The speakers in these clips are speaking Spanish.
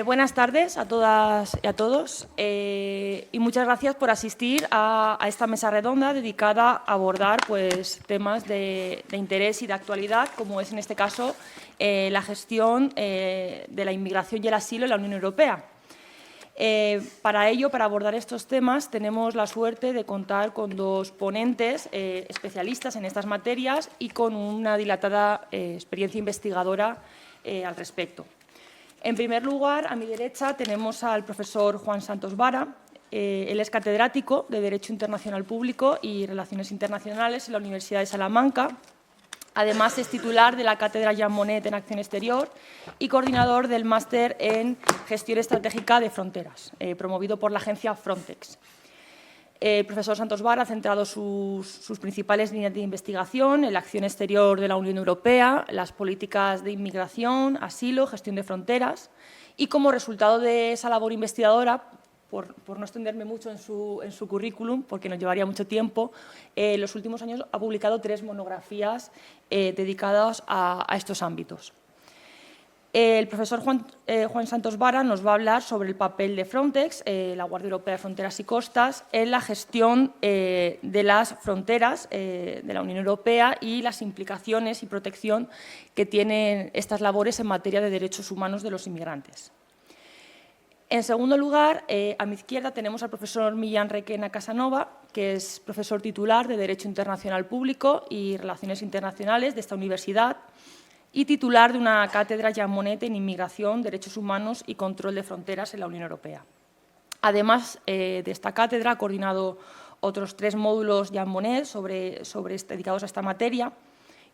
Buenas tardes a todas y a todos y muchas gracias por asistir a esta mesa redonda dedicada a abordar temas de interés y de actualidad, como es en este caso la gestión de la inmigración y el asilo en la Unión Europea. Para ello, para abordar estos temas, tenemos la suerte de contar con dos ponentes especialistas en estas materias y con una dilatada experiencia investigadora al respecto. En primer lugar, a mi derecha tenemos al profesor Juan Santos Vara. Él es catedrático de Derecho Internacional Público y Relaciones Internacionales en la Universidad de Salamanca. Además, es titular de la Cátedra Jean Monnet en Acción Exterior y coordinador del Máster en Gestión Estratégica de Fronteras, promovido por la agencia Frontex. El profesor Santos Vara ha centrado sus principales líneas de investigación en la acción exterior de la Unión Europea, las políticas de inmigración, asilo, gestión de fronteras y, como resultado de esa labor investigadora, por no extenderme mucho en su currículum, porque nos llevaría mucho tiempo, en los últimos años ha publicado 3 monografías dedicadas a estos ámbitos. El profesor Juan Santos Vara nos va a hablar sobre el papel de Frontex, la Guardia Europea de Fronteras y Costas, en la gestión de las fronteras de la Unión Europea y las implicaciones y protección que tienen estas labores en materia de derechos humanos de los inmigrantes. En segundo lugar, a mi izquierda tenemos al profesor Millán Requena Casanova, que es profesor titular de Derecho Internacional Público y Relaciones Internacionales de esta universidad y titular de una cátedra Jean Monnet en Inmigración, Derechos Humanos y Control de Fronteras en la Unión Europea. Además de esta cátedra, ha coordinado otros 3 módulos Jean Monnet dedicados a esta materia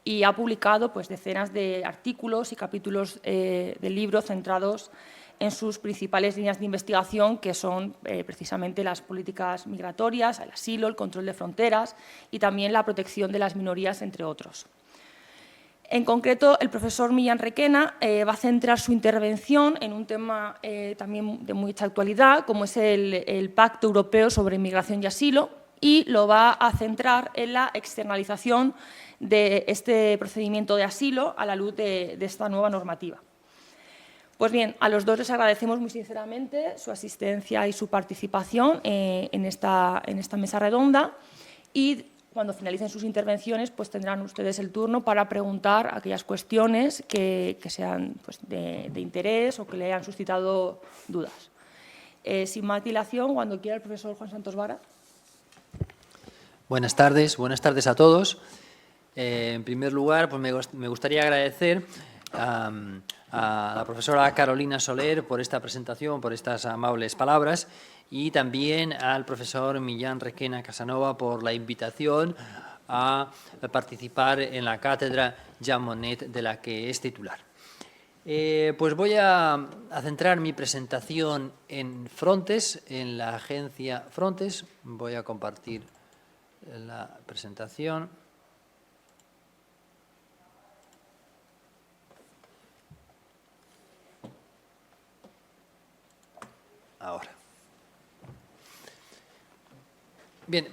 y ha publicado decenas de artículos y capítulos de libros centrados en sus principales líneas de investigación, que son precisamente las políticas migratorias, el asilo, el control de fronteras y también la protección de las minorías, entre otros. En concreto, el profesor Millán Requena va a centrar su intervención en un tema también de mucha actualidad, como es el Pacto Europeo sobre Inmigración y Asilo, y lo va a centrar en la externalización de este procedimiento de asilo a la luz de esta nueva normativa. Pues bien, a los dos les agradecemos muy sinceramente su asistencia y su participación en esta mesa redonda y cuando finalicen sus intervenciones tendrán ustedes el turno para preguntar aquellas cuestiones que sean de interés o que le hayan suscitado dudas. Sin más dilación, cuando quiera el profesor Juan Santos Vara. Buenas tardes a todos. En primer lugar, me gustaría agradecer a la profesora Carolina Soler por esta presentación, por estas amables palabras, y también al profesor Millán Requena Casanova por la invitación a participar en la cátedra Jean Monnet de la que es titular. Voy a centrar mi presentación en Frontex, en la agencia Frontex. Voy a compartir la presentación. Ahora. Bien,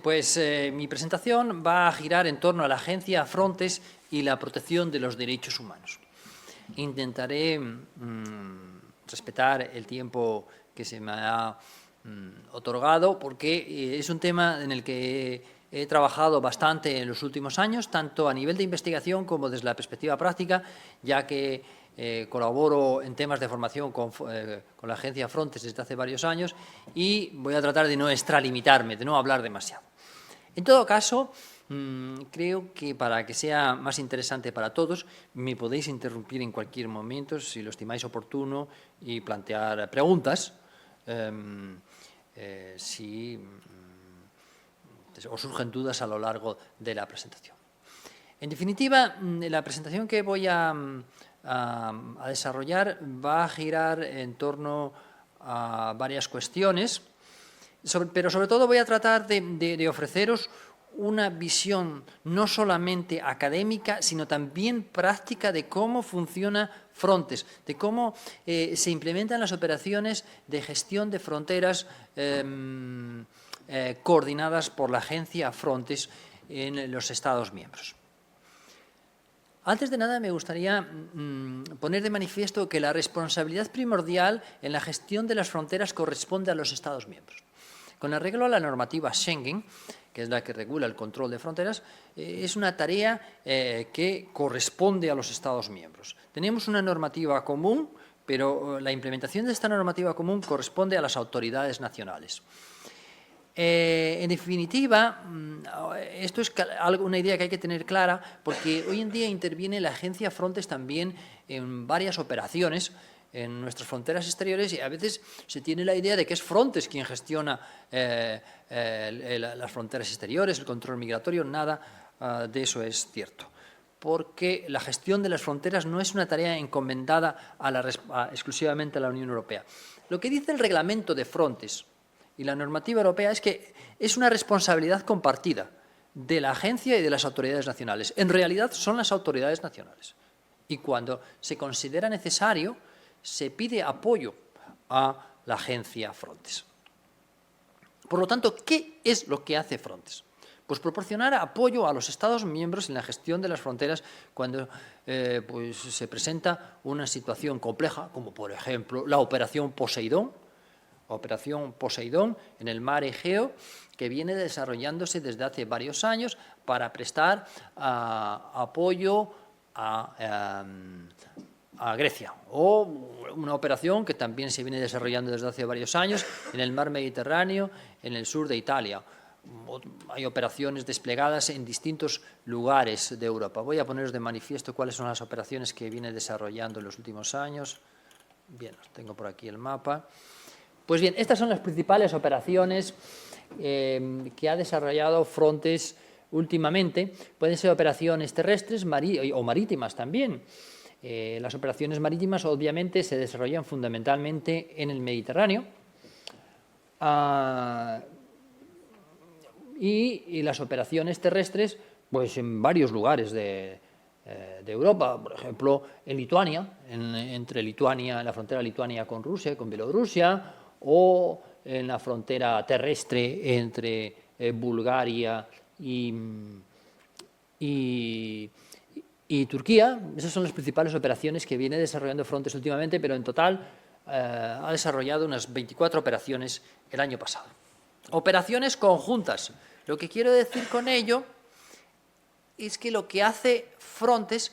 mi presentación va a girar en torno a la agencia Frontex y la protección de los derechos humanos. Intentaré respetar el tiempo que se me ha otorgado porque es un tema en el que he trabajado bastante en los últimos años, tanto a nivel de investigación como desde la perspectiva práctica, ya que colaboro en temas de formación con la agencia Frontex desde hace varios años y voy a tratar de no extralimitarme, de no hablar demasiado. En todo caso, creo que para que sea más interesante para todos, me podéis interrumpir en cualquier momento, si lo estimáis oportuno, y plantear preguntas, si os surgen dudas a lo largo de la presentación. En definitiva, la presentación que voy a desarrollar va a girar en torno a varias cuestiones, pero sobre todo voy a tratar de ofreceros una visión no solamente académica, sino también práctica de cómo funciona Frontex, de cómo se implementan las operaciones de gestión de fronteras coordinadas por la agencia Frontex en los Estados miembros. Antes de nada, me gustaría poner de manifiesto que la responsabilidad primordial en la gestión de las fronteras corresponde a los Estados miembros. Con arreglo a la normativa Schengen, que es la que regula el control de fronteras, es una tarea que corresponde a los Estados miembros. Tenemos una normativa común, pero la implementación de esta normativa común corresponde a las autoridades nacionales. En definitiva, esto es una idea que hay que tener clara, porque hoy en día interviene la agencia Frontex también en varias operaciones en nuestras fronteras exteriores, y a veces se tiene la idea de que es Frontex quien gestiona las fronteras exteriores, el control migratorio. Nada de eso es cierto, porque la gestión de las fronteras no es una tarea encomendada exclusivamente a la Unión Europea. Lo que dice el reglamento de Frontex y la normativa europea es que es una responsabilidad compartida de la agencia y de las autoridades nacionales. En realidad son las autoridades nacionales. Y cuando se considera necesario, se pide apoyo a la agencia Frontex. Por lo tanto, ¿qué es lo que hace Frontex? Pues proporcionar apoyo a los Estados miembros en la gestión de las fronteras cuando pues se presenta una situación compleja, como por ejemplo la Operación Poseidón en el mar Egeo, que viene desarrollándose desde hace varios años para prestar apoyo a Grecia, o una operación que también se viene desarrollando desde hace varios años en el mar Mediterráneo, en el sur de Italia. Hay operaciones desplegadas en distintos lugares de Europa. Voy a poneros de manifiesto cuáles son las operaciones que viene desarrollando en los últimos años. Bien, tengo por aquí el mapa. Pues bien, estas son las principales operaciones que ha desarrollado Frontex últimamente. Pueden ser operaciones terrestres o marítimas también. Las operaciones marítimas obviamente se desarrollan fundamentalmente en el Mediterráneo y las operaciones terrestres pues en varios lugares de Europa, por ejemplo en Lituania, entre Lituania, la frontera de Lituania con Rusia, con Bielorrusia, o en la frontera terrestre entre Bulgaria y Turquía. Esas son las principales operaciones que viene desarrollando Frontex últimamente, pero en total ha desarrollado unas 24 operaciones el año pasado. Operaciones conjuntas. Lo que quiero decir con ello es que lo que hace Frontex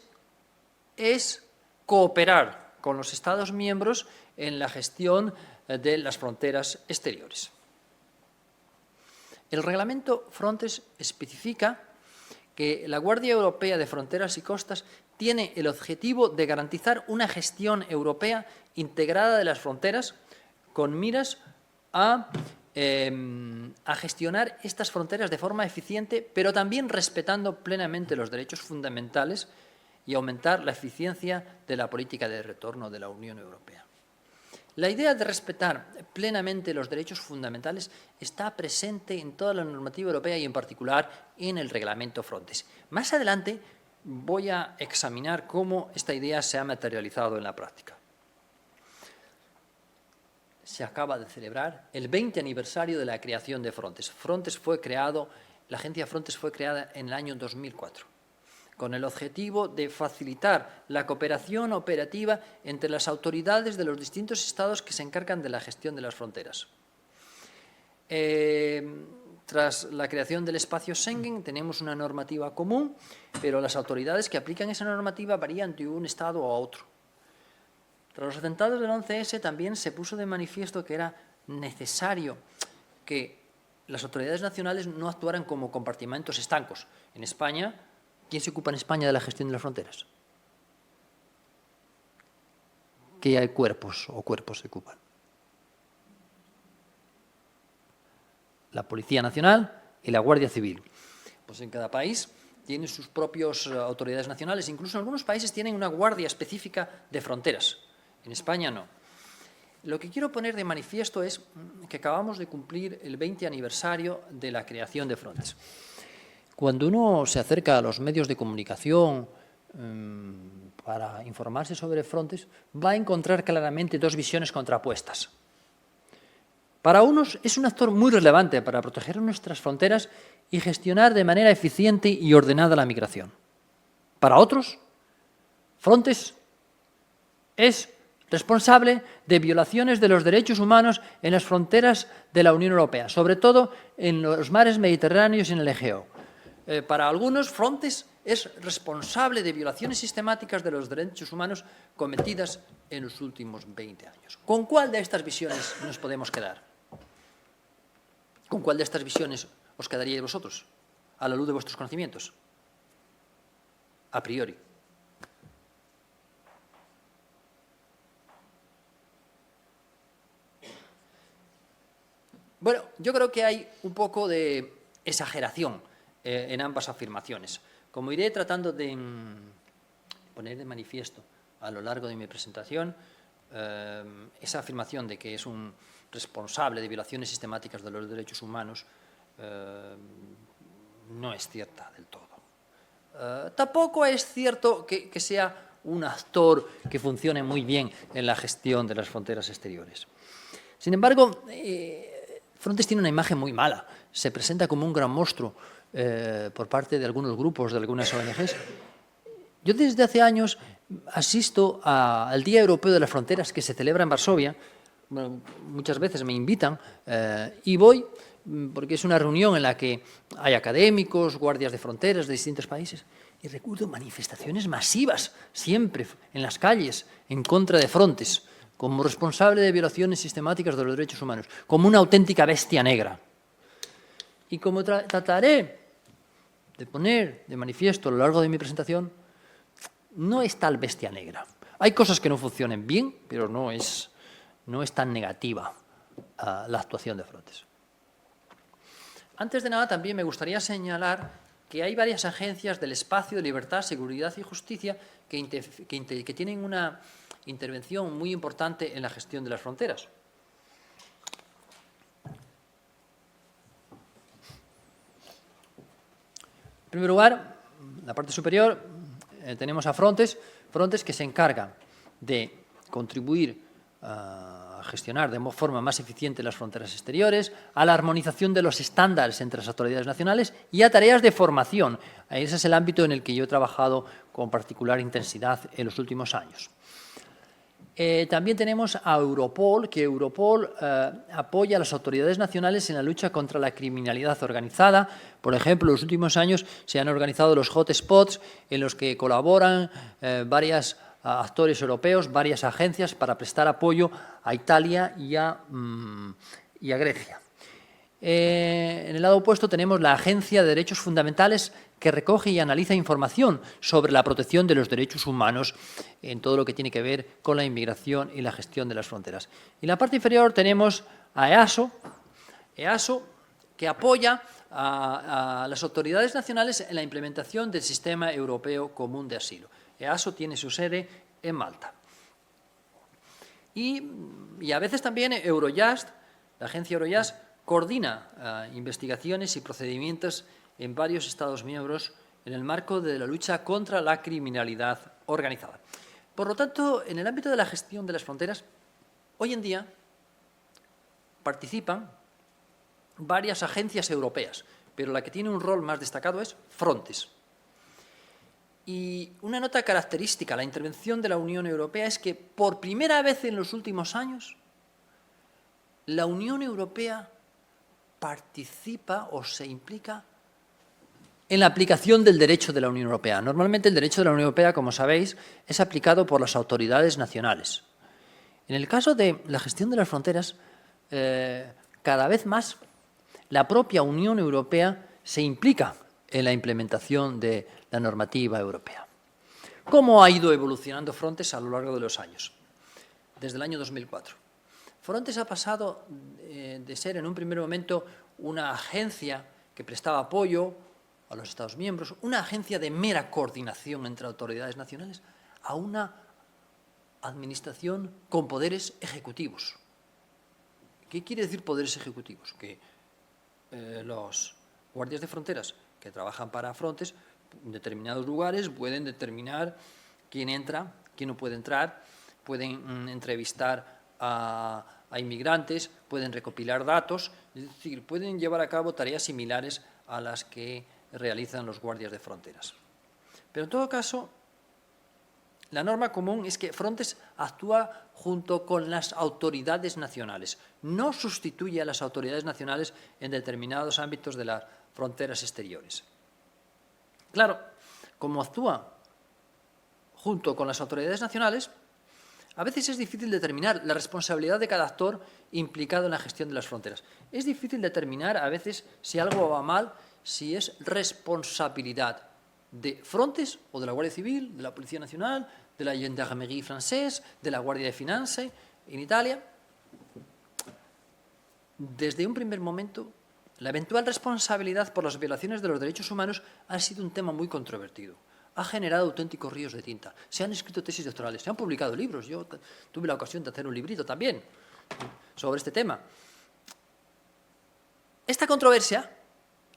es cooperar con los Estados miembros en la gestión de las fronteras exteriores. El reglamento Frontex especifica que la Guardia Europea de Fronteras y Costas tiene el objetivo de garantizar una gestión europea integrada de las fronteras con miras a gestionar estas fronteras de forma eficiente, pero también respetando plenamente los derechos fundamentales y aumentar la eficiencia de la política de retorno de la Unión Europea. La idea de respetar plenamente los derechos fundamentales está presente en toda la normativa europea y en particular en el reglamento Frontex. Más adelante voy a examinar cómo esta idea se ha materializado en la práctica. Se acaba de celebrar el 20 aniversario de la creación de Frontex. La agencia Frontex fue creada en el año 2004. Con el objetivo de facilitar la cooperación operativa entre las autoridades de los distintos estados que se encargan de la gestión de las fronteras. Tras la creación del espacio Schengen tenemos una normativa común, pero las autoridades que aplican esa normativa varían de un estado a otro. Tras los atentados del 11S también se puso de manifiesto que era necesario que las autoridades nacionales no actuaran como compartimentos estancos. En España, ¿quién se ocupa en España de la gestión de las fronteras? ¿Qué hay cuerpos se ocupan? La Policía Nacional y la Guardia Civil. Pues en cada país tiene sus propias autoridades nacionales. Incluso en algunos países tienen una guardia específica de fronteras. En España no. Lo que quiero poner de manifiesto es que acabamos de cumplir el 20 aniversario de la creación de Frontex. Cuando uno se acerca a los medios de comunicación para informarse sobre Frontex, va a encontrar claramente dos visiones contrapuestas. Para unos es un actor muy relevante para proteger nuestras fronteras y gestionar de manera eficiente y ordenada la migración. Para otros Frontex es responsable de violaciones de los derechos humanos en las fronteras de la Unión Europea, sobre todo en los mares mediterráneos y en el Egeo. Para algunos, Frontex es responsable de violaciones sistemáticas de los derechos humanos cometidas en los últimos 20 años. ¿Con cuál de estas visiones nos podemos quedar? ¿Con cuál de estas visiones os quedaríais vosotros, a la luz de vuestros conocimientos? A priori. Bueno, yo creo que hay un poco de exageración en ambas afirmaciones. Como iré tratando de poner de manifiesto a lo largo de mi presentación, esa afirmación de que es un responsable de violaciones sistemáticas de los derechos humanos no es cierta del todo. Tampoco es cierto que sea un actor que funcione muy bien en la gestión de las fronteras exteriores. Sin embargo, Frontex tiene una imagen muy mala. Se presenta como un gran monstruo por parte de algunos grupos, de algunas ONGs. Yo desde hace años asisto al Día Europeo de las Fronteras que se celebra en Varsovia. Bueno, muchas veces me invitan y voy porque es una reunión en la que hay académicos, guardias de fronteras de distintos países, y recuerdo manifestaciones masivas siempre en las calles en contra de Frontex, como responsable de violaciones sistemáticas de los derechos humanos, como una auténtica bestia negra. Y como trataré de poner de manifiesto a lo largo de mi presentación, no es tal bestia negra. Hay cosas que no funcionan bien, pero no es tan negativa la actuación de Frontex. Antes de nada, también me gustaría señalar que hay varias agencias del espacio de libertad, seguridad y justicia que tienen una intervención muy importante en la gestión de las fronteras. En primer lugar, en la parte superior tenemos a Frontex que se encarga de contribuir a gestionar de forma más eficiente las fronteras exteriores, a la armonización de los estándares entre las autoridades nacionales y a tareas de formación. Ese es el ámbito en el que yo he trabajado con particular intensidad en los últimos años. También tenemos a Europol, que Europol apoya a las autoridades nacionales en la lucha contra la criminalidad organizada. Por ejemplo, en los últimos años se han organizado los hotspots en los que colaboran varios actores europeos, varias agencias para prestar apoyo a Italia y a Grecia. En el lado opuesto tenemos la Agencia de Derechos Fundamentales, que recoge y analiza información sobre la protección de los derechos humanos en todo lo que tiene que ver con la inmigración y la gestión de las fronteras. Y en la parte inferior tenemos a EASO, que apoya a las autoridades nacionales en la implementación del Sistema Europeo Común de Asilo. EASO tiene su sede en Malta. Y a veces también Eurojust, la agencia Eurojust, coordina investigaciones y procedimientos en varios Estados miembros en el marco de la lucha contra la criminalidad organizada. Por lo tanto, en el ámbito de la gestión de las fronteras, hoy en día participan varias agencias europeas, pero la que tiene un rol más destacado es Frontex. Y una nota característica, la intervención de la Unión Europea, es que por primera vez en los últimos años, la Unión Europea participa o se implica en la aplicación del derecho de la Unión Europea. Normalmente el derecho de la Unión Europea, como sabéis, es aplicado por las autoridades nacionales. En el caso de la gestión de las fronteras, cada vez más la propia Unión Europea se implica en la implementación de la normativa europea. ¿Cómo ha ido evolucionando Frontex a lo largo de los años? Desde el año 2004. Frontex ha pasado de ser en un primer momento una agencia que prestaba apoyo a los Estados miembros, una agencia de mera coordinación entre autoridades nacionales, a una administración con poderes ejecutivos. ¿Qué quiere decir poderes ejecutivos? Que los guardias de fronteras que trabajan para Frontex en determinados lugares pueden determinar quién entra, quién no puede entrar, pueden entrevistar a inmigrantes, pueden recopilar datos, es decir, pueden llevar a cabo tareas similares a las que realizan los guardias de fronteras. Pero en todo caso, La norma común es que Frontex actúa junto con las autoridades nacionales, no sustituye a las autoridades nacionales en determinados ámbitos de las fronteras exteriores. Claro, como actúa junto con las autoridades nacionales, a veces es difícil determinar la responsabilidad de cada actor implicado en la gestión de las fronteras. Es difícil determinar a veces si algo va mal, si es responsabilidad de Frontex o de la Guardia Civil, de la Policía Nacional, de la Gendarmerie Française, de la Guardia de Finanze en Italia. Desde un primer momento, la eventual responsabilidad por las violaciones de los derechos humanos ha sido un tema muy controvertido. Ha generado auténticos ríos de tinta. Se han escrito tesis doctorales, se han publicado libros. Yo tuve la ocasión de hacer un librito también sobre este tema. Esta controversia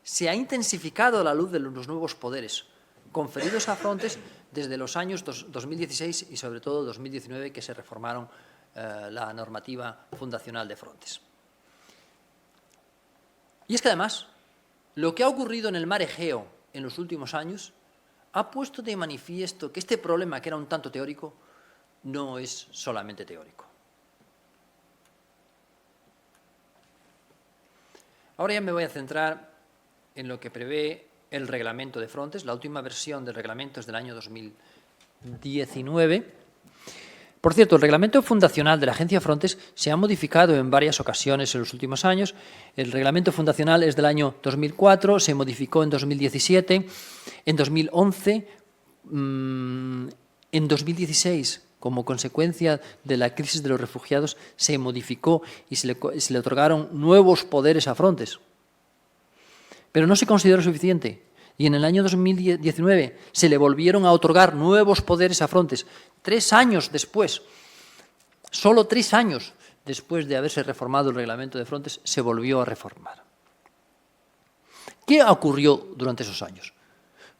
se ha intensificado a la luz de los nuevos poderes conferidos a Frontex desde los años 2016 y sobre todo 2019, que se reformaron la normativa fundacional de Frontex. Y es que además, lo que ha ocurrido en el mar Egeo en los últimos años ha puesto de manifiesto que este problema, que era un tanto teórico, no es solamente teórico. Ahora ya me voy a centrar en lo que prevé el reglamento de Frontex. La última versión del reglamento es del año 2019. Por cierto, el reglamento fundacional de la agencia Frontex se ha modificado en varias ocasiones en los últimos años. El reglamento fundacional es del año 2004, se modificó en 2017, en 2011, en 2016, como consecuencia de la crisis de los refugiados, se modificó y se le otorgaron nuevos poderes a Frontex. Pero no se consideró suficiente. Y en el año 2019 se le volvieron a otorgar nuevos poderes a Frontex. 3 años después, solo 3 años después de haberse reformado el reglamento de Frontex, se volvió a reformar. ¿Qué ocurrió durante esos años?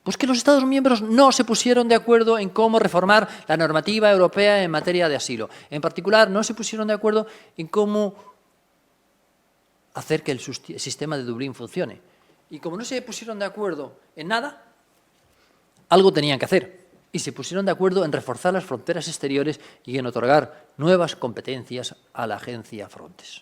Pues que los Estados miembros no se pusieron de acuerdo en cómo reformar la normativa europea en materia de asilo. En particular, no se pusieron de acuerdo en cómo hacer que el sistema de Dublín funcione. Y como no se pusieron de acuerdo en nada, algo tenían que hacer. Y se pusieron de acuerdo en reforzar las fronteras exteriores y en otorgar nuevas competencias a la agencia Frontex.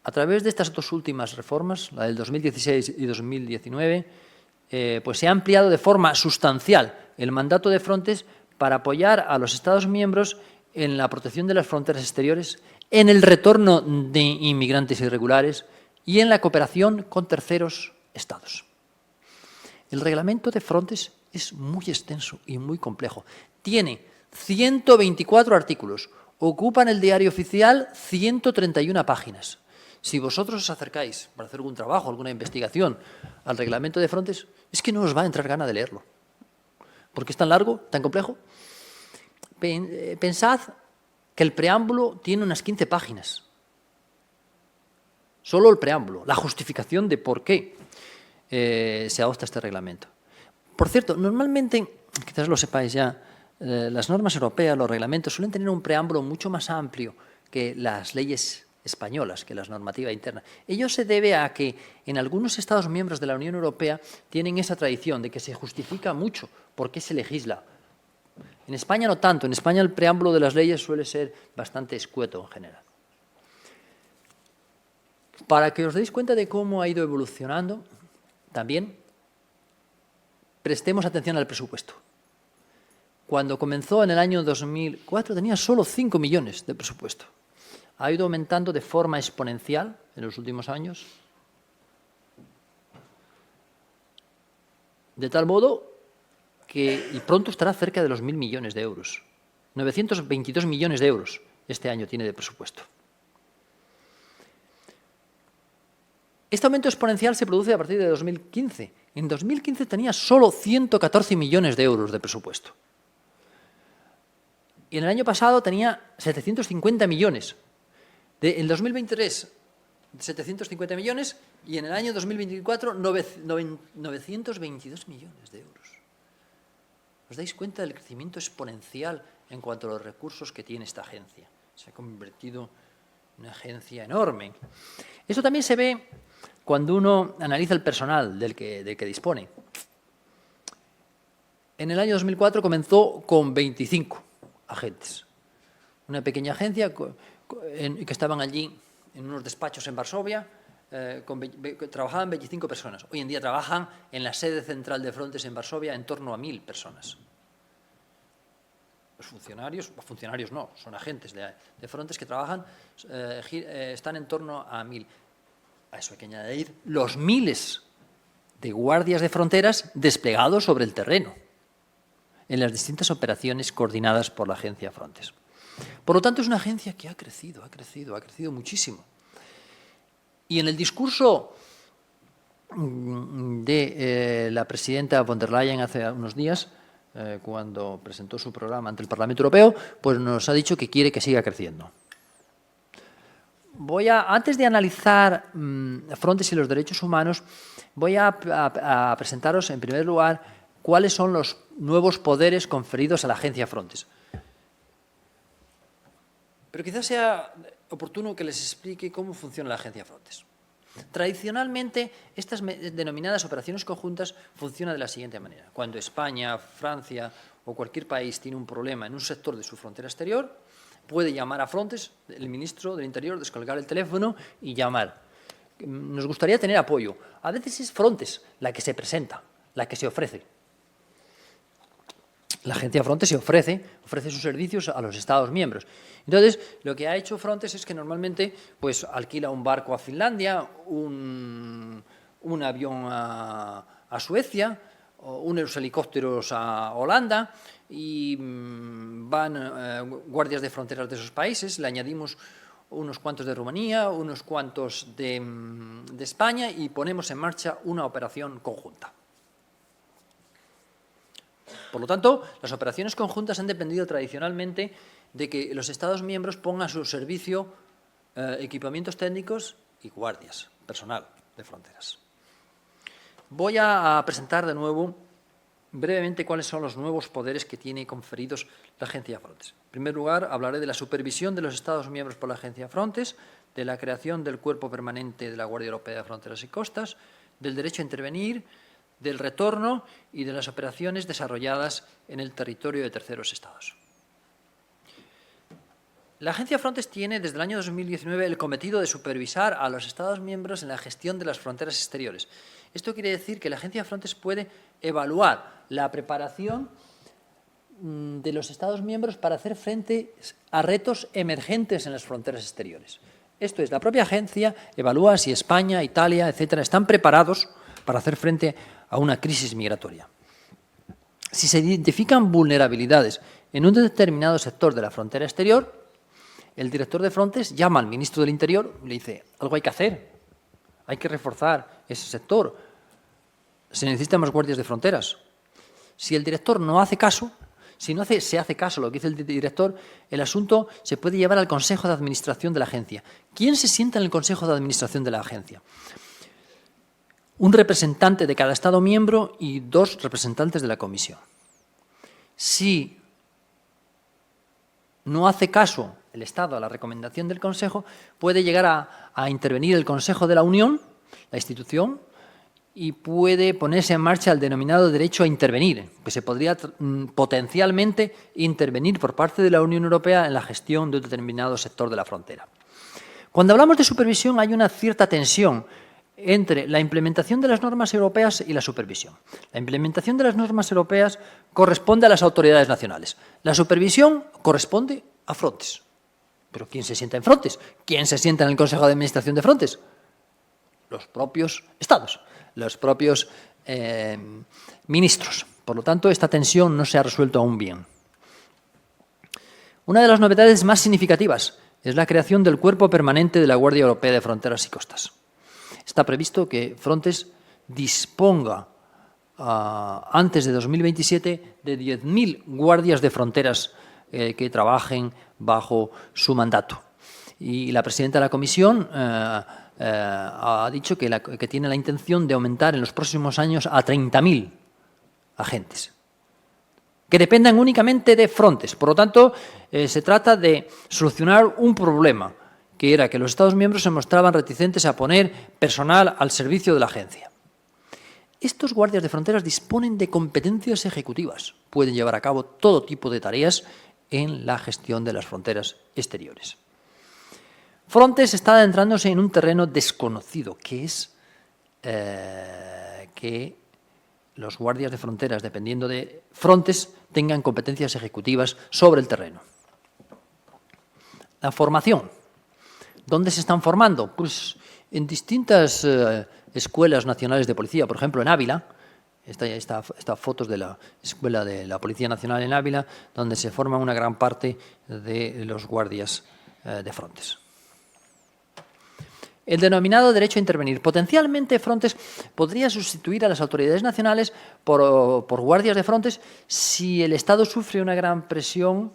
A través de estas 2 últimas reformas, la del 2016 y 2019, pues se ha ampliado de forma sustancial el mandato de Frontex para apoyar a los Estados miembros en la protección de las fronteras exteriores, en el retorno de inmigrantes irregulares y en la cooperación con terceros estados. El reglamento de Frontex es muy extenso y muy complejo. Tiene 124 artículos, ocupa en el diario oficial 131 páginas. Si vosotros os acercáis para hacer algún trabajo, alguna investigación al reglamento de Frontex, es que no os va a entrar gana de leerlo. Porque es tan largo, tan complejo. Pensad que el preámbulo tiene unas 15 páginas. Solo el preámbulo, la justificación de por qué se adopta este reglamento. Por cierto, normalmente, quizás lo sepáis ya, las normas europeas, los reglamentos, suelen tener un preámbulo mucho más amplio que las leyes españolas, que la normativa interna. Ello se debe a que en algunos Estados miembros de la Unión Europea tienen esa tradición de que se justifica mucho por qué se legisla. En España no tanto. En España el preámbulo de las leyes suele ser bastante escueto en general. Para que os deis cuenta de cómo ha ido evolucionando, también prestemos atención al presupuesto. Cuando comenzó en el año 2004 tenía solo 5 millones de presupuesto. Ha ido aumentando de forma exponencial en los últimos años, de tal modo que y pronto estará cerca de los 1.000 millones de euros. 922 millones de euros este año tiene de presupuesto. Este aumento exponencial se produce a partir de 2015. En 2015 tenía solo 114 millones de euros de presupuesto. Y en el año pasado tenía 750 millones. En 2023, 750 millones y en el año 2024, 922 millones de euros. ¿Os dais cuenta del crecimiento exponencial en cuanto a los recursos que tiene esta agencia? Se ha convertido en una agencia enorme. Esto también se ve cuando uno analiza el personal del que dispone. En el año 2004 comenzó con 25 agentes. Una pequeña agencia que estaban allí en unos despachos en Varsovia, trabajaban 25 personas. Hoy en día trabajan en la sede central de Frontex en Varsovia en torno a 1000 personas. Los funcionarios no, son agentes de Frontex que trabajan, están en torno a 1000. A eso hay que añadir los miles de guardias de fronteras desplegados sobre el terreno en las distintas operaciones coordinadas por la agencia Frontex. Por lo tanto, es una agencia que ha crecido muchísimo. Y en el discurso de la presidenta von der Leyen hace unos días, cuando presentó su programa ante el Parlamento Europeo, pues nos ha dicho que quiere que siga creciendo. Antes de analizar Frontex y los derechos humanos, voy a presentaros en primer lugar cuáles son los nuevos poderes conferidos a la agencia Frontex. Pero quizás sea oportuno que les explique cómo funciona la agencia Frontex. Tradicionalmente, estas denominadas operaciones conjuntas funcionan de la siguiente manera. Cuando España, Francia o cualquier país tiene un problema en un sector de su frontera exterior, puede llamar a Frontex, el ministro del Interior, descolgar el teléfono y llamar. Nos gustaría tener apoyo. A veces es Frontex la que se presenta, la que se ofrece. La agencia Frontex ofrece sus servicios a los Estados miembros. Entonces, lo que ha hecho Frontex es que normalmente pues, alquila un barco a Finlandia, un avión a Suecia, unos helicópteros a Holanda y van guardias de fronteras de esos países, le añadimos unos cuantos de Rumanía, unos cuantos de España y ponemos en marcha una operación conjunta. Por lo tanto, las operaciones conjuntas han dependido tradicionalmente de que los Estados miembros pongan a su servicio equipamientos técnicos y guardias, personal de fronteras. Voy a presentar de nuevo brevemente cuáles son los nuevos poderes que tiene conferidos la agencia Frontex. En primer lugar, hablaré de la supervisión de los Estados miembros por la agencia Frontex, de la creación del Cuerpo Permanente de la Guardia Europea de Fronteras y Costas, del derecho a intervenir, del retorno y de las operaciones desarrolladas en el territorio de terceros estados. La agencia Frontex tiene desde el año 2019 el cometido de supervisar a los Estados miembros en la gestión de las fronteras exteriores. Esto quiere decir que la agencia Frontex puede evaluar la preparación de los Estados miembros para hacer frente a retos emergentes en las fronteras exteriores. Esto es, la propia agencia evalúa si España, Italia, etcétera, están preparados para hacer frente a una crisis migratoria. Si se identifican vulnerabilidades en un determinado sector de la frontera exterior, el director de Frontex llama al ministro del Interior y le dice, algo hay que hacer, hay que reforzar ese sector, se necesitan más guardias de fronteras. Si el director no hace caso, si no se hace caso a lo que dice el director, el asunto se puede llevar al Consejo de Administración de la agencia. ¿Quién se sienta en el Consejo de Administración de la agencia? Un representante de cada Estado miembro y 2 representantes de la Comisión. Si no hace caso el Estado a la recomendación del Consejo, puede llegar a intervenir el Consejo de la Unión, la institución, y puede ponerse en marcha el denominado derecho a intervenir, que se podría potencialmente intervenir por parte de la Unión Europea en la gestión de un determinado sector de la frontera. Cuando hablamos de supervisión hay una cierta tensión entre la implementación de las normas europeas y la supervisión. La implementación de las normas europeas corresponde a las autoridades nacionales. La supervisión corresponde a Frontex. ¿Pero quién se sienta en Frontex? ¿Quién se sienta en el Consejo de Administración de Frontex? Los propios Estados, los propios ministros. Por lo tanto, esta tensión no se ha resuelto aún bien. Una de las novedades más significativas es la creación del Cuerpo Permanente de la Guardia Europea de Fronteras y Costas. Está previsto que Frontex disponga antes de 2027 de 10.000 guardias de fronteras que trabajen bajo su mandato. Y la presidenta de la Comisión ha dicho que tiene la intención de aumentar en los próximos años a 30.000 agentes, que dependan únicamente de Frontex. Por lo tanto, se trata de solucionar un problema, que era que los Estados miembros se mostraban reticentes a poner personal al servicio de la agencia. estos guardias de fronteras disponen de competencias ejecutivas. Pueden llevar a cabo todo tipo de tareas en la gestión de las fronteras exteriores. Frontex está adentrándose en un terreno desconocido, que es que los guardias de fronteras, dependiendo de Frontex, tengan competencias ejecutivas sobre el terreno. La formación. ¿Dónde se están formando? Pues en distintas escuelas nacionales de policía, por ejemplo en Ávila. Estas fotos de la Escuela de la Policía Nacional en Ávila, donde se forman una gran parte de los guardias de Frontex. El denominado derecho a intervenir. Potencialmente Frontex podría sustituir a las autoridades nacionales por guardias de Frontex si el Estado sufre una gran presión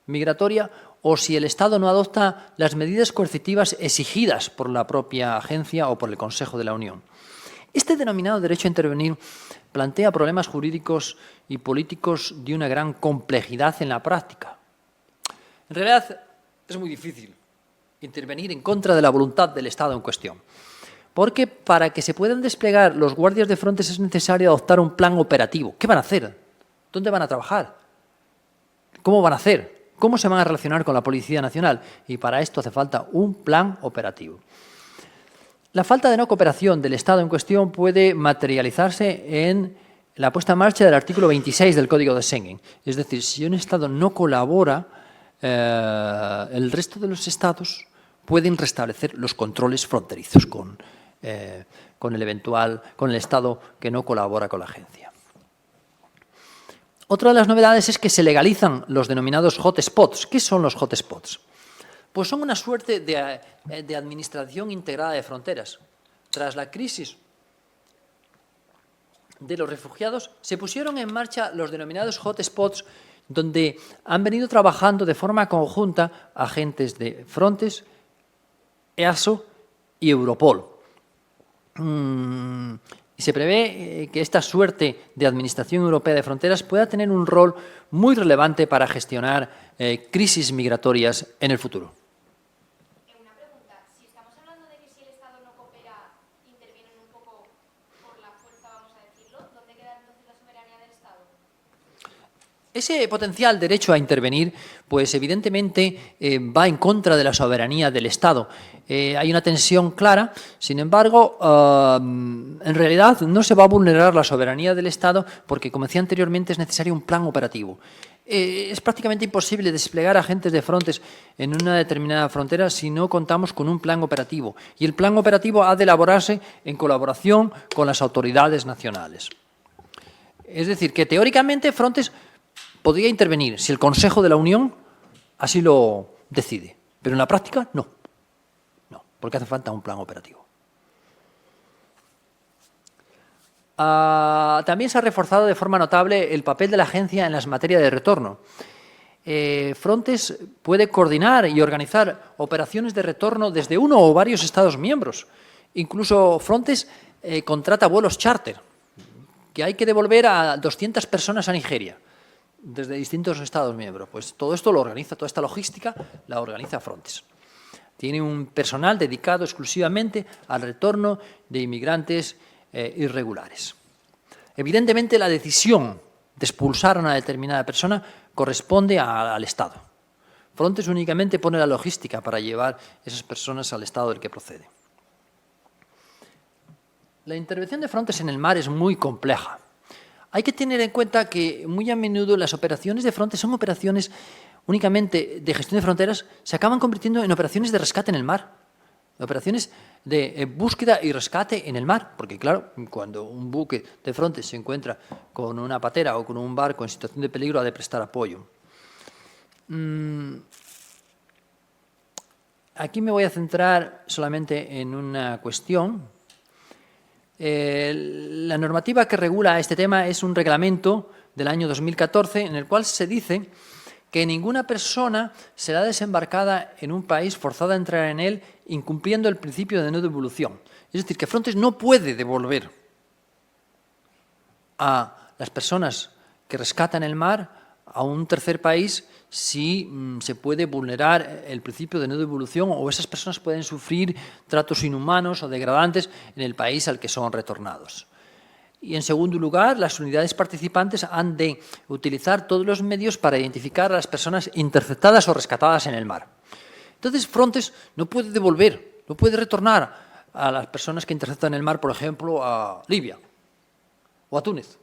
migratoria o si el Estado no adopta las medidas coercitivas exigidas por la propia agencia o por el Consejo de la Unión. Este denominado derecho a intervenir plantea problemas jurídicos y políticos de una gran complejidad en la práctica. En realidad es muy difícil intervenir en contra de la voluntad del Estado en cuestión, porque para que se puedan desplegar los guardias de Frontex es necesario adoptar un plan operativo. ¿Qué van a hacer? ¿Dónde van a trabajar? ¿Cómo van a hacer? ¿Cómo se van a relacionar con la Policía Nacional? Y para esto hace falta un plan operativo. La falta de no cooperación del Estado en cuestión puede materializarse en la puesta en marcha del artículo 26 del Código de Schengen. Es decir, si un Estado no colabora, el resto de los Estados pueden restablecer los controles fronterizos con el Estado que no colabora con la agencia. Otra de las novedades es que se legalizan los denominados hotspots. ¿Qué son los hotspots? Pues son una suerte de administración integrada de fronteras. Tras la crisis de los refugiados, se pusieron en marcha los denominados hotspots, donde han venido trabajando de forma conjunta agentes de Frontex, EASO y Europol. Y se prevé que esta suerte de Administración Europea de Fronteras pueda tener un rol muy relevante para gestionar crisis migratorias en el futuro. Una pregunta, si estamos hablando de que si el Estado no coopera, intervienen un poco por la fuerza, vamos a decirlo, ¿dónde queda entonces la soberanía del Estado? Ese potencial derecho a intervenir, pues evidentemente va en contra de la soberanía del Estado. Hay una tensión clara, sin embargo, en realidad no se va a vulnerar la soberanía del Estado porque, como decía anteriormente, es necesario un plan operativo. Es prácticamente imposible desplegar agentes de Frontex en una determinada frontera si no contamos con un plan operativo. Y el plan operativo ha de elaborarse en colaboración con las autoridades nacionales. Es decir, que teóricamente Frontex podría intervenir si el Consejo de la Unión así lo decide, pero en la práctica no, porque hace falta un plan operativo. También se ha reforzado de forma notable el papel de la agencia en las materias de retorno. Frontex puede coordinar y organizar operaciones de retorno desde uno o varios Estados miembros. Incluso Frontex contrata vuelos charter, que hay que devolver a 200 personas a Nigeria, desde distintos Estados miembros. Pues todo esto lo organiza, toda esta logística la organiza Frontex. Tiene un personal dedicado exclusivamente al retorno de inmigrantes irregulares. Evidentemente, la decisión de expulsar a una determinada persona corresponde al Estado. Frontex únicamente pone la logística para llevar esas personas al Estado del que procede. La intervención de Frontex en el mar es muy compleja. Hay que tener en cuenta que muy a menudo las operaciones de Frontex son operaciones únicamente de gestión de fronteras, se acaban convirtiendo en operaciones de rescate en el mar, operaciones de búsqueda y rescate en el mar, porque claro, cuando un buque de Frontex se encuentra con una patera o con un barco en situación de peligro ha de prestar apoyo. Aquí me voy a centrar solamente en una cuestión. La normativa que regula este tema es un reglamento del año 2014 en el cual se dice que ninguna persona será desembarcada en un país forzada a entrar en él incumpliendo el principio de no devolución. Es decir, que Frontex no puede devolver a las personas que rescatan el mar a un tercer país si se puede vulnerar el principio de no devolución o esas personas pueden sufrir tratos inhumanos o degradantes en el país al que son retornados. Y, en segundo lugar, las unidades participantes han de utilizar todos los medios para identificar a las personas interceptadas o rescatadas en el mar. Entonces, Frontex no puede devolver, no puede retornar a las personas que interceptan en el mar, por ejemplo, a Libia o a Túnez.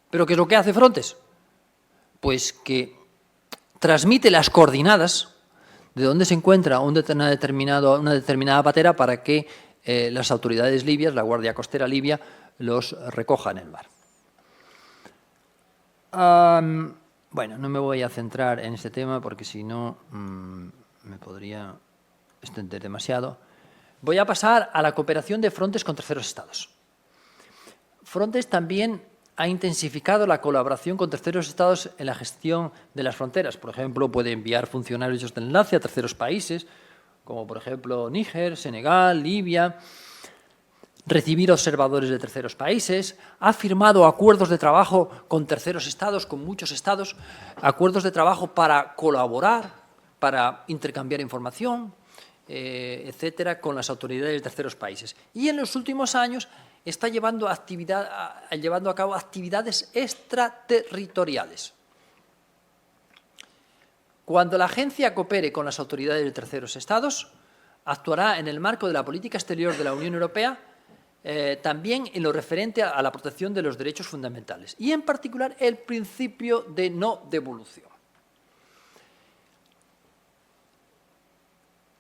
¿Pero qué es lo que hace Frontex? Pues que transmite las coordenadas de dónde se encuentra una determinada patera para que las autoridades libias, la Guardia Costera libia, los recoja en el mar. Bueno, no me voy a centrar en este tema porque si no me podría extender demasiado. Voy a pasar a la cooperación de Frontex con terceros estados. Frontex también ha intensificado la colaboración con terceros estados en la gestión de las fronteras. Por ejemplo, puede enviar funcionarios de enlace a terceros países, como por ejemplo Níger, Senegal, Libia, recibir observadores de terceros países, ha firmado acuerdos de trabajo con terceros estados, con muchos estados, acuerdos de trabajo para colaborar, para intercambiar información, etcétera, con las autoridades de terceros países. Y en los últimos años está llevando a cabo actividades extraterritoriales. Cuando la agencia coopere con las autoridades de terceros estados, actuará en el marco de la política exterior de la Unión Europea, también en lo referente a la protección de los derechos fundamentales y, en particular, el principio de no devolución.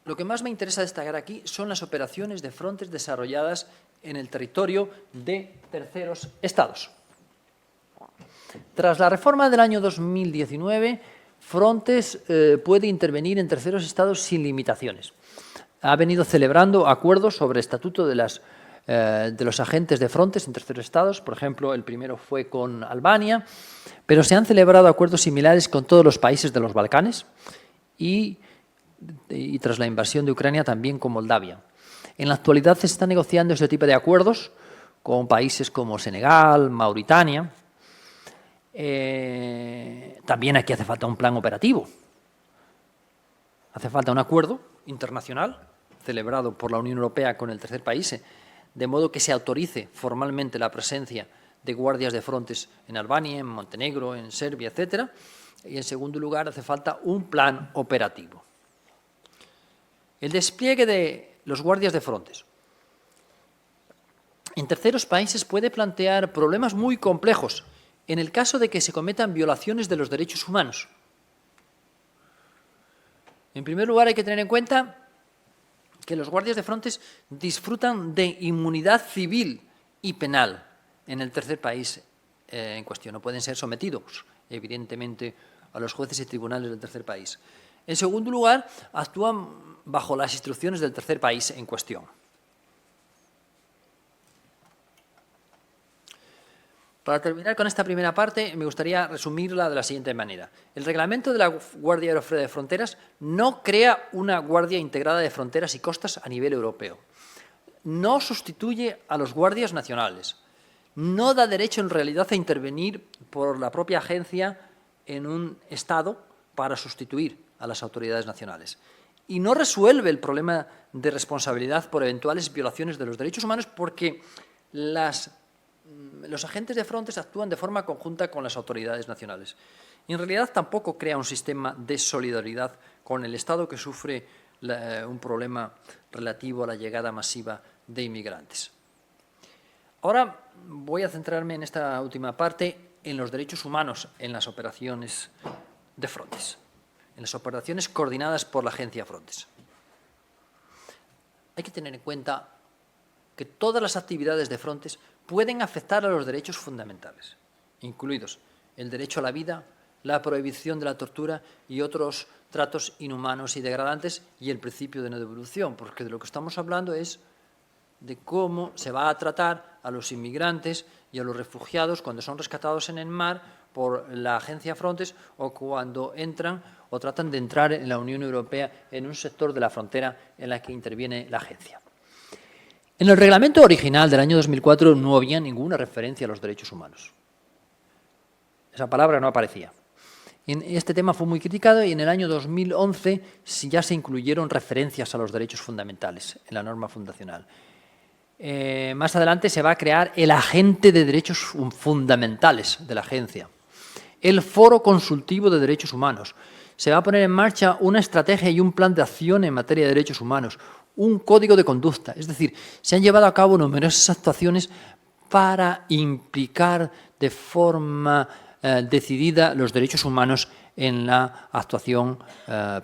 Lo que más me interesa destacar aquí son las operaciones de Frontex desarrolladas en el territorio de terceros estados. Tras la reforma del año 2019, Frontex puede intervenir en terceros estados sin limitaciones. Ha venido celebrando acuerdos sobre el estatuto de los agentes de Frontex en terceros estados. Por ejemplo, el primero fue con Albania, pero se han celebrado acuerdos similares con todos los países de los Balcanes y tras la invasión de Ucrania también con Moldavia. En la actualidad se está negociando este tipo de acuerdos con países como Senegal, Mauritania. También aquí hace falta un plan operativo. Hace falta un acuerdo internacional celebrado por la Unión Europea con el tercer país, de modo que se autorice formalmente la presencia de guardias de Frontex en Albania, en Montenegro, en Serbia, etcétera. Y, en segundo lugar, hace falta un plan operativo. El despliegue de los guardias de Frontex en terceros países puede plantear problemas muy complejos en el caso de que se cometan violaciones de los derechos humanos. En primer lugar, hay que tener en cuenta que los guardias de Frontex disfrutan de inmunidad civil y penal en el tercer país en cuestión. No pueden ser sometidos, evidentemente, a los jueces y tribunales del tercer país. En segundo lugar, actúan bajo las instrucciones del tercer país en cuestión. Para terminar con esta primera parte, me gustaría resumirla de la siguiente manera. El reglamento de la Guardia Europea de Fronteras no crea una Guardia Integrada de Fronteras y Costas a nivel europeo. No sustituye a los guardias nacionales. No da derecho, en realidad, a intervenir por la propia agencia en un Estado para sustituir a las autoridades nacionales. Y no resuelve el problema de responsabilidad por eventuales violaciones de los derechos humanos porque los agentes de Frontex actúan de forma conjunta con las autoridades nacionales. Y en realidad tampoco crea un sistema de solidaridad con el Estado que sufre un problema relativo a la llegada masiva de inmigrantes. Ahora voy a centrarme en esta última parte en los derechos humanos en las operaciones de Frontex, en las operaciones coordinadas por la agencia Frontex. Hay que tener en cuenta que todas las actividades de Frontex pueden afectar a los derechos fundamentales, incluidos el derecho a la vida, la prohibición de la tortura y otros tratos inhumanos y degradantes y el principio de no devolución, porque de lo que estamos hablando es de cómo se va a tratar a los inmigrantes y a los refugiados cuando son rescatados en el mar por la agencia Frontex o cuando entran o tratan de entrar en la Unión Europea en un sector de la frontera en la que interviene la agencia. En el reglamento original del año 2004 no había ninguna referencia a los derechos humanos. Esa palabra no aparecía. Este tema fue muy criticado y en el año 2011 ya se incluyeron referencias a los derechos fundamentales en la norma fundacional. más adelante se va a crear el agente de derechos fundamentales de la agencia, el Foro Consultivo de Derechos Humanos. Se va a poner en marcha una estrategia y un plan de acción en materia de derechos humanos, un código de conducta. Es decir, se han llevado a cabo numerosas actuaciones para implicar de forma decidida los derechos humanos en la actuación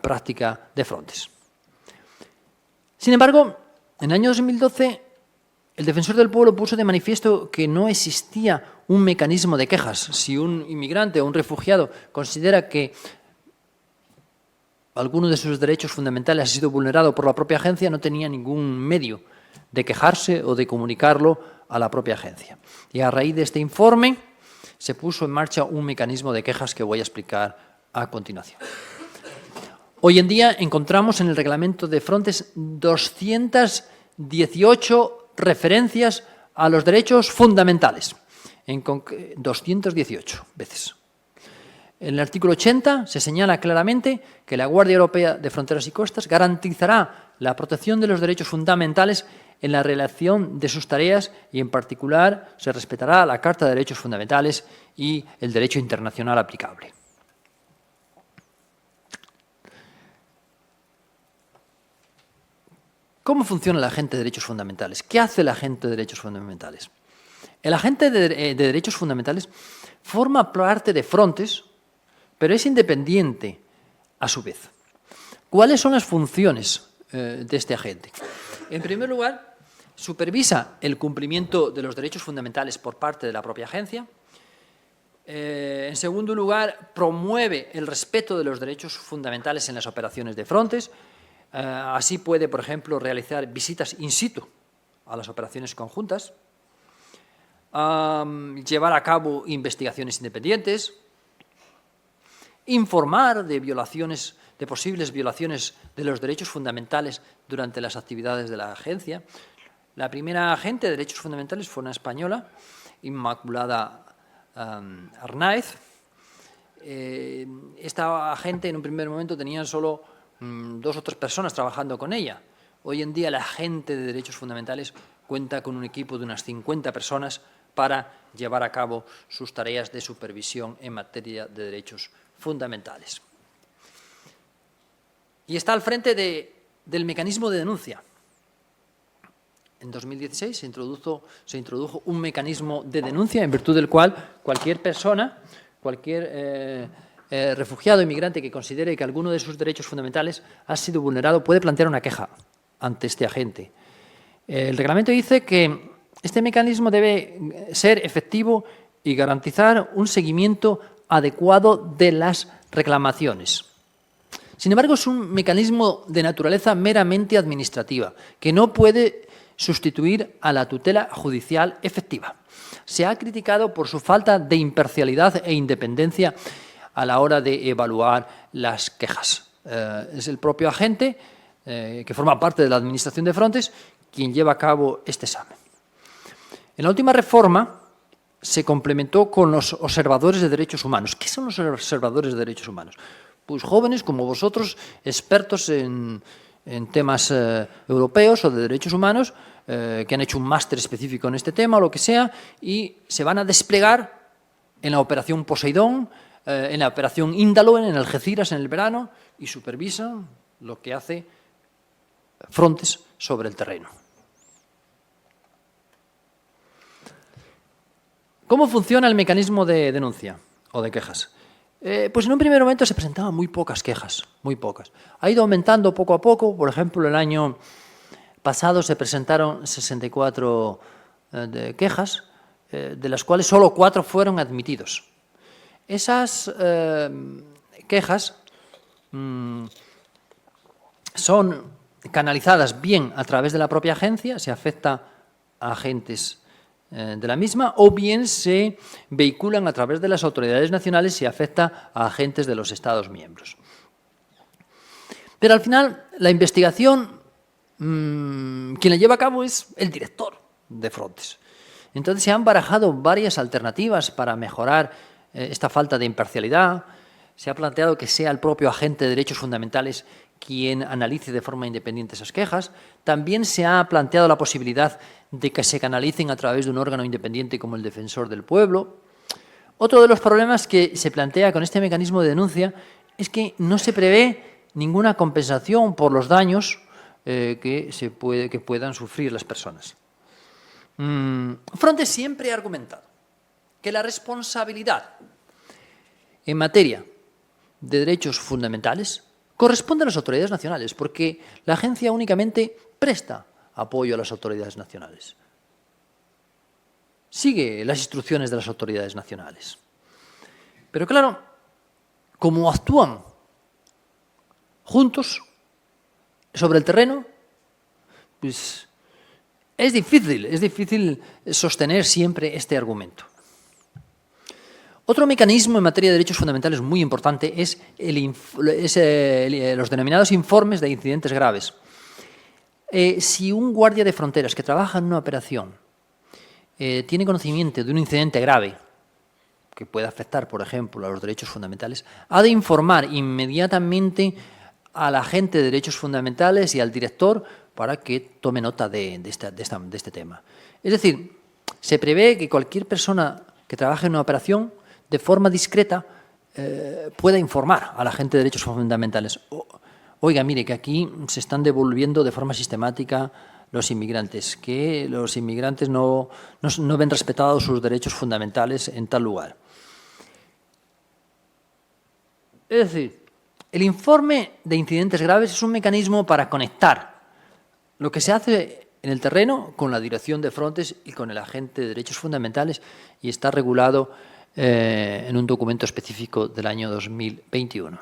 práctica de Frontex. Sin embargo, en el año 2012, el Defensor del Pueblo puso de manifiesto que no existía un mecanismo de quejas. Si un inmigrante o un refugiado considera que alguno de sus derechos fundamentales ha sido vulnerado por la propia agencia, no tenía ningún medio de quejarse o de comunicarlo a la propia agencia. Y a raíz de este informe se puso en marcha un mecanismo de quejas que voy a explicar a continuación. Hoy en día encontramos en el reglamento de Frontex 218 referencias a los derechos fundamentales, 218 veces. En el artículo 80 se señala claramente que la Guardia Europea de Fronteras y Costas garantizará la protección de los derechos fundamentales en la realización de sus tareas y, en particular, se respetará la Carta de Derechos Fundamentales y el derecho internacional aplicable. ¿Cómo funciona el agente de derechos fundamentales? ¿Qué hace el agente de derechos fundamentales? El agente de derechos fundamentales forma parte de Frontex, pero es independiente a su vez. ¿Cuáles son las funciones de este agente? En primer lugar, supervisa el cumplimiento de los derechos fundamentales por parte de la propia agencia. En segundo lugar, promueve el respeto de los derechos fundamentales en las operaciones de Frontex. Así puede, por ejemplo, realizar visitas in situ a las operaciones conjuntas, llevar a cabo investigaciones independientes, informar de violaciones, de posibles violaciones de los derechos fundamentales durante las actividades de la agencia. La primera agente de derechos fundamentales fue una española, Inmaculada Arnáez. Esta agente en un primer momento tenía solo 2 o 3 personas trabajando con ella. Hoy en día la agente de derechos fundamentales cuenta con un equipo de unas 50 personas para llevar a cabo sus tareas de supervisión en materia de derechos fundamentales. Y está al frente del mecanismo de denuncia. En 2016 se introdujo un mecanismo de denuncia en virtud del cual cualquier persona, cualquier refugiado o inmigrante que considere que alguno de sus derechos fundamentales ha sido vulnerado puede plantear una queja ante este agente. El reglamento dice que este mecanismo debe ser efectivo y garantizar un seguimiento adecuado de las reclamaciones. Sin embargo, es un mecanismo de naturaleza meramente administrativa, que no puede sustituir a la tutela judicial efectiva. Se ha criticado por su falta de imparcialidad e independencia a la hora de evaluar las quejas. Es el propio agente, que forma parte de la administración de Frontex, quien lleva a cabo este examen. En la última reforma se complementó con los observadores de derechos humanos. ¿Qué son los observadores de derechos humanos? Pues jóvenes como vosotros, expertos en temas europeos o de derechos humanos, que han hecho un máster específico en este tema o lo que sea, y se van a desplegar en la operación Poseidón, en la operación Indaloen, en Algeciras en el verano, y supervisan lo que hace Frontex sobre el terreno. ¿Cómo funciona el mecanismo de denuncia o de quejas? Pues en un primer momento se presentaban muy pocas quejas, muy pocas. Ha ido aumentando poco a poco. Por ejemplo, el año pasado se presentaron 64 quejas, de las cuales solo 4 fueron admitidos. Esas quejas son canalizadas bien a través de la propia agencia, se afecta a agentes de la misma, o bien se vehiculan a través de las autoridades nacionales si afecta a agentes de los Estados miembros. Pero al final, la investigación, quien la lleva a cabo es el director de Frontex. Entonces se han barajado varias alternativas para mejorar esta falta de imparcialidad. se ha planteado que sea el propio agente de derechos fundamentales quien analice de forma independiente esas quejas. También se ha planteado la posibilidad de que se canalicen a través de un órgano independiente como el Defensor del Pueblo. Otro de los problemas que se plantea con este mecanismo de denuncia es que no se prevé ninguna compensación por los daños que puedan sufrir las personas. Frontex siempre ha argumentado que la responsabilidad en materia de derechos fundamentales corresponde a las autoridades nacionales, porque la agencia únicamente presta apoyo a las autoridades nacionales. Sigue las instrucciones de las autoridades nacionales. Pero claro, como actúan juntos sobre el terreno, pues es difícil sostener siempre este argumento. Otro mecanismo en materia de derechos fundamentales muy importante es los denominados informes de incidentes graves. Si un guardia de fronteras que trabaja en una operación tiene conocimiento de un incidente grave que puede afectar, por ejemplo, a los derechos fundamentales, ha de informar inmediatamente al agente de derechos fundamentales y al director para que tome nota de este tema. Es decir, se prevé que cualquier persona que trabaje en una operación de forma discreta pueda informar al agente de derechos fundamentales. Oiga, mire, que aquí se están devolviendo de forma sistemática los inmigrantes, que los inmigrantes no ven respetados sus derechos fundamentales en tal lugar. Es decir, el informe de incidentes graves es un mecanismo para conectar lo que se hace en el terreno con la dirección de Frontex y con el agente de derechos fundamentales, y está regulado en un documento específico del año 2021.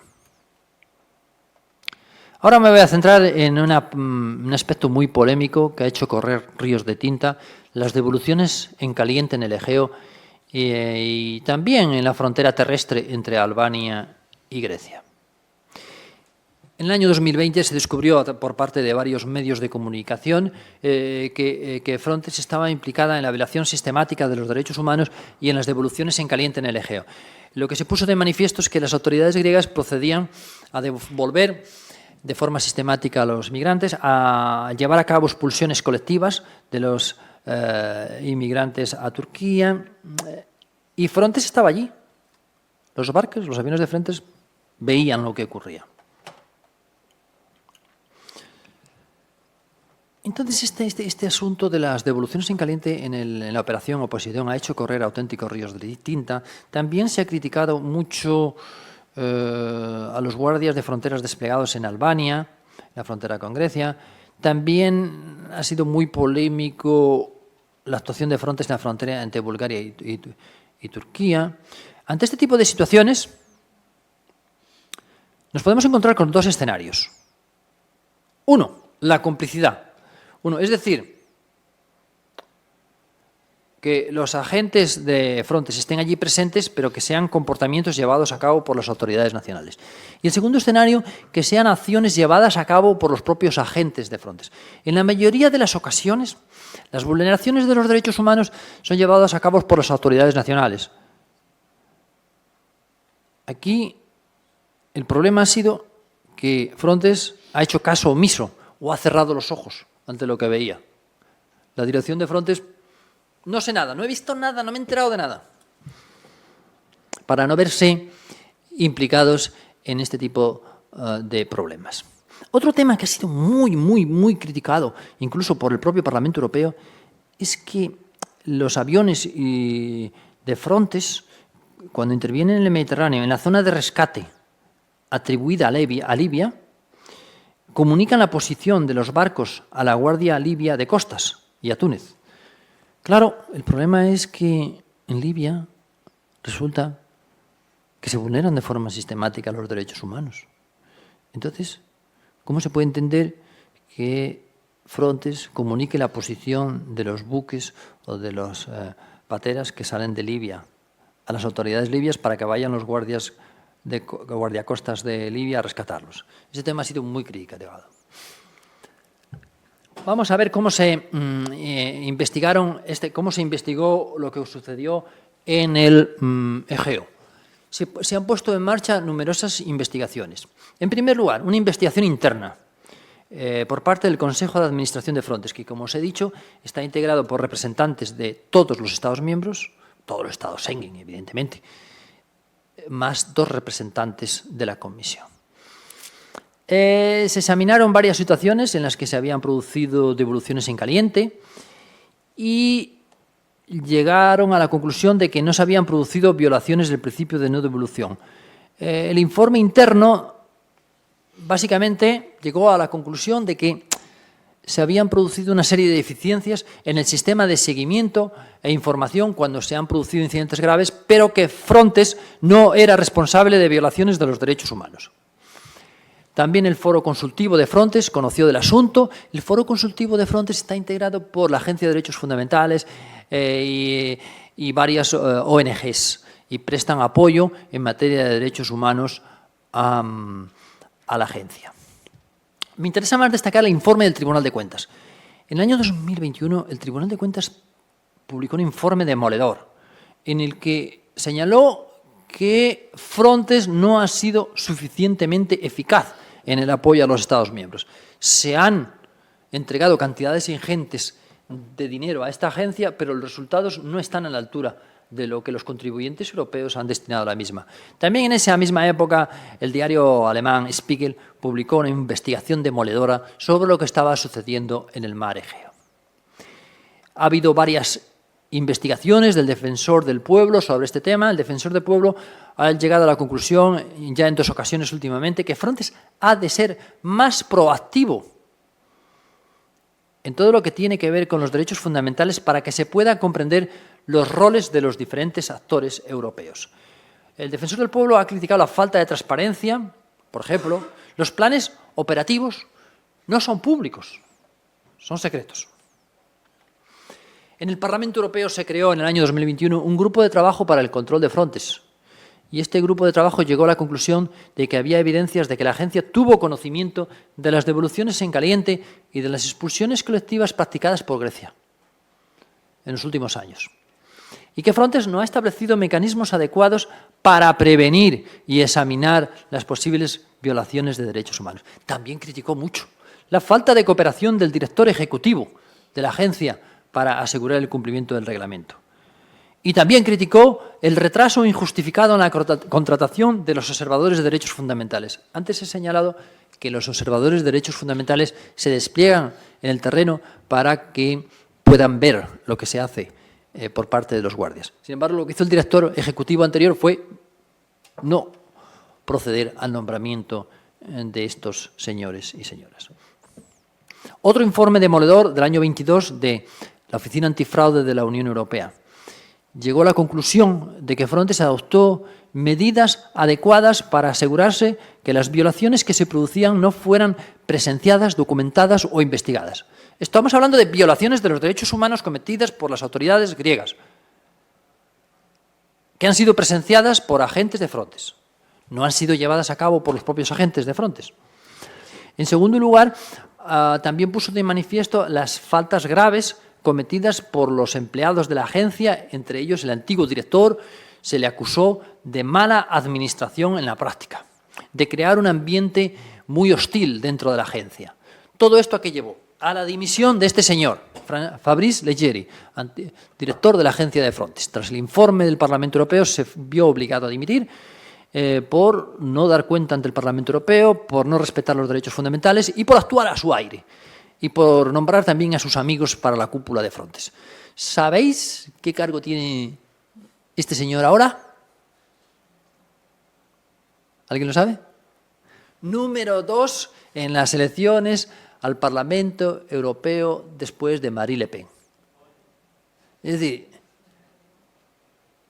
Ahora me voy a centrar en un aspecto muy polémico que ha hecho correr ríos de tinta: las devoluciones en caliente en el Egeo y también en la frontera terrestre entre Albania y Grecia. En el año 2020 se descubrió por parte de varios medios de comunicación que Frontex estaba implicada en la violación sistemática de los derechos humanos y en las devoluciones en caliente en el Egeo. Lo que se puso de manifiesto es que las autoridades griegas procedían a devolver de forma sistemática a los migrantes, a llevar a cabo expulsiones colectivas de los inmigrantes a Turquía, y Frontex estaba allí. Los barcos, los aviones de Frontex veían lo que ocurría. Entonces, este asunto de las devoluciones en caliente en la operación Oposición ha hecho correr auténticos ríos de tinta. También se ha criticado mucho a los guardias de fronteras desplegados en Albania, en la frontera con Grecia. También ha sido muy polémico la actuación de Frontex en la frontera entre Bulgaria y Turquía. Ante este tipo de situaciones, nos podemos encontrar con dos escenarios. Uno, la complicidad. Es decir, que los agentes de Frontex estén allí presentes, pero que sean comportamientos llevados a cabo por las autoridades nacionales. Y el segundo escenario, que sean acciones llevadas a cabo por los propios agentes de Frontex. En la mayoría de las ocasiones, las vulneraciones de los derechos humanos son llevadas a cabo por las autoridades nacionales. Aquí el problema ha sido que Frontex ha hecho caso omiso o ha cerrado los ojos ante lo que veía. La dirección de Frontex: no sé nada, no he visto nada, no me he enterado de nada, para no verse implicados en este tipo de problemas. Otro tema que ha sido muy criticado, incluso por el propio Parlamento Europeo, es que los aviones de Frontex, cuando intervienen en el Mediterráneo, en la zona de rescate atribuida a Libia, comunican la posición de los barcos a la Guardia Libia de Costas y a Túnez. Claro, el problema es que en Libia resulta que se vulneran de forma sistemática los derechos humanos. Entonces, ¿cómo se puede entender que Frontex comunique la posición de los buques o de las pateras que salen de Libia a las autoridades libias para que vayan los guardiacostas de Libia a rescatarlos? Ese tema ha sido muy criticado. Vamos a ver cómo se investigó lo que sucedió en el Egeo. se han puesto en marcha numerosas investigaciones. En primer lugar, una investigación interna por parte del Consejo de Administración de Frontex, que, como os he dicho, está integrado por representantes de todos los Estados miembros, todos los Estados Schengen, evidentemente, más 2 representantes de la Comisión. Se examinaron varias situaciones en las que se habían producido devoluciones en caliente y llegaron a la conclusión de que no se habían producido violaciones del principio de no devolución. El informe interno básicamente llegó a la conclusión de que se habían producido una serie de deficiencias en el sistema de seguimiento e información cuando se han producido incidentes graves, pero que Frontex no era responsable de violaciones de los derechos humanos. También el Foro Consultivo de Frontex conoció del asunto. El Foro Consultivo de Frontex está integrado por la Agencia de Derechos Fundamentales y varias ONGs y prestan apoyo en materia de derechos humanos a la agencia. Me interesa más destacar el informe del Tribunal de Cuentas. En el año 2021, el Tribunal de Cuentas publicó un informe demoledor en el que señaló que Frontex no ha sido suficientemente eficaz en el apoyo a los Estados miembros. Se han entregado cantidades ingentes de dinero a esta agencia, pero los resultados no están a la altura de lo que los contribuyentes europeos han destinado a la misma. También en esa misma época, el diario alemán Spiegel publicó una investigación demoledora sobre lo que estaba sucediendo en el mar Egeo. Ha habido varias investigaciones del Defensor del Pueblo sobre este tema. El Defensor del Pueblo ha llegado a la conclusión, ya en 2 ocasiones últimamente, que Frontex ha de ser más proactivo en todo lo que tiene que ver con los derechos fundamentales para que se puedan comprender los roles de los diferentes actores europeos. El Defensor del Pueblo ha criticado la falta de transparencia. Por ejemplo, los planes operativos no son públicos, son secretos. En el Parlamento Europeo se creó en el año 2021 un grupo de trabajo para el control de Frontex. Y este grupo de trabajo llegó a la conclusión de que había evidencias de que la agencia tuvo conocimiento de las devoluciones en caliente y de las expulsiones colectivas practicadas por Grecia en los últimos años. Y que Frontex no ha establecido mecanismos adecuados para prevenir y examinar las posibles violaciones de derechos humanos. También criticó mucho la falta de cooperación del director ejecutivo de la agencia para asegurar el cumplimiento del reglamento. Y también criticó el retraso injustificado en la contratación de los observadores de derechos fundamentales. Antes he señalado que los observadores de derechos fundamentales se despliegan en el terreno para que puedan ver lo que se hace por parte de los guardias. Sin embargo, lo que hizo el director ejecutivo anterior fue no proceder al nombramiento de estos señores y señoras. Otro informe demoledor del año 22 de la Oficina Antifraude de la Unión Europea llegó a la conclusión de que Frontex adoptó medidas adecuadas para asegurarse que las violaciones que se producían no fueran presenciadas, documentadas o investigadas. Estamos hablando de violaciones de los derechos humanos cometidas por las autoridades griegas, que han sido presenciadas por agentes de Frontex. No han sido llevadas a cabo por los propios agentes de Frontex. En segundo lugar, también puso de manifiesto las faltas graves cometidas por los empleados de la agencia, entre ellos el antiguo director. Se le acusó de mala administración en la práctica, de crear un ambiente muy hostil dentro de la agencia. ¿Todo esto a qué llevó? A la dimisión de este señor, Fabrice Leggeri, director de la agencia de Frontex. Tras el informe del Parlamento Europeo se vio obligado a dimitir por no dar cuenta ante el Parlamento Europeo, por no respetar los derechos fundamentales y por actuar a su aire, y por nombrar también a sus amigos para la cúpula de Frontex. ¿Sabéis qué cargo tiene este señor ahora? ¿Alguien lo sabe? Número 2 en las elecciones al Parlamento Europeo después de Marine Le Pen. Es decir,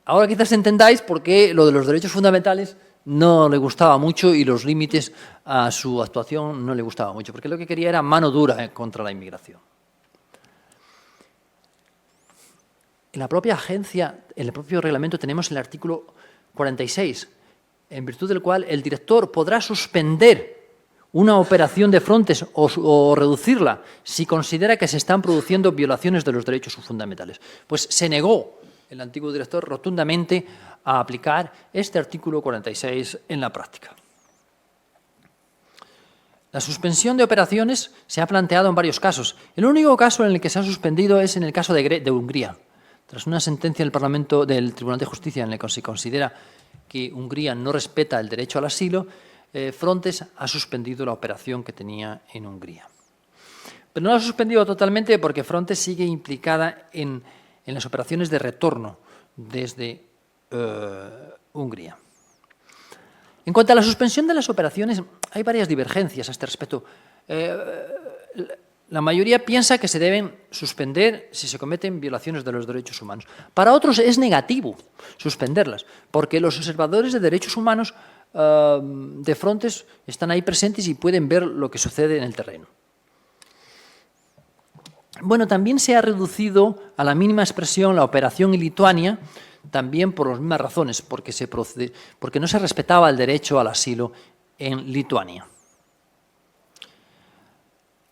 ahora quizás entendáis por qué lo de los derechos fundamentales no le gustaba mucho y los límites a su actuación no le gustaba mucho, porque lo que quería era mano dura contra la inmigración. En la propia agencia, en el propio reglamento, tenemos el artículo 46, en virtud del cual el director podrá suspender una operación de Frontex o reducirla si considera que se están produciendo violaciones de los derechos fundamentales. Pues se negó el antiguo director rotundamente a aplicar este artículo 46 en la práctica. La suspensión de operaciones se ha planteado en varios casos. El único caso en el que se ha suspendido es en el caso de Hungría. Tras una sentencia del Tribunal de Justicia en la que se considera que Hungría no respeta el derecho al asilo, Frontex ha suspendido la operación que tenía en Hungría. Pero no la ha suspendido totalmente porque Frontex sigue implicada en las operaciones de retorno desde Hungría. En cuanto a la suspensión de las operaciones, hay varias divergencias a este respecto. La mayoría piensa que se deben suspender si se cometen violaciones de los derechos humanos. Para otros es negativo suspenderlas, porque los observadores de derechos humanos de Frontex están ahí presentes y pueden ver lo que sucede en el terreno. Bueno, también se ha reducido a la mínima expresión la operación en Lituania, también por las mismas razones, porque no se respetaba el derecho al asilo en Lituania.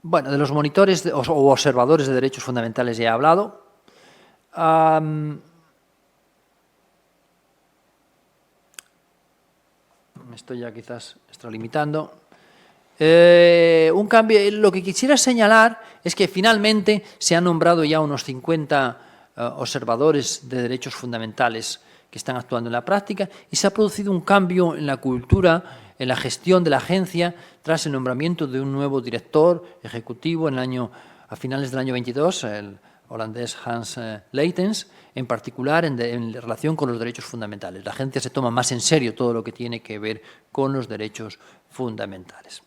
Bueno, de los monitores o observadores de derechos fundamentales ya he hablado. Me estoy ya quizás extralimitando. Un cambio, lo que quisiera señalar es que finalmente se han nombrado ya unos 50 observadores de derechos fundamentales que están actuando en la práctica y se ha producido un cambio en la cultura, en la gestión de la agencia tras el nombramiento de un nuevo director ejecutivo a finales del año 22, el holandés Hans Leitens, en particular en relación con los derechos fundamentales. La agencia se toma más en serio todo lo que tiene que ver con los derechos fundamentales.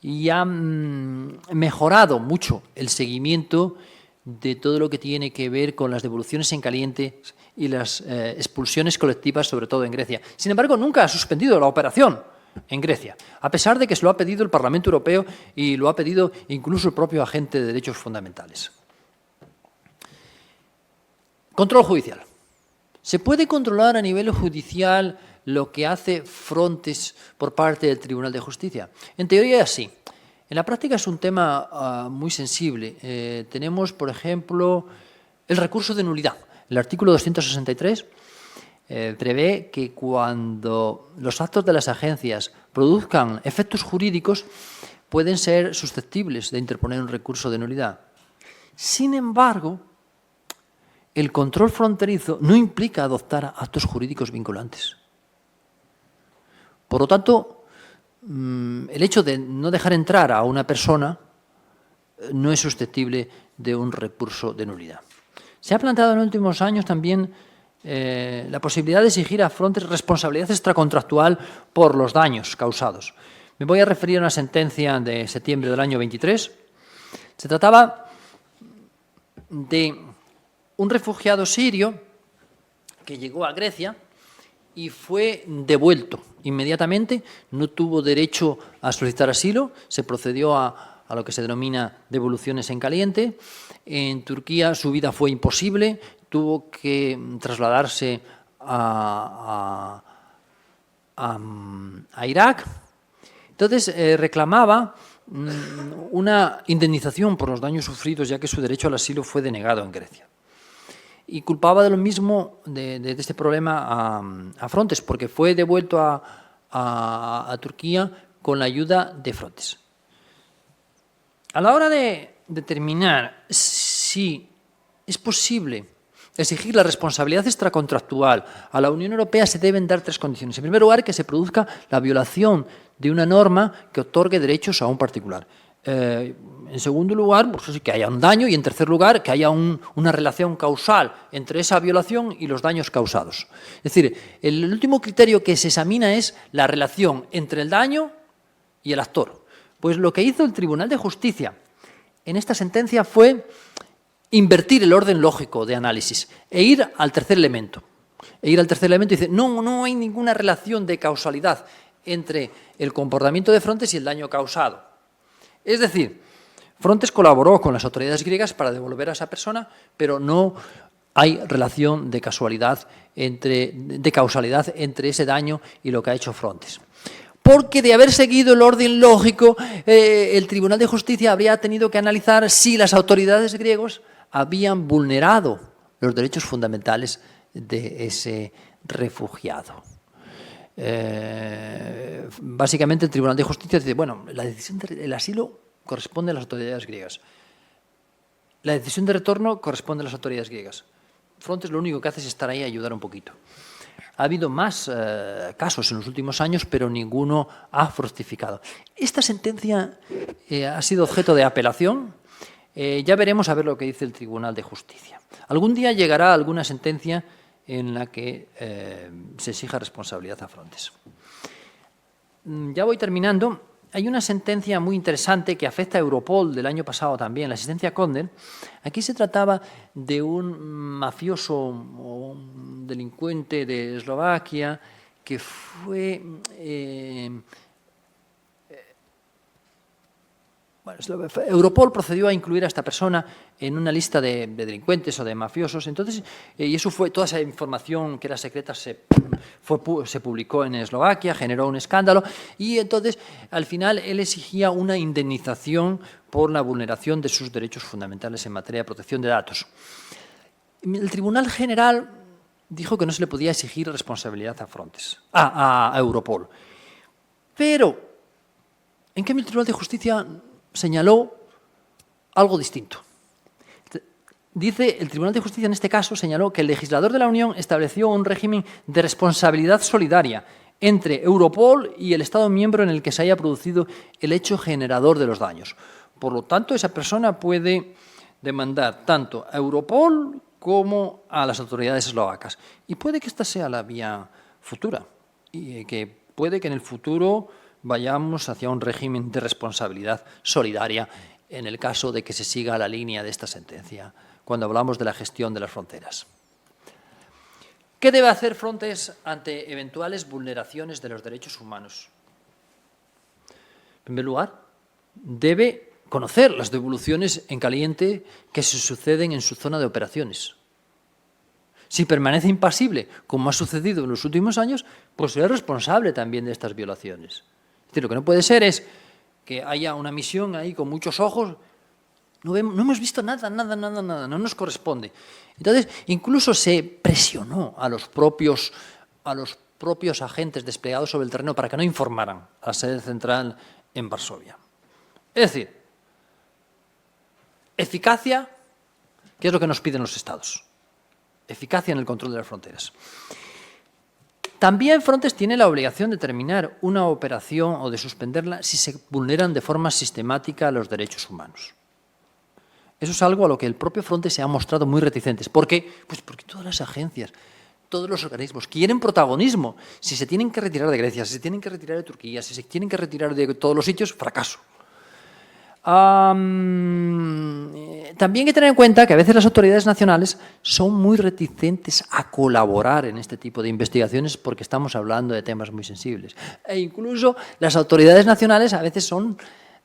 Y ha mejorado mucho el seguimiento de todo lo que tiene que ver con las devoluciones en caliente y las expulsiones colectivas, sobre todo en Grecia. Sin embargo, nunca ha suspendido la operación en Grecia, a pesar de que se lo ha pedido el Parlamento Europeo y lo ha pedido incluso el propio agente de derechos fundamentales. Control judicial. ¿Se puede controlar a nivel judicial lo que hace Frontex por parte del Tribunal de Justicia? En teoría sí. En la práctica es un tema muy sensible. Tenemos, por ejemplo, el recurso de nulidad. El artículo 263 prevé que cuando los actos de las agencias produzcan efectos jurídicos pueden ser susceptibles de interponer un recurso de nulidad. Sin embargo, el control fronterizo no implica adoptar actos jurídicos vinculantes. Por lo tanto, el hecho de no dejar entrar a una persona no es susceptible de un recurso de nulidad. Se ha planteado en los últimos años también la posibilidad de exigir a Frontex responsabilidad extracontractual por los daños causados. Me voy a referir a una sentencia de septiembre del año 23. Se trataba de un refugiado sirio que llegó a Grecia y fue devuelto inmediatamente, no tuvo derecho a solicitar asilo, se procedió a lo que se denomina devoluciones en caliente. En Turquía su vida fue imposible, tuvo que trasladarse a Irak. Entonces reclamaba una indemnización por los daños sufridos, ya que su derecho al asilo fue denegado en Grecia. Y culpaba de lo mismo, de este problema, a Frontex, porque fue devuelto a Turquía con la ayuda de Frontex. A la hora de determinar si es posible exigir la responsabilidad extracontractual a la Unión Europea, se deben dar tres condiciones. En primer lugar, que se produzca la violación de una norma que otorgue derechos a un particular. En segundo lugar, pues, que haya un daño, y en tercer lugar, que haya una relación causal entre esa violación y los daños causados. Es decir, el último criterio que se examina es la relación entre el daño y el actor. Pues lo que hizo el Tribunal de Justicia en esta sentencia fue invertir el orden lógico de análisis e ir al tercer elemento. Y dice, no hay ninguna relación de causalidad entre el comportamiento de Frontex y el daño causado. Es decir, Frontex colaboró con las autoridades griegas para devolver a esa persona, pero no hay relación de causalidad entre ese daño y lo que ha hecho Frontex. Porque de haber seguido el orden lógico, el Tribunal de Justicia habría tenido que analizar si las autoridades griegas habían vulnerado los derechos fundamentales de ese refugiado. Básicamente el Tribunal de Justicia dice, bueno, la decisión del asilo corresponde a las autoridades griegas. La decisión de retorno corresponde a las autoridades griegas. Frontex lo único que hace es estar ahí y ayudar un poquito. Ha habido más casos en los últimos años, pero ninguno ha fructificado. Esta sentencia ha sido objeto de apelación. Ya veremos a ver lo que dice el Tribunal de Justicia. Algún día llegará alguna sentencia en la que se exija responsabilidad a Frontex. Ya voy terminando. Hay una sentencia muy interesante que afecta a Europol del año pasado también, la sentencia Condel. Aquí se trataba de un mafioso o un delincuente de Eslovaquia que fue... Europol procedió a incluir a esta persona en una lista de delincuentes o de mafiosos. Entonces, y eso fue, toda esa información que era secreta se publicó en Eslovaquia, generó un escándalo y entonces al final él exigía una indemnización por la vulneración de sus derechos fundamentales en materia de protección de datos. El Tribunal General dijo que no se le podía exigir responsabilidad a Frontex, a Europol. Pero, en cambio, el Tribunal de Justicia señaló algo distinto. Dice, el Tribunal de Justicia en este caso señaló que el legislador de la Unión estableció un régimen de responsabilidad solidaria entre Europol y el Estado miembro en el que se haya producido el hecho generador de los daños. Por lo tanto, esa persona puede demandar tanto a Europol como a las autoridades eslovacas. Y puede que esta sea la vía futura y que puede que en el futuro vayamos hacia un régimen de responsabilidad solidaria en el caso de que se siga la línea de esta sentencia, cuando hablamos de la gestión de las fronteras. ¿Qué debe hacer Frontex ante eventuales vulneraciones de los derechos humanos? En primer lugar, debe conocer las devoluciones en caliente que se suceden en su zona de operaciones. Si permanece impasible, como ha sucedido en los últimos años, pues será responsable también de estas violaciones. Es decir, lo que no puede ser es que haya una misión ahí con muchos ojos, no hemos visto nada, no nos corresponde. Entonces, incluso se presionó a los propios agentes desplegados sobre el terreno para que no informaran a la sede central en Varsovia. Es decir, eficacia, que es lo que nos piden los Estados. Eficacia en el control de las fronteras. También Frontex tiene la obligación de terminar una operación o de suspenderla si se vulneran de forma sistemática los derechos humanos. Eso es algo a lo que el propio Frontex se ha mostrado muy reticentes. ¿Por qué? Pues porque todas las agencias, todos los organismos quieren protagonismo. Si se tienen que retirar de Grecia, si se tienen que retirar de Turquía, si se tienen que retirar de todos los sitios, fracaso. También hay que tener en cuenta que a veces las autoridades nacionales son muy reticentes a colaborar en este tipo de investigaciones porque estamos hablando de temas muy sensibles. E incluso las autoridades nacionales a veces son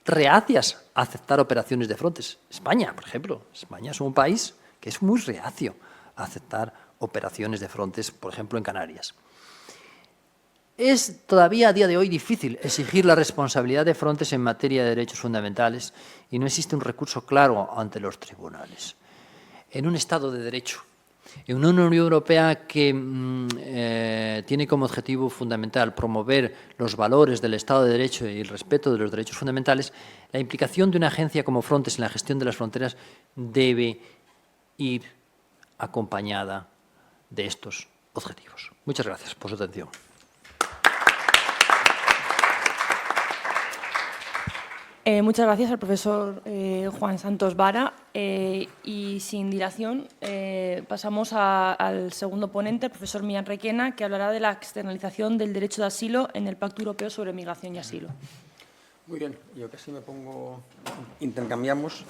reacias a aceptar operaciones de Frontex. España, por ejemplo. España es un país que es muy reacio a aceptar operaciones de Frontex, por ejemplo, en Canarias. Es todavía a día de hoy difícil exigir la responsabilidad de Frontex en materia de derechos fundamentales y no existe un recurso claro ante los tribunales. En un Estado de Derecho, en una Unión Europea que tiene como objetivo fundamental promover los valores del Estado de Derecho y el respeto de los derechos fundamentales, la implicación de una agencia como Frontex en la gestión de las fronteras debe ir acompañada de estos objetivos. Muchas gracias por su atención. Muchas gracias al profesor Juan Santos Vara y sin dilación pasamos al segundo ponente, el profesor Millán Requena, que hablará de la externalización del derecho de asilo en el Pacto Europeo sobre Migración y Asilo. Muy bien, yo casi me pongo, intercambiamos.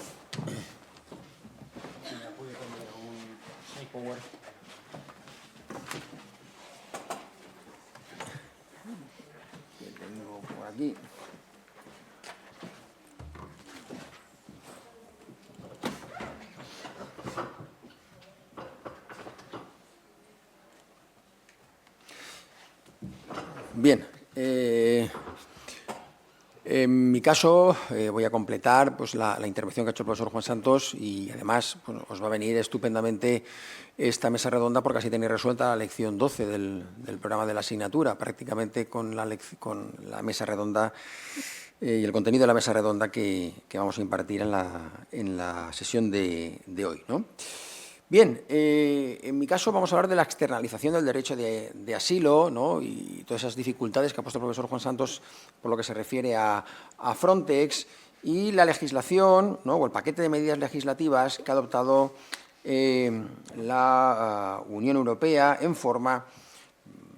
Que tengo por aquí. Bien, En mi caso, voy a completar pues, la intervención que ha hecho el profesor Juan Santos y, además, bueno, os va a venir estupendamente esta mesa redonda porque así tenéis resuelta la lección 12 del programa de la asignatura, prácticamente con la mesa redonda y el contenido de la mesa redonda que vamos a impartir en la sesión de hoy, ¿no? Bien, en mi caso vamos a hablar de la externalización del derecho de asilo, ¿no? Y todas esas dificultades que ha puesto el profesor Juan Santos por lo que se refiere a Frontex y la legislación, ¿no? O el paquete de medidas legislativas que ha adoptado la Unión Europea en forma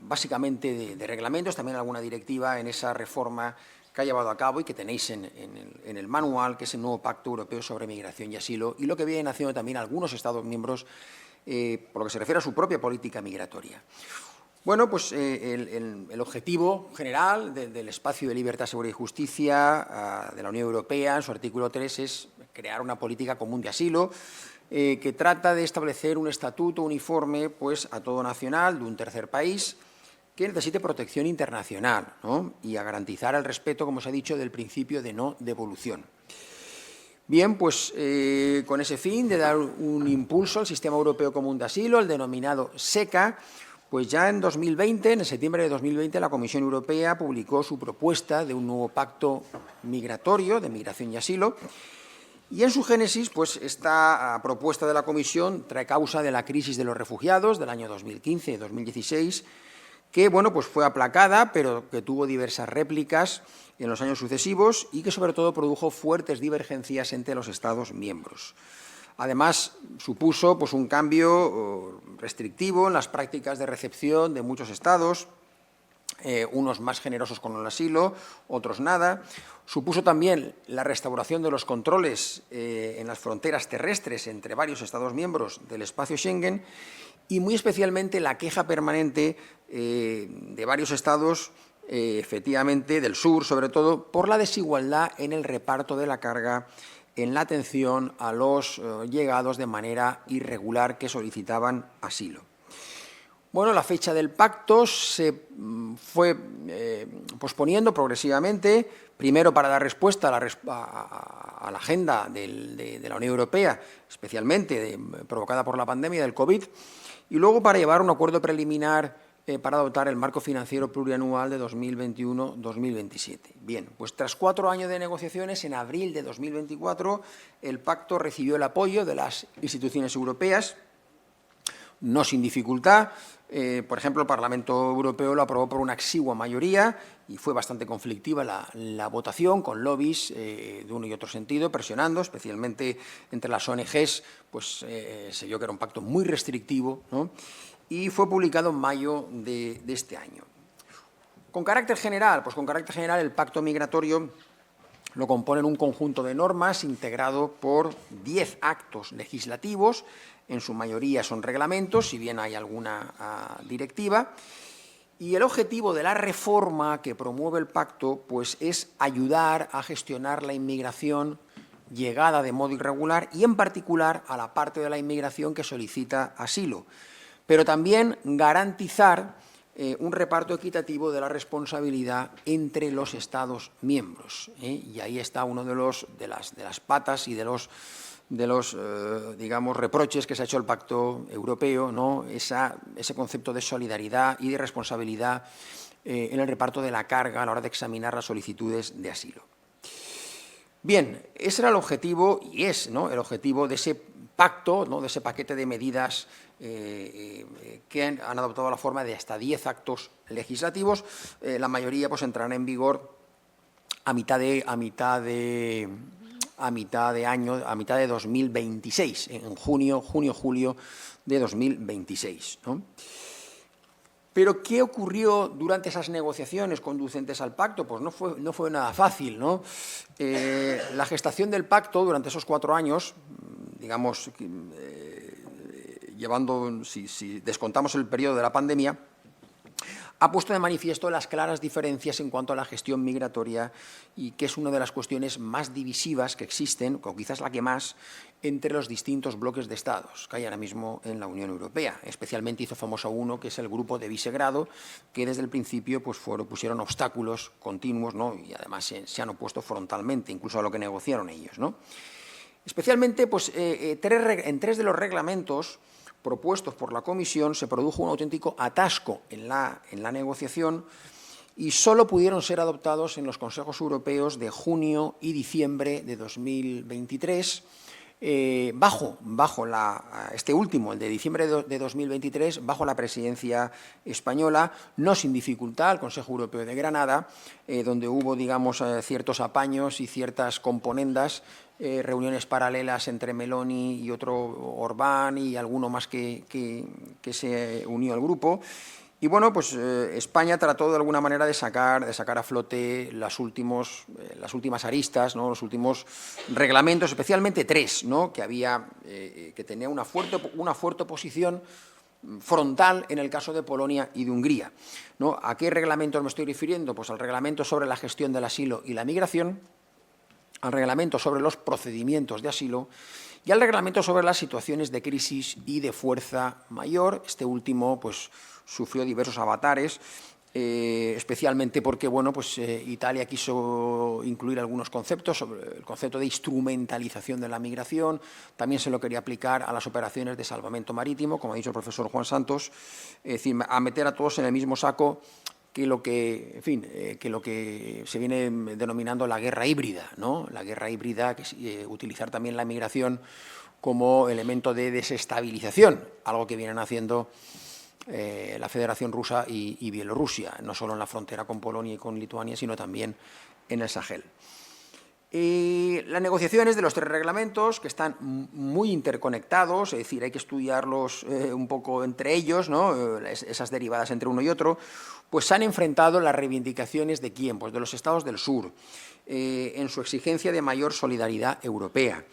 básicamente de reglamentos, también alguna directiva en esa reforma que ha llevado a cabo y que tenéis en el manual, que es el nuevo Pacto Europeo sobre Migración y Asilo, y lo que vienen haciendo también algunos Estados miembros por lo que se refiere a su propia política migratoria. Bueno, pues el objetivo general del espacio de libertad, seguridad y justicia de la Unión Europea, en su artículo 3, es crear una política común de asilo que trata de establecer un estatuto uniforme pues, a todo nacional de un tercer país que necesite protección internacional, ¿no? Y a garantizar el respeto, como se ha dicho, del principio de no devolución. Bien, pues con ese fin de dar un impulso al Sistema Europeo Común de Asilo, el denominado SECA, pues ya en 2020, en septiembre de 2020, la Comisión Europea publicó su propuesta de un nuevo pacto migratorio de migración y asilo. Y en su génesis, pues esta propuesta de la Comisión trae causa de la crisis de los refugiados del año 2015 y 2016, que bueno, pues fue aplacada, pero que tuvo diversas réplicas en los años sucesivos y que sobre todo produjo fuertes divergencias entre los Estados miembros. Además, supuso pues, un cambio restrictivo en las prácticas de recepción de muchos Estados, unos más generosos con el asilo, otros nada. Supuso también la restauración de los controles en las fronteras terrestres entre varios Estados miembros del espacio Schengen y muy especialmente la queja permanente de varios Estados, efectivamente del sur sobre todo, por la desigualdad en el reparto de la carga en la atención a los llegados de manera irregular que solicitaban asilo. Bueno, la fecha del pacto se fue posponiendo progresivamente, primero para dar respuesta a la agenda de la Unión Europea, especialmente provocada por la pandemia del COVID, y luego para llevar un acuerdo preliminar para adoptar el marco financiero plurianual de 2021-2027. Bien, pues tras 4 años de negociaciones, en abril de 2024, el pacto recibió el apoyo de las instituciones europeas, no sin dificultad. Por ejemplo, el Parlamento Europeo lo aprobó por una exigua mayoría y fue bastante conflictiva la votación, con lobbies de uno y otro sentido, presionando, especialmente entre las ONGs, pues se vio que era un pacto muy restrictivo, ¿no? Y fue publicado en mayo de este año. Con carácter general, pues con carácter general el pacto migratorio lo componen un conjunto de normas integrado por 10 actos legislativos, en su mayoría son reglamentos, si bien hay alguna directiva, y el objetivo de la reforma que promueve el pacto pues, es ayudar a gestionar la inmigración llegada de modo irregular y, en particular, a la parte de la inmigración que solicita asilo, pero también garantizar un reparto equitativo de la responsabilidad entre los Estados miembros. Y ahí está uno de las patas y de los digamos, reproches que se ha hecho al Pacto Europeo, ¿no? Ese concepto de solidaridad y de responsabilidad en el reparto de la carga a la hora de examinar las solicitudes de asilo. Bien, ese era el objetivo y es, ¿no?, el objetivo de ese pacto, ¿no?, de ese paquete de medidas que han adoptado la forma de hasta 10 actos legislativos. La mayoría pues, entrarán en vigor a mitad de 2026, en junio-julio de 2026, ¿no? Pero, ¿qué ocurrió durante esas negociaciones conducentes al pacto? Pues no fue nada fácil, ¿no? La gestación del pacto durante esos 4 años, digamos, si descontamos el periodo de la pandemia, ha puesto de manifiesto las claras diferencias en cuanto a la gestión migratoria y que es una de las cuestiones más divisivas que existen, o quizás la que más, entre los distintos bloques de Estados que hay ahora mismo en la Unión Europea. Especialmente hizo famoso uno, que es el Grupo de Visegrado, que desde el principio pues, pusieron obstáculos continuos, ¿no? Y además se han opuesto frontalmente, incluso a lo que negociaron ellos, ¿no? Especialmente pues, en 3 de los reglamentos propuestos por la Comisión se produjo un auténtico atasco en la negociación y solo pudieron ser adoptados en los Consejos Europeos de junio y diciembre de 2023, este último, el de diciembre de 2023, bajo la presidencia española, no sin dificultad, el Consejo Europeo de Granada, donde hubo, digamos, ciertos apaños y ciertas componendas, reuniones paralelas entre Meloni y otro Orbán y alguno más que se unió al grupo. Y bueno, pues España trató de alguna manera de sacar a flote las últimas aristas, ¿no? Los últimos reglamentos, especialmente 3, ¿no? que tenía una fuerte oposición frontal en el caso de Polonia y de Hungría, ¿no? ¿A qué reglamentos me estoy refiriendo? Pues al reglamento sobre la gestión del asilo y la migración, al reglamento sobre los procedimientos de asilo y al reglamento sobre las situaciones de crisis y de fuerza mayor. Este último pues, sufrió diversos avatares, especialmente porque bueno, pues, Italia quiso incluir algunos conceptos, sobre el concepto de instrumentalización de la migración, también se lo quería aplicar a las operaciones de salvamento marítimo, como ha dicho el profesor Juan Santos, es decir, a meter a todos en el mismo saco que lo que se viene denominando la guerra híbrida, ¿no? La guerra híbrida, que es utilizar también la migración como elemento de desestabilización, algo que vienen haciendo la Federación Rusa y Bielorrusia, no solo en la frontera con Polonia y con Lituania, sino también en el Sahel. Las negociaciones de los 3 reglamentos, que están muy interconectados, es decir, hay que estudiarlos un poco entre ellos, ¿no? Esas derivadas entre uno y otro, pues se han enfrentado las reivindicaciones de ¿quién? Pues de los Estados del Sur, en su exigencia de mayor solidaridad europea.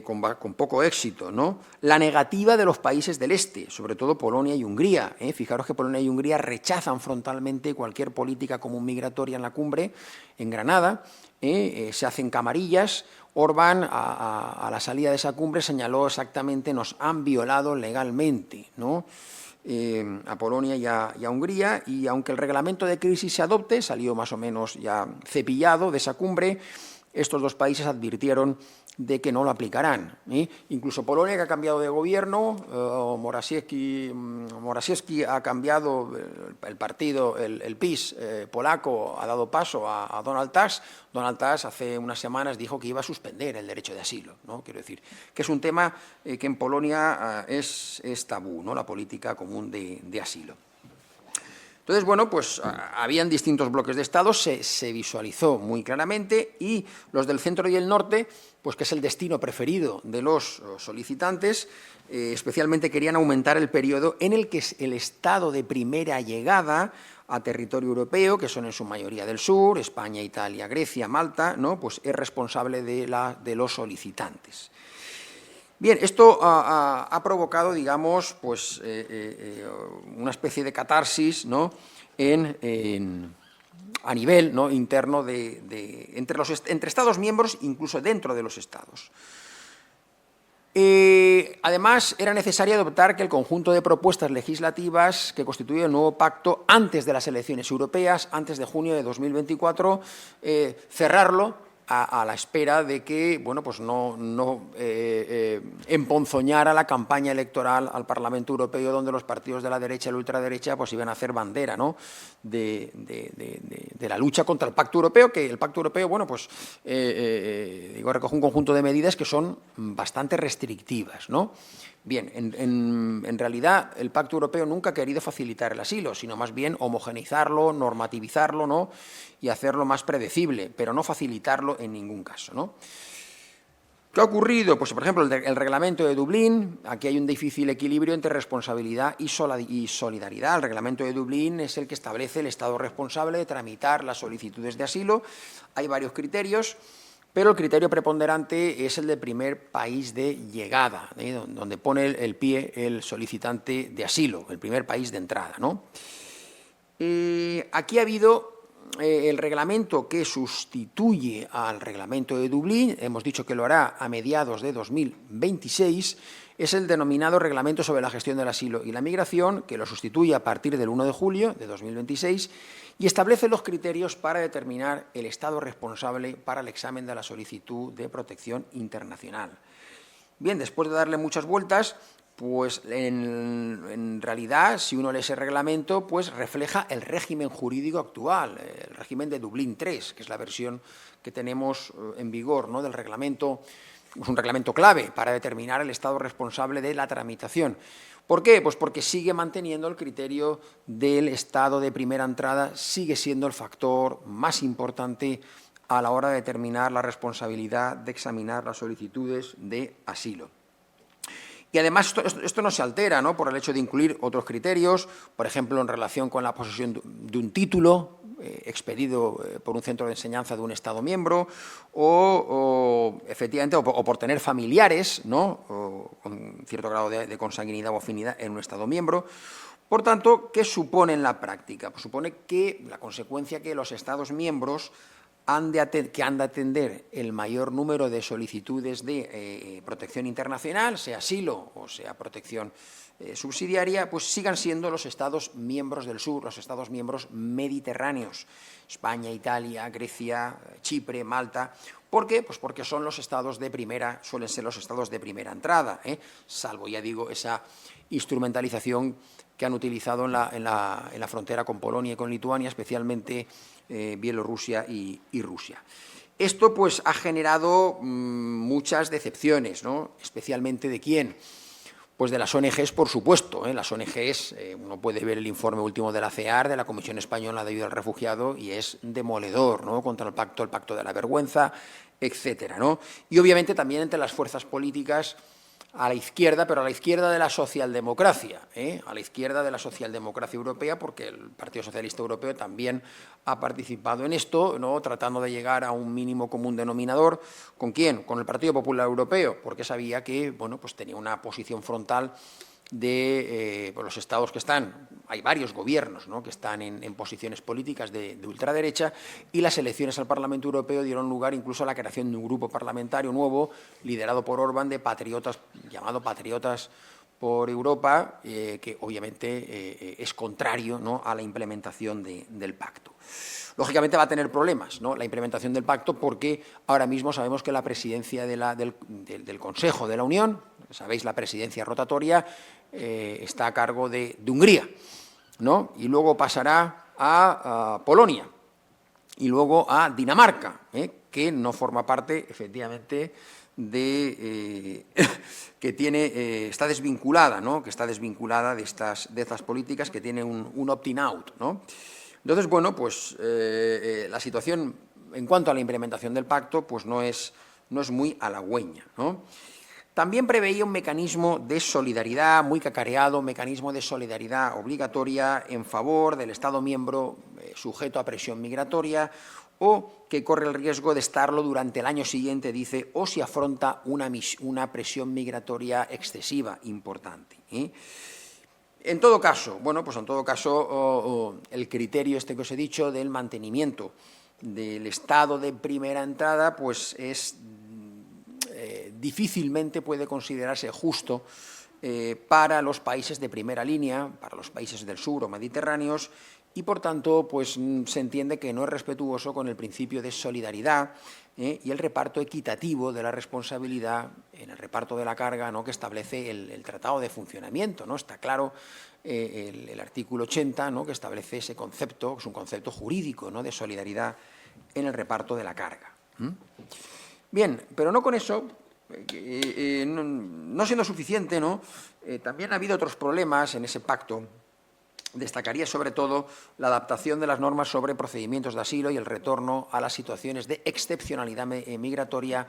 Con poco éxito, ¿no? La negativa de los países del Este, sobre todo Polonia y Hungría. Fijaros que Polonia y Hungría rechazan frontalmente cualquier política común migratoria en la cumbre en Granada, se hacen camarillas. Orbán, a la salida de esa cumbre, señaló exactamente: nos han violado legalmente, ¿no? A Polonia y a Hungría, y aunque el reglamento de crisis se adopte, salió más o menos ya cepillado de esa cumbre, estos 2 países advirtieron de que no lo aplicarán. Incluso Polonia, que ha cambiado de gobierno, Morawiecki ha cambiado el partido, el PiS polaco ha dado paso a Donald Tusk. Donald Tusk hace unas semanas dijo que iba a suspender el derecho de asilo, ¿no? Quiero decir, que es un tema que en Polonia es tabú, ¿no? La política común de asilo. Entonces, bueno, pues habían distintos bloques de Estados, se visualizó muy claramente, y los del centro y el norte, pues que es el destino preferido de los solicitantes, especialmente querían aumentar el periodo en el que el estado de primera llegada a territorio europeo, que son en su mayoría del sur, España, Italia, Grecia, Malta, ¿no? Pues es responsable de los solicitantes. Bien, esto ha provocado, digamos, pues, una especie de catarsis, ¿no? A nivel, ¿no? interno entre Estados miembros, incluso dentro de los Estados. Además, era necesario adoptar que el conjunto de propuestas legislativas que constituye el nuevo pacto antes de las elecciones europeas, antes de junio de 2024, cerrarlo a la espera de que, bueno, pues no emponzoñara la campaña electoral al Parlamento Europeo, donde los partidos de la derecha y la ultraderecha pues iban a hacer bandera, ¿no? de la lucha contra el Pacto Europeo, que el Pacto Europeo, bueno, pues recoge un conjunto de medidas que son bastante restrictivas, ¿no? Bien, en realidad el Pacto Europeo nunca ha querido facilitar el asilo, sino más bien homogeneizarlo, normativizarlo, ¿no? Y hacerlo más predecible, pero no facilitarlo en ningún caso, ¿no? ¿Qué ha ocurrido? Pues, por ejemplo, el reglamento de Dublín. Aquí hay un difícil equilibrio entre responsabilidad y solidaridad. El reglamento de Dublín es el que establece el Estado responsable de tramitar las solicitudes de asilo. Hay varios criterios, pero el criterio preponderante es el del primer país de llegada, donde pone el pie el solicitante de asilo, el primer país de entrada, ¿no? Aquí ha habido el reglamento que sustituye al reglamento de Dublín, hemos dicho que lo hará a mediados de 2026, es el denominado Reglamento sobre la Gestión del Asilo y la Migración, que lo sustituye a partir del 1 de julio de 2026 y establece los criterios para determinar el Estado responsable para el examen de la solicitud de protección internacional. Bien, después de darle muchas vueltas, pues en realidad, si uno lee ese reglamento, pues refleja el régimen jurídico actual, el régimen de Dublín III, que es la versión que tenemos en vigor, ¿no?, del reglamento. Es un reglamento clave para determinar el Estado responsable de la tramitación. ¿Por qué? Pues porque sigue manteniendo el criterio del Estado de primera entrada, sigue siendo el factor más importante a la hora de determinar la responsabilidad de examinar las solicitudes de asilo. Y además esto no se altera, ¿no?, por el hecho de incluir otros criterios, por ejemplo, en relación con la posesión de un título expedido por un centro de enseñanza de un Estado miembro efectivamente, o por tener familiares, ¿no?, con cierto grado de consanguinidad o afinidad en un Estado miembro. Por tanto, ¿qué supone en la práctica? Pues supone que la consecuencia que los Estados miembros han de atender el mayor número de solicitudes de protección internacional, sea asilo o sea protección subsidiaria, pues sigan siendo los Estados miembros del sur, los Estados miembros mediterráneos, España, Italia, Grecia, Chipre, Malta. ¿Por qué? Pues porque son los estados de primera, suelen ser los estados de primera entrada, salvo, ya digo, esa instrumentalización que han utilizado en la frontera con Polonia y con Lituania, especialmente Bielorrusia y Rusia. Esto pues ha generado muchas decepciones, ¿no?, especialmente ¿de quién? Pues de las ONGs, por supuesto. Las ONGs, uno puede ver el informe último de la CEAR, de la Comisión Española de Ayuda al Refugiado, y es demoledor, ¿no?, contra el pacto de la vergüenza, etcétera, ¿no? Y obviamente también entre las fuerzas políticas a la izquierda, pero a la izquierda de la socialdemocracia, a la izquierda de la socialdemocracia europea, porque el Partido Socialista Europeo también ha participado en esto, ¿no?, tratando de llegar a un mínimo común denominador. ¿Con quién? Con el Partido Popular Europeo, porque sabía que, bueno, pues tenía una posición frontal de los estados que están, hay varios gobiernos, ¿no?, que están en posiciones políticas de ultraderecha, y las elecciones al Parlamento Europeo dieron lugar incluso a la creación de un grupo parlamentario nuevo liderado por Orbán, de patriotas, llamado Patriotas por Europa, que obviamente es contrario, ¿no?, a la implementación del pacto. Lógicamente va a tener problemas, ¿no?, la implementación del pacto, porque ahora mismo sabemos que la presidencia del Consejo de la Unión, sabéis, la presidencia rotatoria, está a cargo de Hungría, ¿no?, y luego pasará a Polonia y luego a Dinamarca, que no forma parte, efectivamente, que está desvinculada, ¿no?, que está desvinculada de estas políticas, que tiene un opt-in out, ¿no? Entonces, bueno, pues la situación en cuanto a la implementación del pacto pues no es muy halagüeña, ¿no? También preveía un mecanismo de solidaridad muy cacareado, un mecanismo de solidaridad obligatoria en favor del Estado miembro sujeto a presión migratoria, o que corre el riesgo de estarlo durante el año siguiente, dice, o si afronta una presión migratoria excesiva importante. En todo caso, bueno, pues en todo caso, el criterio este que os he dicho del mantenimiento del Estado de primera entrada, pues es difícilmente puede considerarse justo para los países de primera línea, para los países del sur o mediterráneos, y por tanto pues se entiende que no es respetuoso con el principio de solidaridad y el reparto equitativo de la responsabilidad en el reparto de la carga, ¿no?, que establece el Tratado de Funcionamiento, ¿no? Está claro el artículo 80, ¿no?, que establece ese concepto, que es un concepto jurídico, ¿no?, de solidaridad en el reparto de la carga. Bien, pero no con eso, no siendo suficiente, ¿no?, también ha habido otros problemas en ese pacto. Destacaría sobre todo la adaptación de las normas sobre procedimientos de asilo y el retorno a las situaciones de excepcionalidad migratoria,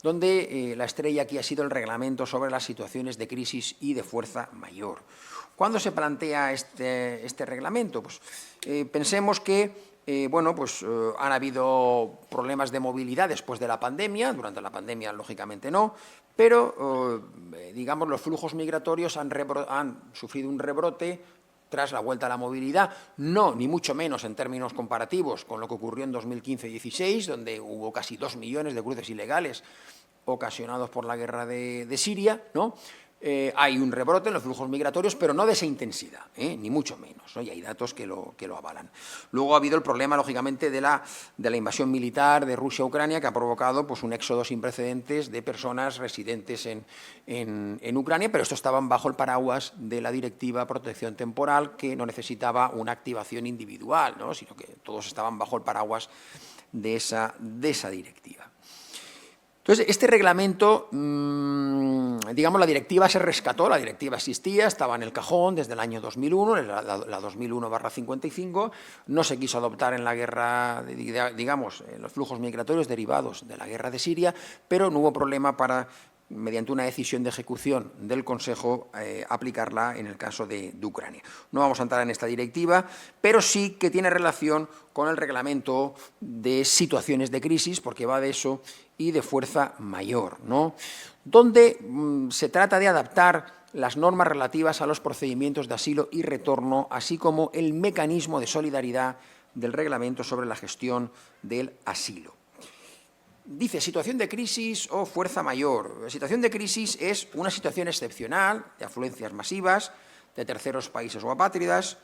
donde la estrella aquí ha sido el reglamento sobre las situaciones de crisis y de fuerza mayor. ¿Cuándo se plantea este reglamento? Pues pensemos que bueno, pues han habido problemas de movilidad después de la pandemia, durante la pandemia lógicamente no, pero digamos los flujos migratorios han sufrido un rebrote tras la vuelta a la movilidad, no, ni mucho menos en términos comparativos con lo que ocurrió en 2015-16, donde hubo casi 2 millones de cruces ilegales ocasionados por la guerra de Siria, ¿no? Hay un rebrote en los flujos migratorios, pero no de esa intensidad, ni mucho menos, ¿no? Y hay datos que lo avalan. Luego ha habido el problema, lógicamente, de la invasión militar de Rusia a Ucrania, que ha provocado pues, un éxodo sin precedentes de personas residentes en Ucrania, pero esto estaban bajo el paraguas de la Directiva Protección Temporal, que no necesitaba una activación individual, ¿no? Sino que todos estaban bajo el paraguas de esa directiva. Entonces, este reglamento, digamos, la directiva se rescató, la directiva existía, estaba en el cajón desde el año 2001, la 2001/55, no se quiso adoptar en la guerra, digamos, en los flujos migratorios derivados de la guerra de Siria, pero no hubo problema para, mediante una decisión de ejecución del Consejo, aplicarla en el caso de Ucrania. No vamos a entrar en esta directiva, pero sí que tiene relación con el reglamento de situaciones de crisis, porque va de eso, y de fuerza mayor, ¿no? Donde se trata de adaptar las normas relativas a los procedimientos de asilo y retorno, así como el mecanismo de solidaridad del reglamento sobre la gestión del asilo. Dice, situación de crisis o fuerza mayor. Situación de crisis es una situación excepcional de afluencias masivas de terceros países o apátridas,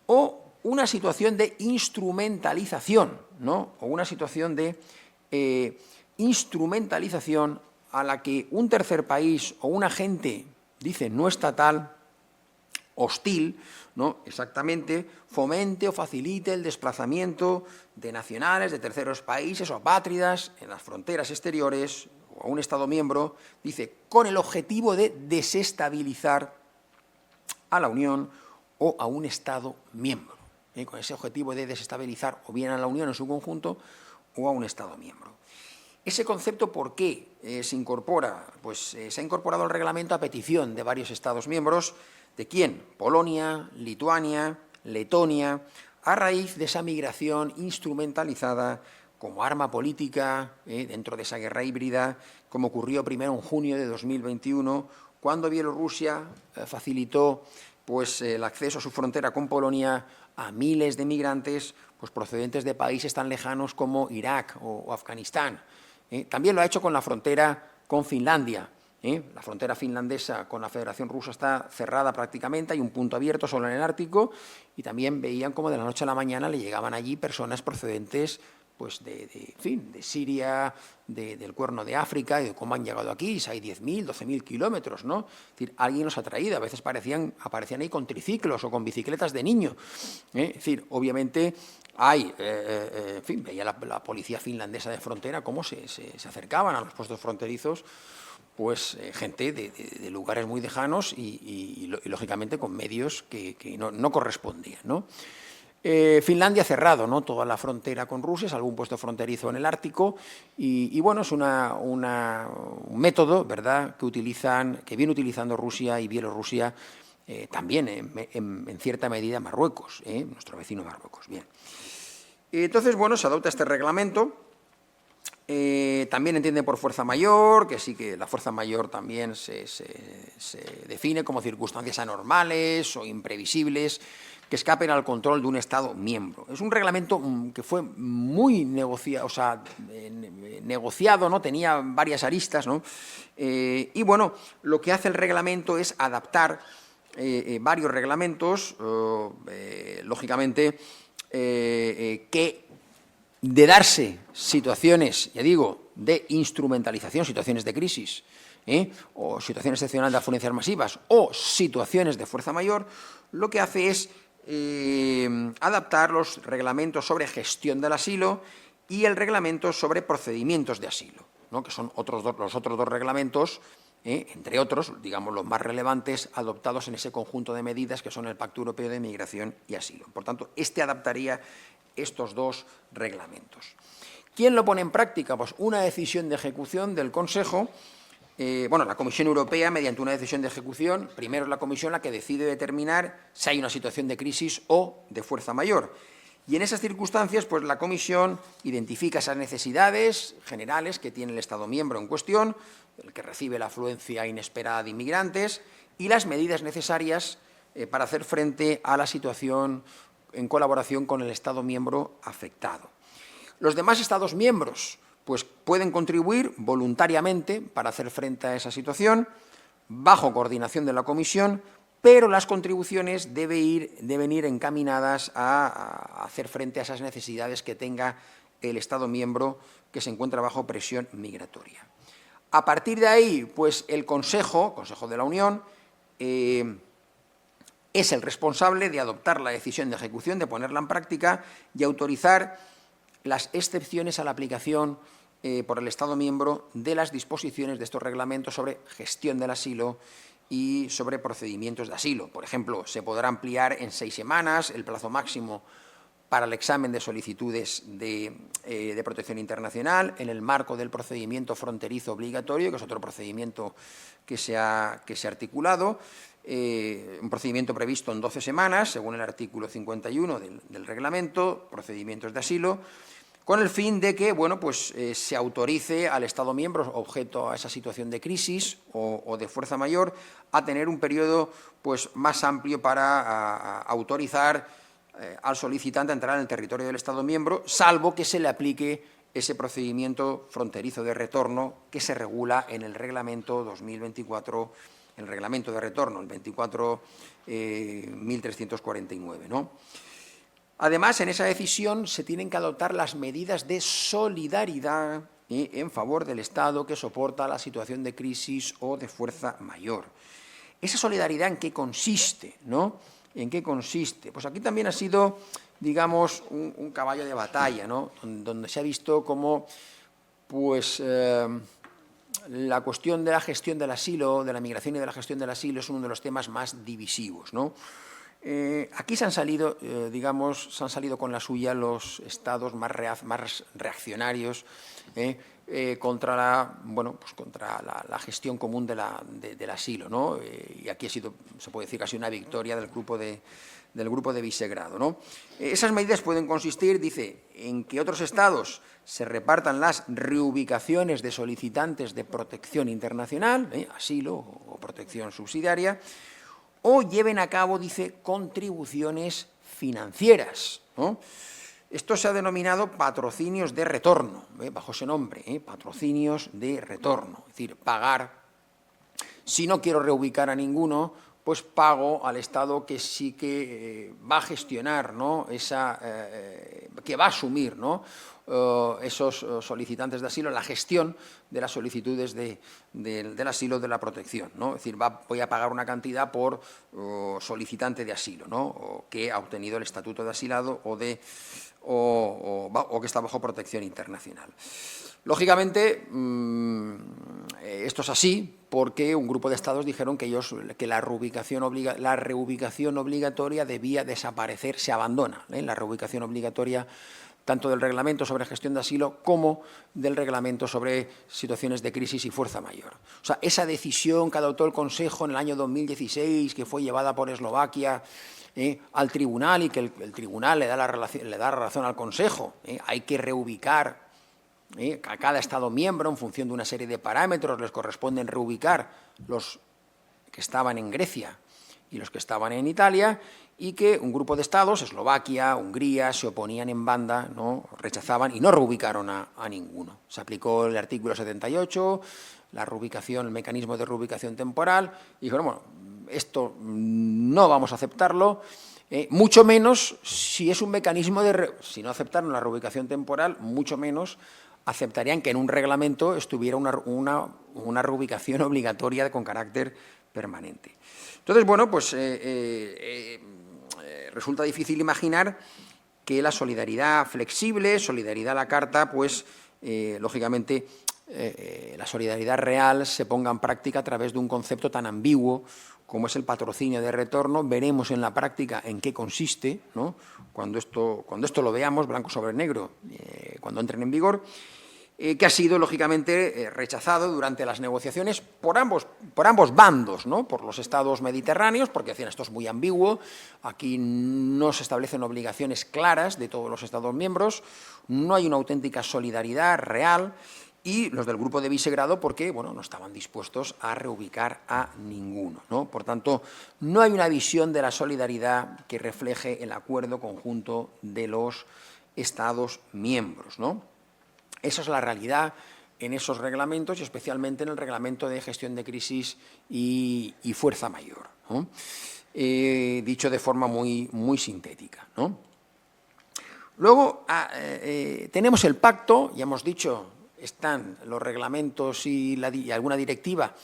o una situación de instrumentalización, ¿no? O una situación de instrumentalización a la que un tercer país o un agente, dice, no estatal, hostil, ¿no? Exactamente, fomente o facilite el desplazamiento de nacionales de terceros países o apátridas en las fronteras exteriores o a un Estado miembro, dice, con el objetivo de desestabilizar a la Unión o a un Estado miembro, con ese objetivo de desestabilizar o bien a la Unión en su conjunto o a un Estado miembro. Ese concepto, ¿por qué se incorpora? Pues se ha incorporado al reglamento a petición de varios Estados miembros. ¿De quién? Polonia, Lituania, Letonia, a raíz de esa migración instrumentalizada como arma política dentro de esa guerra híbrida, como ocurrió primero en junio de 2021, cuando Bielorrusia facilitó pues, el acceso a su frontera con Polonia a miles de migrantes pues, procedentes de países tan lejanos como Irak o Afganistán. También lo ha hecho con la frontera con Finlandia. La frontera finlandesa con la Federación Rusa está cerrada prácticamente, hay un punto abierto solo en el Ártico, y también veían como de la noche a la mañana le llegaban allí personas procedentes pues de Siria, del Cuerno de África, y de cómo han llegado aquí, si hay 10.000, 12.000 kilómetros, ¿no? Es decir, alguien los ha traído, a veces aparecían ahí con triciclos o con bicicletas de niño. Es decir, obviamente hay, veía la policía finlandesa de frontera cómo se acercaban a los puestos fronterizos, pues gente de lugares muy lejanos y lógicamente con medios que no correspondían, ¿no? Finlandia ha cerrado, ¿no?, toda la frontera con Rusia, salvo un puesto fronterizo en el Ártico, y bueno, es un método, ¿verdad?, que viene utilizando Rusia y Bielorrusia, también en cierta medida Marruecos, nuestro vecino Marruecos. Bien. Entonces, bueno, se adopta este reglamento. También entiende por fuerza mayor, que sí que la fuerza mayor también se define como circunstancias anormales o imprevisibles que escapen al control de un Estado miembro. Es un reglamento que fue muy negociado, ¿no? Tenía varias aristas, ¿no? Y bueno, lo que hace el reglamento es adaptar varios reglamentos, lógicamente, que de darse situaciones, ya digo, de instrumentalización, situaciones de crisis, o situaciones excepcionales de afluencias masivas, o situaciones de fuerza mayor, lo que hace es adaptar los reglamentos sobre gestión del asilo y el reglamento sobre procedimientos de asilo, ¿no?, que son los otros dos reglamentos, entre otros, digamos, los más relevantes adoptados en ese conjunto de medidas que son el Pacto Europeo de Migración y Asilo. Por tanto, adaptaría estos dos reglamentos. ¿Quién lo pone en práctica? Pues una decisión de ejecución del Consejo. La Comisión Europea, mediante una decisión de ejecución, primero es la Comisión la que decide determinar si hay una situación de crisis o de fuerza mayor. Y en esas circunstancias, pues la Comisión identifica esas necesidades generales que tiene el Estado miembro en cuestión, el que recibe la afluencia inesperada de inmigrantes, y las medidas necesarias para hacer frente a la situación en colaboración con el Estado miembro afectado. Los demás Estados miembros pues, pueden contribuir voluntariamente para hacer frente a esa situación, bajo coordinación de la Comisión, pero las contribuciones deben ir encaminadas a hacer frente a esas necesidades que tenga el Estado miembro que se encuentra bajo presión migratoria. A partir de ahí, pues el Consejo de la Unión, es el responsable de adoptar la decisión de ejecución, de ponerla en práctica y autorizar las excepciones a la aplicación por el Estado miembro de las disposiciones de estos reglamentos sobre gestión del asilo y sobre procedimientos de asilo. Por ejemplo, se podrá ampliar en 6 semanas el plazo máximo para el examen de solicitudes de protección internacional en el marco del procedimiento fronterizo obligatorio, que es otro procedimiento que se ha articulado, un procedimiento previsto en 12 semanas, según el artículo 51 del reglamento, procedimientos de asilo, con el fin de que se autorice al Estado miembro objeto a esa situación de crisis o de fuerza mayor a tener un periodo más amplio para autorizar al solicitante a entrar en el territorio del Estado miembro, salvo que se le aplique ese procedimiento fronterizo de retorno que se regula en el reglamento 2024, el reglamento de retorno, el 24.1349, ¿no? Además, en esa decisión se tienen que adoptar las medidas de solidaridad en favor del Estado que soporta la situación de crisis o de fuerza mayor. ¿Esa solidaridad en qué consiste, no? ¿En qué consiste? Pues aquí también ha sido, digamos, un caballo de batalla, ¿no? Donde se ha visto cómo, la cuestión de la gestión del asilo, de la migración y de la gestión del asilo es uno de los temas más divisivos, ¿no? Aquí se han salido, se han salido con la suya los estados más reaccionarios contra la gestión común del asilo, ¿no? Y aquí ha sido, se puede decir, casi una victoria del grupo de Visegrado, ¿no? Esas medidas pueden consistir, dice, en que otros estados se repartan las reubicaciones de solicitantes de protección internacional, asilo o protección subsidiaria, o lleven a cabo, dice, contribuciones financieras, ¿no? Esto se ha denominado patrocinios de retorno, bajo ese nombre, patrocinios de retorno, es decir, pagar. Si no quiero reubicar a ninguno, pues pago al Estado que sí que va a gestionar, ¿no? Que va a asumir, ¿no? Esos solicitantes de asilo, la gestión de las solicitudes del asilo, de la protección, ¿no? Es decir, voy a pagar una cantidad por solicitante de asilo, ¿no? O que ha obtenido el estatuto de asilado o que está bajo protección internacional. Lógicamente, esto es así porque un grupo de estados dijeron que la reubicación obligatoria debía desaparecer, se abandona, la reubicación obligatoria tanto del reglamento sobre gestión de asilo como del reglamento sobre situaciones de crisis y fuerza mayor. O sea, esa decisión que adoptó el Consejo en el año 2016, que fue llevada por Eslovaquia al tribunal y que el tribunal le da la razón al Consejo, hay que reubicar a cada Estado miembro en función de una serie de parámetros, les corresponden reubicar los que estaban en Grecia y los que estaban en Italia, y que un grupo de estados, Eslovaquia, Hungría, se oponían en banda, ¿no? Rechazaban y no reubicaron a ninguno. Se aplicó el artículo 78, el mecanismo de reubicación temporal, y dijeron, bueno, esto no vamos a aceptarlo, mucho menos si es un mecanismo si no aceptaron la reubicación temporal, mucho menos aceptarían que en un reglamento estuviera una reubicación obligatoria con carácter permanente. Entonces, bueno, pues resulta difícil imaginar que la solidaridad flexible, solidaridad a la carta, pues lógicamente la solidaridad real se ponga en práctica a través de un concepto tan ambiguo como es el patrocinio de retorno. Veremos en la práctica en qué consiste, ¿no? Cuando esto lo veamos blanco sobre negro, cuando entren en vigor, que ha sido, lógicamente, rechazado durante las negociaciones por ambos bandos, ¿no? Por los estados mediterráneos, porque decían esto es muy ambiguo, aquí no se establecen obligaciones claras de todos los estados miembros, no hay una auténtica solidaridad real, y los del Grupo de Visegrado porque, bueno, no estaban dispuestos a reubicar a ninguno, ¿no? Por tanto, no hay una visión de la solidaridad que refleje el acuerdo conjunto de los Estados miembros, ¿no? Esa es la realidad en esos reglamentos y especialmente en el reglamento de gestión de crisis y fuerza mayor, ¿no? Dicho de forma muy sintética, ¿no? Luego tenemos el pacto, ya hemos dicho, están los reglamentos y alguna directiva,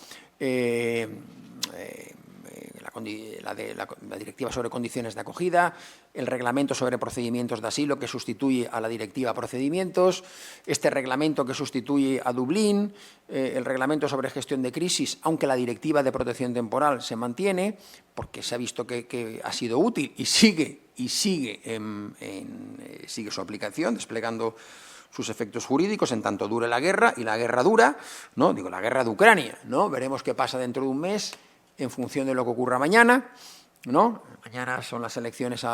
la directiva sobre condiciones de acogida, el reglamento sobre procedimientos de asilo que sustituye a la directiva procedimientos, este reglamento que sustituye a Dublín, el reglamento sobre gestión de crisis, aunque la directiva de protección temporal se mantiene, porque se ha visto que ha sido útil y sigue su aplicación, desplegando sus efectos jurídicos en tanto dure la guerra, y la guerra dura, ¿no? Digo, la guerra de Ucrania, ¿no? Veremos qué pasa dentro de un mes en función de lo que ocurra mañana, ¿no? Mañana son las elecciones,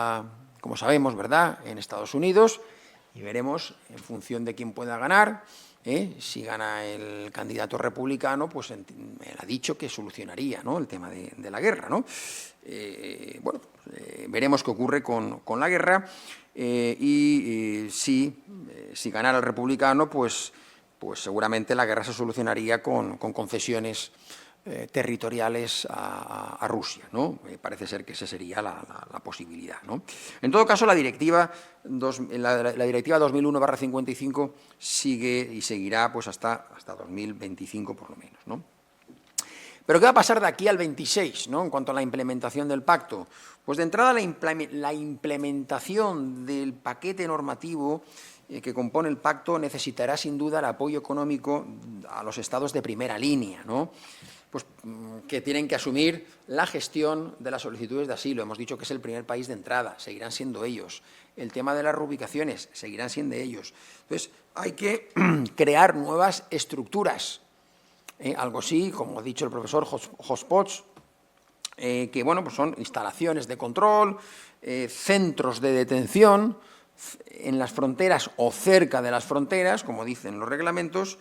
como sabemos, ¿verdad?, en Estados Unidos, y veremos en función de quién pueda ganar. Si gana el candidato republicano, pues él ha dicho que solucionaría, ¿no?, el tema de la guerra, ¿no? Bueno, veremos qué ocurre con la guerra si ganara el republicano, pues seguramente la guerra se solucionaría con concesiones territoriales a Rusia, ¿no? Parece ser que esa sería la posibilidad, ¿no? En todo caso, la directiva 2001/55 sigue y seguirá pues hasta 2025 por lo menos, ¿no? Pero ¿qué va a pasar de aquí al 26, ¿no?, en cuanto a la implementación del pacto? Pues de entrada la implementación del paquete normativo que compone el pacto necesitará sin duda el apoyo económico a los estados de primera línea, ¿no?, pues que tienen que asumir la gestión de las solicitudes de asilo. Hemos dicho que es el primer país de entrada, seguirán siendo ellos. El tema de las reubicaciones, seguirán siendo ellos. Entonces, hay que crear nuevas estructuras. Algo así, como ha dicho el profesor hotspots, que bueno, pues son instalaciones de control, centros de detención en las fronteras o cerca de las fronteras, como dicen los reglamentos,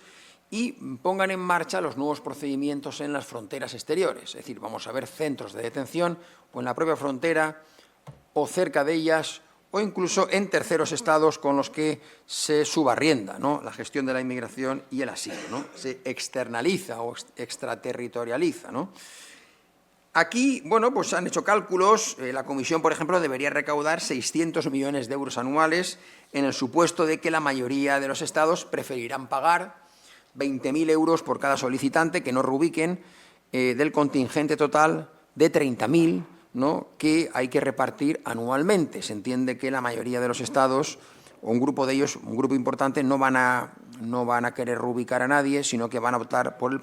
y pongan en marcha los nuevos procedimientos en las fronteras exteriores. Es decir, vamos a ver centros de detención o en la propia frontera o cerca de ellas o incluso en terceros estados con los que se subarrienda, ¿no?, la gestión de la inmigración y el asilo, ¿no? Se externaliza o extraterritorializa, ¿no? Aquí, bueno, pues han hecho cálculos. La Comisión, por ejemplo, debería recaudar 600 millones de euros anuales en el supuesto de que la mayoría de los estados preferirán pagar 20.000 euros por cada solicitante que no reubiquen del contingente total de 30.000, ¿no?, que hay que repartir anualmente. Se entiende que la mayoría de los estados, o un grupo de ellos, un grupo importante, no van a querer reubicar a nadie, sino que van a optar por el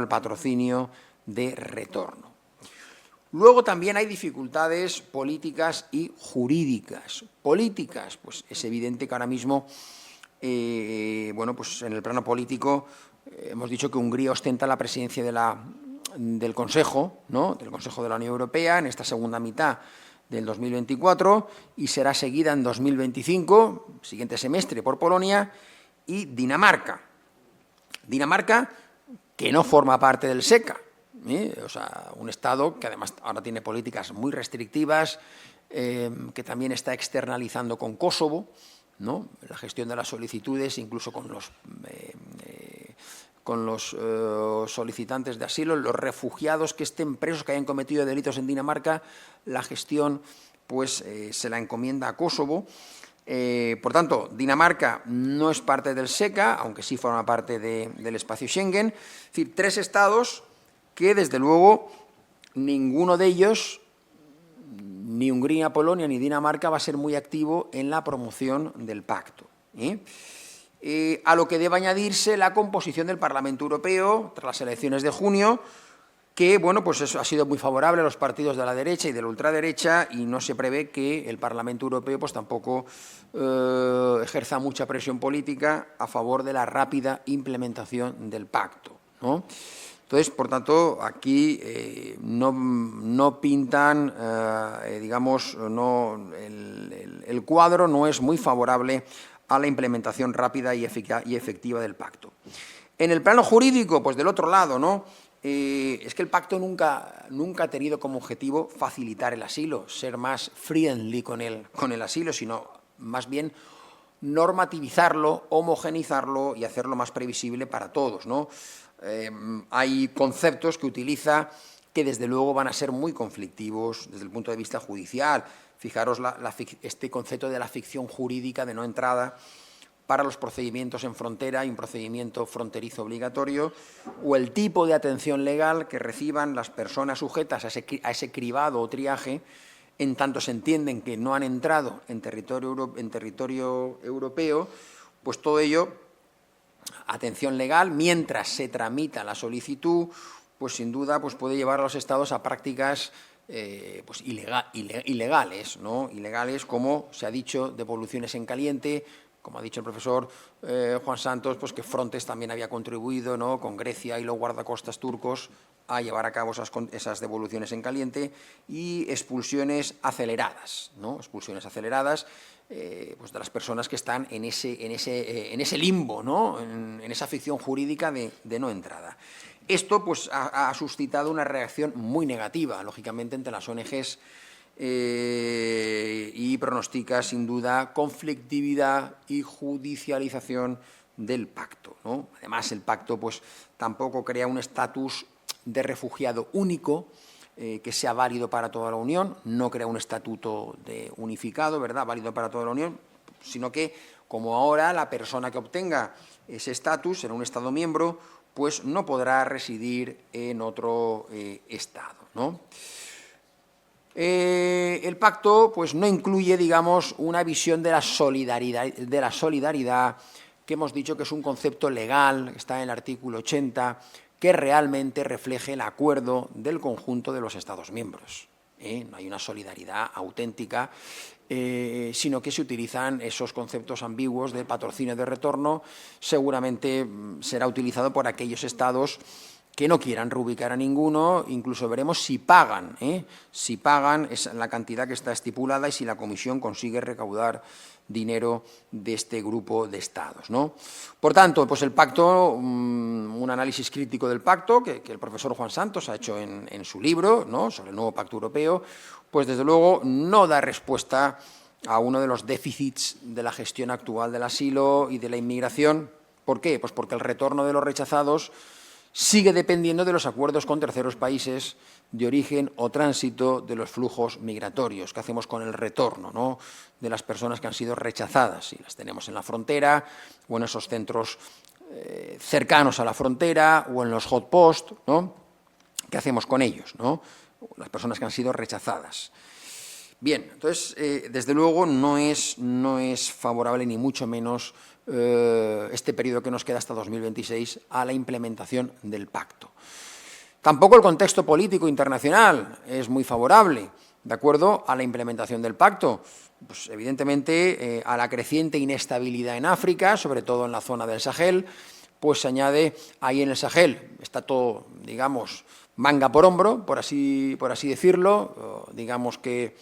patrocinio de retorno. Luego también hay dificultades políticas y jurídicas. Políticas, pues es evidente que ahora mismo, bueno, pues en el plano político hemos dicho que Hungría ostenta la presidencia del Consejo, ¿no?, del Consejo de la Unión Europea en esta segunda mitad del 2024 y será seguida en 2025, siguiente semestre, por Polonia y Dinamarca. Dinamarca, que no forma parte del SECA, o sea, un Estado que además ahora tiene políticas muy restrictivas, que también está externalizando con Kosovo, ¿no?, la gestión de las solicitudes, incluso con los solicitantes de asilo, los refugiados que estén presos, que hayan cometido delitos en Dinamarca, la gestión pues se la encomienda a Kosovo. Por tanto, Dinamarca no es parte del SECA, aunque sí forma parte del espacio Schengen. Es decir, 3 estados que, desde luego, ninguno de ellos, ni Hungría, Polonia, ni Dinamarca, va a ser muy activo en la promoción del pacto, a lo que debe añadirse la composición del Parlamento Europeo tras las elecciones de junio, que, bueno, pues eso ha sido muy favorable a los partidos de la derecha y de la ultraderecha, y no se prevé que el Parlamento Europeo pues tampoco ejerza mucha presión política a favor de la rápida implementación del pacto, ¿no? Entonces, por tanto, aquí no pintan, digamos, el cuadro no es muy favorable a la implementación rápida y efectiva del pacto. En el plano jurídico, pues del otro lado, ¿no? Es que el pacto nunca ha tenido como objetivo facilitar el asilo, ser más friendly con el asilo, sino más bien normativizarlo, homogenizarlo y hacerlo más previsible para todos, ¿no? Hay conceptos que utiliza que desde luego van a ser muy conflictivos desde el punto de vista judicial. Fijaros este concepto de la ficción jurídica de no entrada para los procedimientos en frontera y un procedimiento fronterizo obligatorio, o el tipo de atención legal que reciban las personas sujetas a ese cribado o triaje, en tanto se entienden que no han entrado en territorio europeo, pues todo ello, atención legal, mientras se tramita la solicitud, pues sin duda pues puede llevar a los Estados a prácticas pues ilegales, ¿no? Ilegales, como se ha dicho, devoluciones en caliente, como ha dicho el profesor Juan Santos, pues que Frontex también había contribuido, ¿no?, con Grecia y los guardacostas turcos a llevar a cabo esas devoluciones en caliente, y expulsiones aceleradas, ¿no? Expulsiones aceleradas pues de las personas que están en ese limbo, ¿no?, en esa ficción jurídica de no entrada. Esto pues ha suscitado una reacción muy negativa, lógicamente, entre las ONGs y pronostica, sin duda, conflictividad y judicialización del pacto, ¿no? Además, el pacto pues tampoco crea un estatus de refugiado único que sea válido para toda la Unión, no crea un estatuto unificado, ¿verdad?, válido para toda la Unión, sino que, como ahora, la persona que obtenga ese estatus en un Estado miembro, pues no podrá residir en otro Estado, ¿no? El pacto pues no incluye, digamos, una visión de la solidaridad, que hemos dicho que es un concepto legal, está en el artículo 80, que realmente refleje el acuerdo del conjunto de los Estados miembros. No hay una solidaridad auténtica, sino que se utilizan esos conceptos ambiguos de patrocinio de retorno. Seguramente será utilizado por aquellos Estados que no quieran reubicar a ninguno, incluso veremos si pagan es la cantidad que está estipulada y si la Comisión consigue recaudar dinero de este grupo de Estados, ¿no? Por tanto, pues el pacto, un análisis crítico del pacto que el profesor Juan Santos ha hecho en su libro, ¿no?, sobre el nuevo pacto europeo, pues desde luego no da respuesta a uno de los déficits de la gestión actual del asilo y de la inmigración. ¿Por qué? Pues porque el retorno de los rechazados sigue dependiendo de los acuerdos con terceros países de origen o tránsito de los flujos migratorios. ¿Qué hacemos con el retorno, ¿no?, de las personas que han sido rechazadas? Si las tenemos en la frontera o en esos centros cercanos a la frontera o en los hot post, ¿no? ¿Qué hacemos con ellos, ¿no?, las personas que han sido rechazadas? Bien, entonces, desde luego no es favorable ni mucho menos este periodo que nos queda hasta 2026 a la implementación del pacto. Tampoco el contexto político internacional es muy favorable, de acuerdo a la implementación del pacto. Pues, evidentemente, a la creciente inestabilidad en África, sobre todo en la zona del Sahel, pues se añade ahí en el Sahel, está todo, digamos, manga por hombro, por así decirlo. Digamos que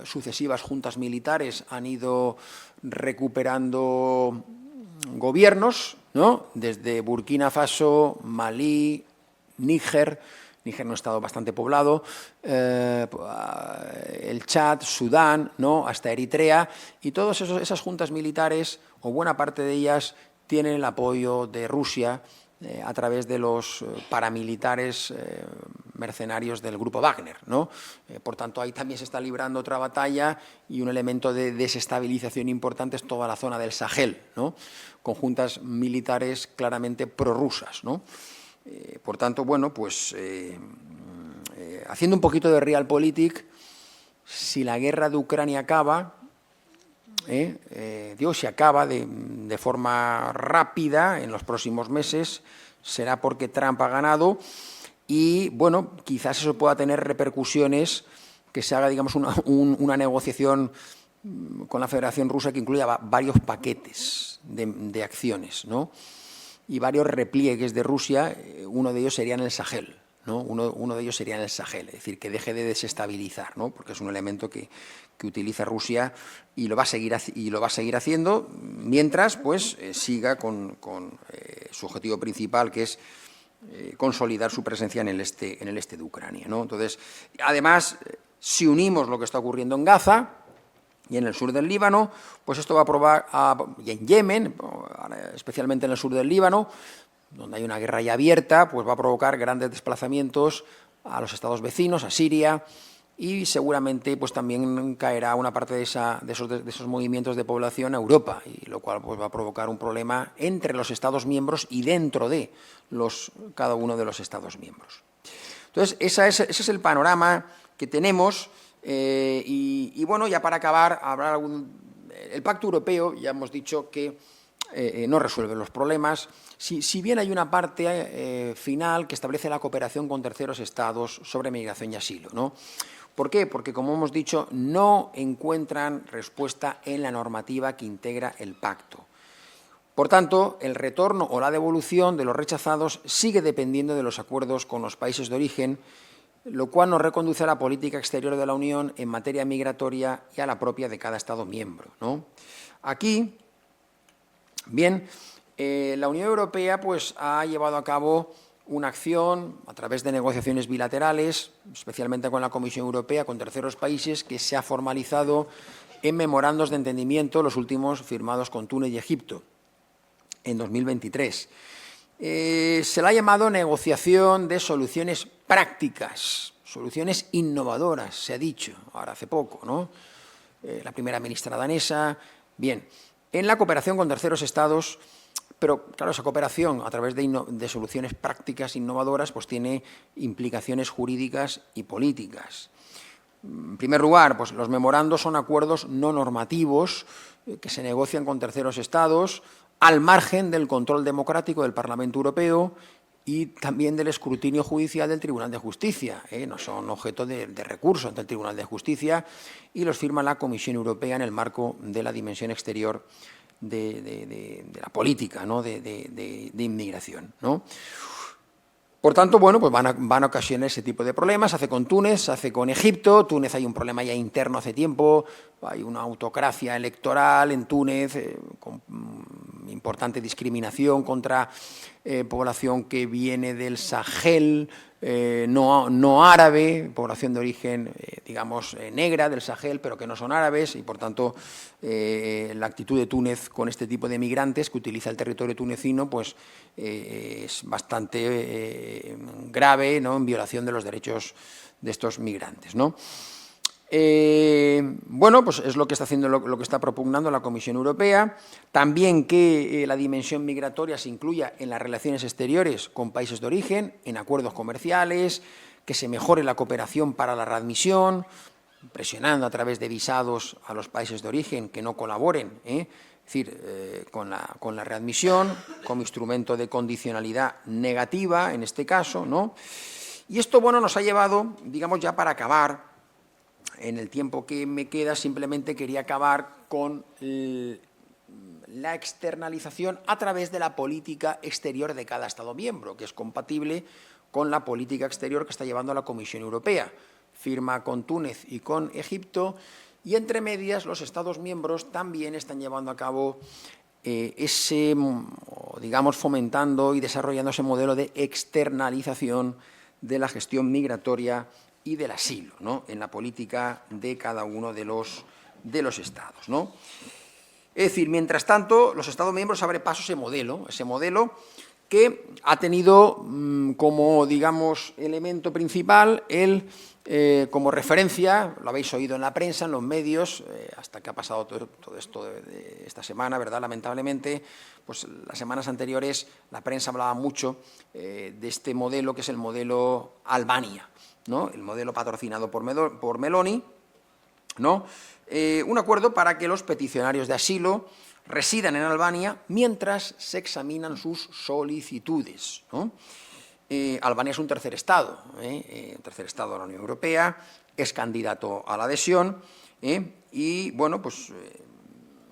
sucesivas juntas militares han ido recuperando gobiernos, ¿no?, desde Burkina Faso, Malí, Níger no ha estado bastante poblado, el Chad, Sudán, ¿no?, hasta Eritrea, y todas esas juntas militares, o buena parte de ellas, tienen el apoyo de Rusia a través de los paramilitares mercenarios del grupo Wagner, ¿no? Por tanto, ahí también se está librando otra batalla, y un elemento de desestabilización importante es toda la zona del Sahel, ¿no?, con juntas militares claramente prorrusas, ¿no? Por tanto, bueno, pues haciendo un poquito de realpolitik, si la guerra de Ucrania acaba, si acaba de forma rápida en los próximos meses, será porque Trump ha ganado, y bueno, quizás eso pueda tener repercusiones, que se haga, digamos, una negociación con la Federación Rusa que incluya varios paquetes de acciones, ¿no?, y varios repliegues de Rusia. Uno de ellos sería en el Sahel, ¿no? Uno de ellos sería en el Sahel, es decir, que deje de desestabilizar, ¿no?, porque es un elemento que que utiliza Rusia y lo va a seguir haciendo mientras pues siga con su objetivo principal, que es consolidar su presencia en el este de Ucrania, ¿no? Entonces, además, si unimos lo que está ocurriendo en Gaza y en el sur del Líbano, pues esto va a provocar, y en Yemen, especialmente en el sur del Líbano, donde hay una guerra ya abierta, pues va a provocar grandes desplazamientos a los estados vecinos, a Siria, y seguramente pues también caerá una parte de esos movimientos de población a Europa, y lo cual pues va a provocar un problema entre los Estados miembros y dentro de cada uno de los Estados miembros. Entonces, ese es el panorama que tenemos, y bueno, ya para acabar, el Pacto Europeo, ya hemos dicho que no resuelve los problemas, si bien hay una parte final que establece la cooperación con terceros estados sobre migración y asilo, ¿no? ¿Por qué? Porque, como hemos dicho, no encuentran respuesta en la normativa que integra el pacto. Por tanto, el retorno o la devolución de los rechazados sigue dependiendo de los acuerdos con los países de origen, lo cual nos reconduce a la política exterior de la Unión en materia migratoria y a la propia de cada Estado miembro, ¿no? Aquí, bien, la Unión Europea pues, ha llevado a cabo una acción a través de negociaciones bilaterales, especialmente con la Comisión Europea, con terceros países, que se ha formalizado en memorandos de entendimiento, los últimos firmados con Túnez y Egipto, en 2023. Se la ha llamado negociación de soluciones prácticas, soluciones innovadoras, se ha dicho, ahora hace poco, ¿no? La primera ministra danesa. Bien, en la cooperación con terceros estados, pero claro, esa cooperación a través de soluciones prácticas innovadoras pues tiene implicaciones jurídicas y políticas. En primer lugar, pues los memorandos son acuerdos no normativos que se negocian con terceros estados al margen del control democrático del Parlamento Europeo y también del escrutinio judicial del Tribunal de Justicia. No son objeto de recurso ante el Tribunal de Justicia, y los firma la Comisión Europea en el marco de la dimensión exterior de la política, ¿no? de inmigración, ¿no? Por tanto, bueno, pues van a ocasionar ese tipo de problemas. Se hace con Túnez, se hace con Egipto. Túnez hay un problema ya interno hace tiempo, hay una autocracia electoral en Túnez, con importante discriminación contra población que viene del Sahel, no árabe, población de origen, digamos, negra del Sahel, pero que no son árabes, y por tanto la actitud de Túnez con este tipo de migrantes que utiliza el territorio tunecino pues es bastante grave, ¿no?, en violación de los derechos de estos migrantes, ¿no? Bueno, pues es lo que está haciendo, lo que está propugnando la Comisión Europea. También que la dimensión migratoria se incluya en las relaciones exteriores con países de origen, en acuerdos comerciales, que se mejore la cooperación para la readmisión, presionando a través de visados a los países de origen que no colaboren, es decir, con la readmisión, como instrumento de condicionalidad negativa, en este caso, ¿no? Y esto, bueno, nos ha llevado, digamos, ya para acabar, en el tiempo que me queda, simplemente quería acabar con la externalización a través de la política exterior de cada Estado miembro, que es compatible con la política exterior que está llevando la Comisión Europea. Firma con Túnez y con Egipto, y entre medias los Estados miembros también están llevando a cabo digamos, fomentando y desarrollando ese modelo de externalización de la gestión migratoria y del asilo, ¿no?, en la política de cada uno de los Estados, ¿no? Es decir, mientras tanto, los Estados miembros abren paso ese modelo que ha tenido como, digamos, elemento principal como referencia, lo habéis oído en la prensa, en los medios, hasta que ha pasado todo esto de esta semana, ¿verdad? Lamentablemente, pues las semanas anteriores la prensa hablaba mucho de este modelo, que es el modelo Albania, ¿no?, el modelo patrocinado por Meloni, ¿no? Un acuerdo para que los peticionarios de asilo residan en Albania mientras se examinan sus solicitudes, ¿no? Albania es un tercer Estado de la Unión Europea, es candidato a la adhesión, y, bueno, pues,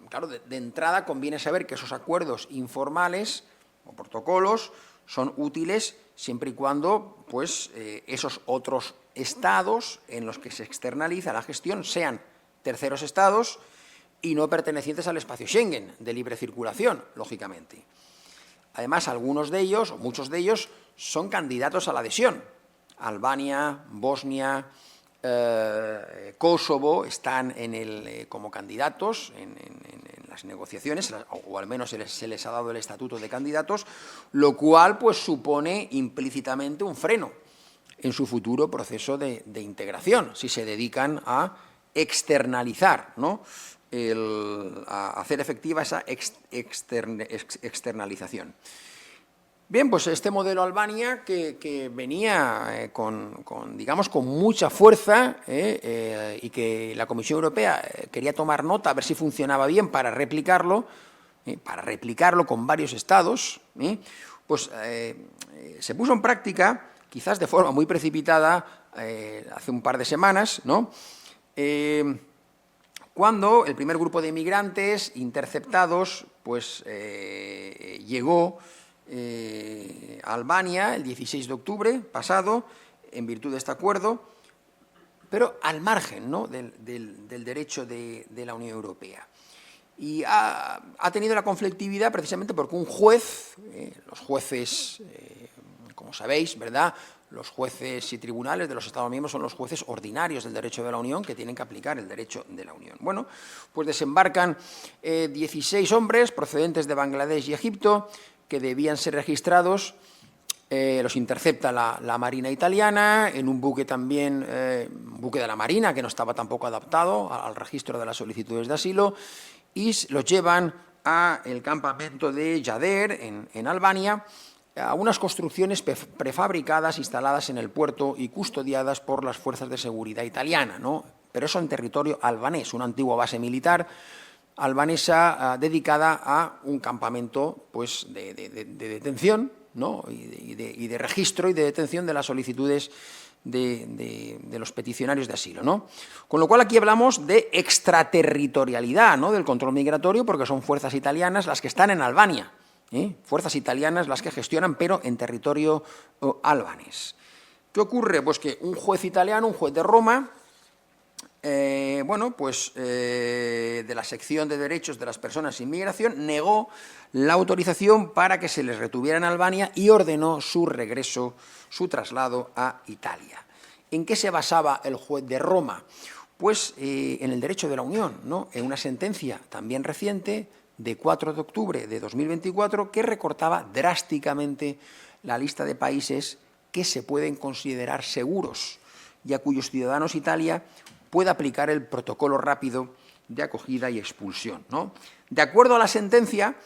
claro, de entrada conviene saber que esos acuerdos informales o protocolos son útiles siempre y cuando pues, esos otros estados en los que se externaliza la gestión sean terceros estados y no pertenecientes al espacio Schengen, de libre circulación, lógicamente. Además, algunos de ellos, o muchos de ellos, son candidatos a la adhesión. Albania, Bosnia, Kosovo están como candidatos en las negociaciones, o al menos se les ha dado el estatuto de candidatos, lo cual pues supone implícitamente un freno en su futuro proceso de integración, si se dedican a externalizar, ¿no? A hacer efectiva esa externalización. Bien, pues este modelo Albania que venía digamos, con mucha fuerza y que la Comisión Europea quería tomar nota a ver si funcionaba bien para replicarlo con varios estados, pues se puso en práctica, quizás de forma muy precipitada, hace un par de semanas, ¿no? Cuando el primer grupo de inmigrantes interceptados pues, llegó a Albania el 16 de octubre pasado, en virtud de este acuerdo, pero al margen, ¿no? del derecho de la Unión Europea. Y ha tenido la conflictividad precisamente porque un juez, los jueces, como sabéis, ¿verdad?, los jueces y tribunales de los Estados miembros son los jueces ordinarios del derecho de la Unión que tienen que aplicar el derecho de la Unión. Bueno, pues desembarcan 16 hombres procedentes de Bangladesh y Egipto que debían ser registrados, los intercepta la Marina italiana, en un buque también, un buque de la Marina que no estaba tampoco adaptado al registro de las solicitudes de asilo, y los llevan al campamento de Yader, en Albania, a unas construcciones prefabricadas instaladas en el puerto y custodiadas por las fuerzas de seguridad italiana, ¿no? Pero eso en territorio albanés, una antigua base militar albanesa dedicada a un campamento pues, de detención, ¿no? y de registro y de detención de las solicitudes de los peticionarios de asilo, ¿no? Con lo cual aquí hablamos de extraterritorialidad, ¿no?, del control migratorio, porque son fuerzas italianas las que están en Albania. Fuerzas italianas las que gestionan, pero en territorio albanés. ¿Qué ocurre? Pues que un juez italiano, un juez de Roma, de la sección de derechos de las personas sin migración, negó la autorización para que se les retuviera en Albania y ordenó su regreso, su traslado a Italia. ¿En qué se basaba el juez de Roma? Pues en el derecho de la Unión, ¿no?, en una sentencia también reciente, de 4 de octubre de 2024, que recortaba drásticamente la lista de países que se pueden considerar seguros y a cuyos ciudadanos Italia puede aplicar el protocolo rápido de acogida y expulsión, ¿no? De acuerdo a la sentencia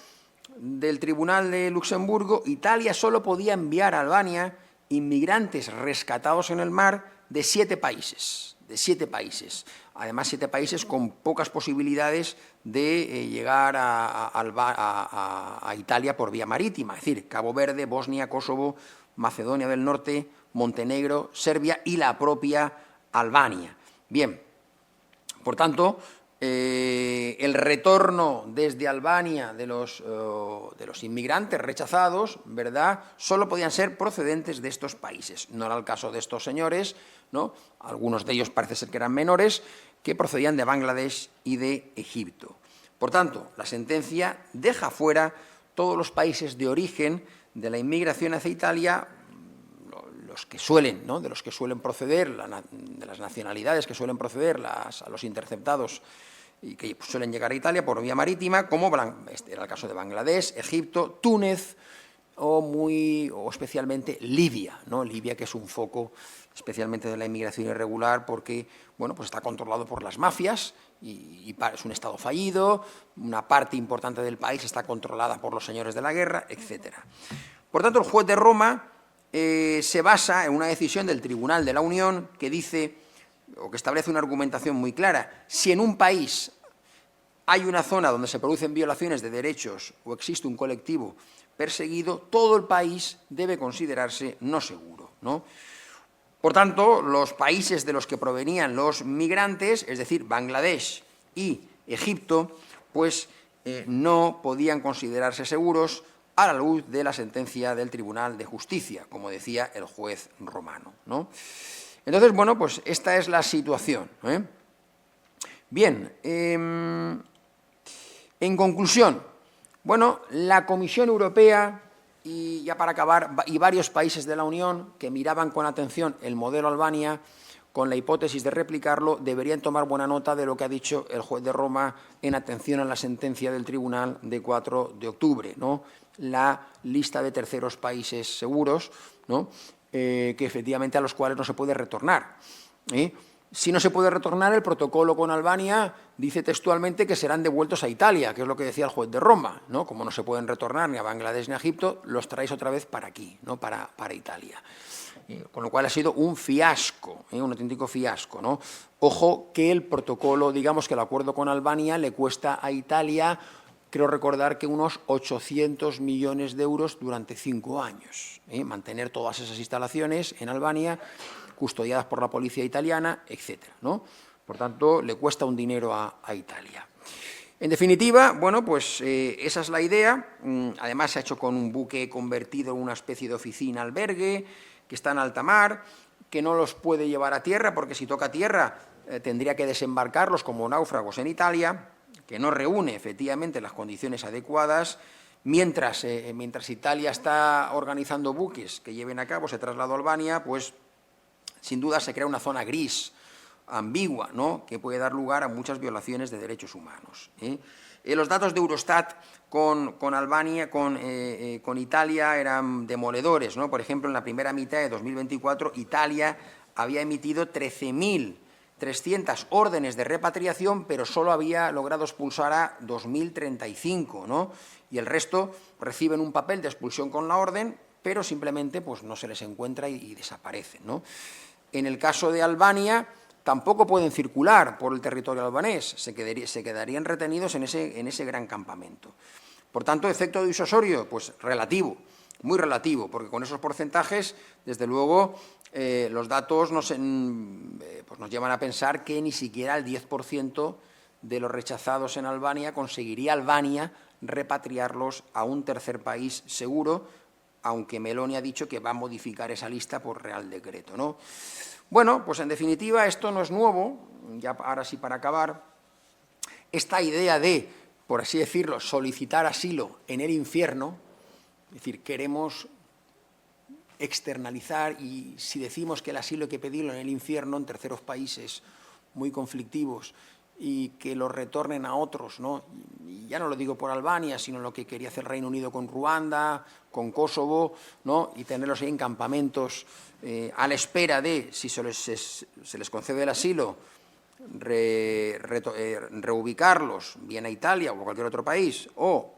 del Tribunal de Luxemburgo, Italia solo podía enviar a Albania inmigrantes rescatados en el mar de 7 países. Además, 7 países con pocas posibilidades de llegar a Italia por vía marítima, es decir, Cabo Verde, Bosnia, Kosovo, Macedonia del Norte, Montenegro, Serbia y la propia Albania. Bien, por tanto, el retorno desde Albania de los inmigrantes rechazados, ¿verdad?, solo podían ser procedentes de estos países. No era el caso de estos señores, ¿no? Algunos de ellos parece ser que eran menores, que procedían de Bangladesh y de Egipto. Por tanto, la sentencia deja fuera todos los países de origen de la inmigración hacia Italia, de los que suelen proceder, de las nacionalidades que suelen proceder a los interceptados y que suelen llegar a Italia por vía marítima, como era el caso de Bangladesh, Egipto, Túnez o especialmente Libia, ¿no? Libia, que es un foco especialmente de la inmigración irregular porque, bueno, pues está controlado por las mafias y es un estado fallido, una parte importante del país está controlada por los señores de la guerra, etc. Por tanto, el juez de Roma se basa en una decisión del Tribunal de la Unión que dice, o que establece una argumentación muy clara: si en un país hay una zona donde se producen violaciones de derechos o existe un colectivo perseguido, todo el país debe considerarse no seguro, ¿no? Por tanto, los países de los que provenían los migrantes, es decir, Bangladesh y Egipto, pues no podían considerarse seguros a la luz de la sentencia del Tribunal de Justicia, como decía el juez romano, ¿no? Entonces, bueno, pues esta es la situación, ¿eh? Bien, en conclusión, bueno, la Comisión Europea y, ya para acabar, y varios países de la Unión que miraban con atención el modelo Albania con la hipótesis de replicarlo, deberían tomar buena nota de lo que ha dicho el juez de Roma en atención a la sentencia del Tribunal de 4 de octubre, ¿no? La lista de terceros países seguros, ¿no? Que efectivamente a los cuales no se puede retornar. Si no se puede retornar, el protocolo con Albania dice textualmente que serán devueltos a Italia, que es lo que decía el juez de Roma, ¿no? Como no se pueden retornar ni a Bangladesh ni a Egipto, los traéis otra vez para aquí, ¿no? Para Italia. Con lo cual ha sido un fiasco, un auténtico fiasco, ¿no? Ojo que el protocolo, digamos que el acuerdo con Albania le cuesta a Italia, creo recordar que unos 800 millones de euros durante 5 años. Mantener todas esas instalaciones en Albania, custodiadas por la policía italiana, etcétera, ¿no? Por tanto, le cuesta un dinero a Italia. En definitiva, bueno, pues esa es la idea. Además, se ha hecho con un buque convertido en una especie de oficina albergue, que está en alta mar, que no los puede llevar a tierra, porque si toca tierra tendría que desembarcarlos como náufragos en Italia, que no reúne efectivamente las condiciones adecuadas. Mientras Italia está organizando buques que lleven a cabo ese traslado a Albania, pues sin duda se crea una zona gris, ambigua, ¿no? Que puede dar lugar a muchas violaciones de derechos humanos. Los datos de Eurostat con Albania, con Italia, eran demoledores, ¿no? Por ejemplo, en la primera mitad de 2024, Italia había emitido 13.300 órdenes de repatriación, pero solo había logrado expulsar a 2.035, ¿no? Y el resto reciben un papel de expulsión con la orden, pero simplemente pues, no se les encuentra y desaparecen, ¿no? En el caso de Albania, tampoco pueden circular por el territorio albanés, se quedarían retenidos en ese gran campamento. Por tanto, efecto disuasorio, pues relativo, muy relativo, porque con esos porcentajes, desde luego, los datos nos llevan a pensar que ni siquiera el 10% de los rechazados en Albania conseguiría Albania repatriarlos a un tercer país seguro, aunque Meloni ha dicho que va a modificar esa lista por Real Decreto, ¿no? Bueno, pues en definitiva esto no es nuevo, ya ahora sí para acabar, esta idea de, por así decirlo, solicitar asilo en el infierno, es decir, queremos externalizar y si decimos que el asilo hay que pedirlo en el infierno, en terceros países muy conflictivos y que lo retornen a otros, ¿no? Y ya no lo digo por Albania, sino lo que quería hacer el Reino Unido con Ruanda, con Kosovo, ¿no? Y tenerlos ahí en campamentos a la espera de, si se les concede el asilo, reubicarlos bien a Italia o a cualquier otro país, o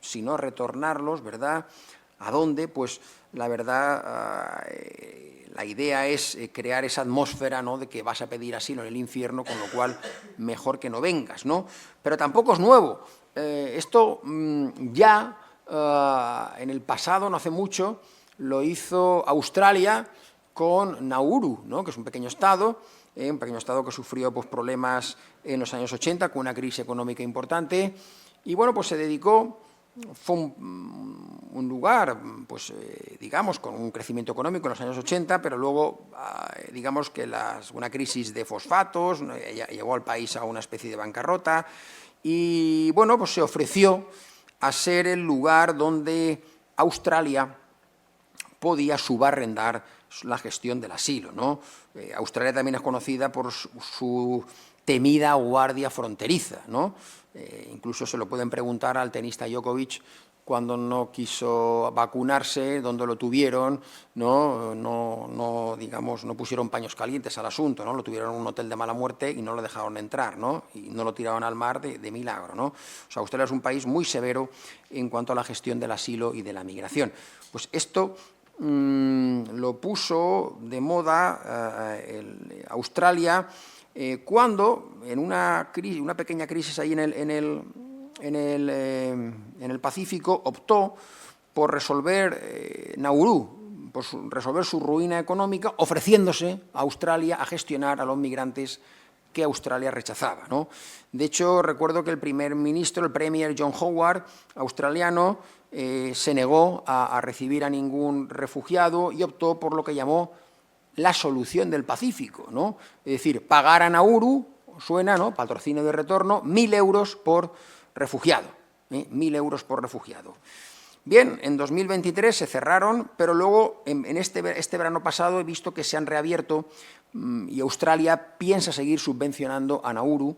si no, retornarlos, ¿verdad? ¿A dónde? Pues la verdad, la idea es crear esa atmósfera, ¿no? De que vas a pedir asilo en el infierno, con lo cual mejor que no vengas, ¿no? Pero tampoco es nuevo. Esto ya en el pasado, no hace mucho, lo hizo Australia con Nauru, ¿no? Que es un pequeño estado que sufrió pues, problemas en los años 80 con una crisis económica importante y bueno, pues se dedicó, fue un lugar, pues digamos, con un crecimiento económico en los años 80, pero luego, digamos que una crisis de fosfatos llevó al país a una especie de bancarrota y bueno, pues se ofreció a ser el lugar donde Australia podía subarrendar la gestión del asilo, ¿no? Australia también es conocida por su temida guardia fronteriza, ¿no? Incluso se lo pueden preguntar al tenista Djokovic cuando no quiso vacunarse, dónde lo tuvieron, digamos, no pusieron paños calientes al asunto, ¿no? Lo tuvieron en un hotel de mala muerte y no lo dejaron entrar, ¿no? Y no lo tiraron al mar de milagro, ¿no? O sea, Australia es un país muy severo en cuanto a la gestión del asilo y de la migración. Pues esto lo puso de moda Australia cuando en una pequeña crisis ahí en el Pacífico optó por resolver Nauru, por resolver su ruina económica, ofreciéndose a Australia a gestionar a los migrantes que Australia rechazaba, ¿no? De hecho, recuerdo que el primer ministro, el premier John Howard, australiano, se negó a recibir a ningún refugiado y optó por lo que llamó la solución del Pacífico, ¿no? Es decir, pagar a Nauru, suena, ¿no?, patrocinio de retorno, 1.000 euros por refugiado, 1.000 euros por refugiado. Bien, en 2023 se cerraron, pero luego en este verano pasado he visto que se han reabierto y Australia piensa seguir subvencionando a Nauru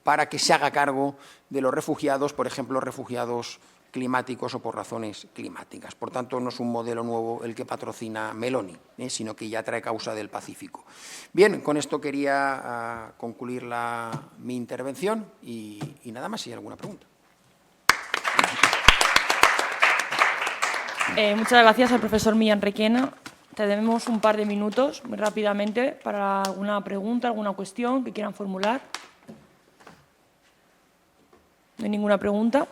para que se haga cargo de los refugiados, por ejemplo, refugiados climáticos o por razones climáticas. Por tanto, no es un modelo nuevo el que patrocina Meloni, sino que ya trae causa del Pacífico. Bien, con esto quería concluir mi intervención y nada más, si hay alguna pregunta. Muchas gracias al profesor Millán Requena. Tenemos un par de minutos, muy rápidamente, para alguna pregunta, alguna cuestión que quieran formular. ¿No hay ninguna pregunta?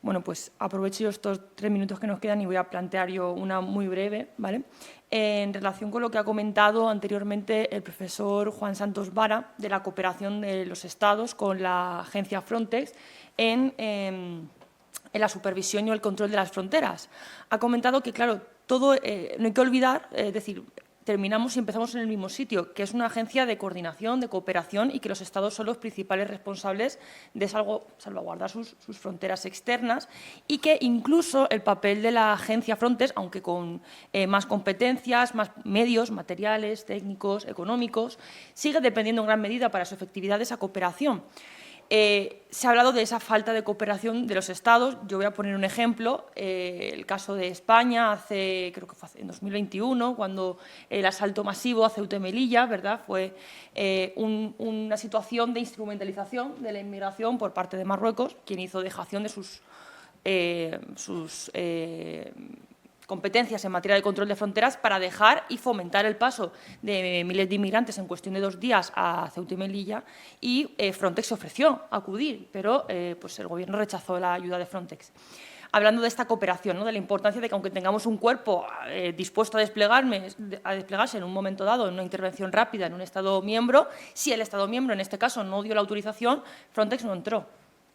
Bueno, pues aprovecho estos 3 minutos que nos quedan y voy a plantear yo una muy breve, ¿vale? En relación con lo que ha comentado anteriormente el profesor Juan Santos Vara de la cooperación de los Estados con la agencia Frontex en la supervisión y el control de las fronteras. Ha comentado que, claro, no hay que olvidar, es decir, terminamos y empezamos en el mismo sitio, que es una agencia de coordinación, de cooperación y que los Estados son los principales responsables de salvaguardar sus fronteras externas y que incluso el papel de la agencia Frontex, aunque con más competencias, más medios, materiales, técnicos, económicos, sigue dependiendo en gran medida para su efectividad de esa cooperación. Se ha hablado de esa falta de cooperación de los Estados. Yo voy a poner un ejemplo, el caso de España, creo que fue en 2021, cuando el asalto masivo a Ceuta y Melilla, ¿verdad?, fue una situación de instrumentalización de la inmigración por parte de Marruecos, quien hizo dejación de sus competencias en materia de control de fronteras para dejar y fomentar el paso de miles de inmigrantes en cuestión de 2 días a Ceuta y Melilla, y Frontex se ofreció a acudir, pero pues el Gobierno rechazó la ayuda de Frontex. Hablando de esta cooperación, ¿no?, de la importancia de que aunque tengamos un cuerpo dispuesto a desplegarse en un momento dado en una intervención rápida en un Estado miembro, si el Estado miembro en este caso no dio la autorización, Frontex no entró,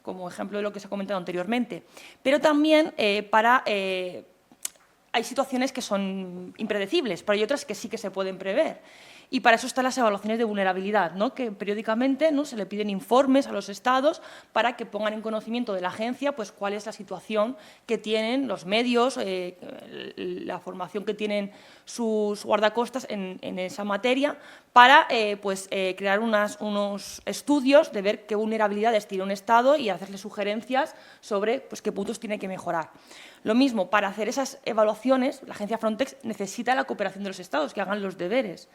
como ejemplo de lo que se ha comentado anteriormente. Pero también hay situaciones que son impredecibles, pero hay otras que sí que se pueden prever. Y para eso están las evaluaciones de vulnerabilidad, ¿no?, que periódicamente, ¿no?, se le piden informes a los Estados para que pongan en conocimiento de la agencia pues, cuál es la situación que tienen los medios, la formación que tienen sus guardacostas en esa materia, para crear unos estudios de ver qué vulnerabilidades tiene un Estado y hacerle sugerencias sobre pues, qué puntos tiene que mejorar. Lo mismo, para hacer esas evaluaciones, la agencia Frontex necesita la cooperación de los Estados, que hagan los deberes.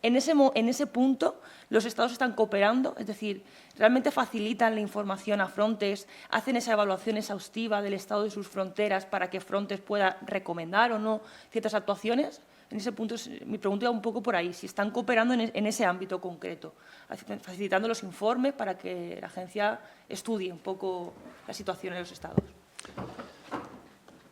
En ese punto, los Estados están cooperando, es decir, realmente facilitan la información a Frontex, hacen esa evaluación exhaustiva del estado de sus fronteras para que Frontex pueda recomendar o no ciertas actuaciones. En ese punto, mi pregunta va un poco por ahí, si están cooperando en ese ámbito concreto, facilitando los informes para que la agencia estudie un poco la situación en los Estados.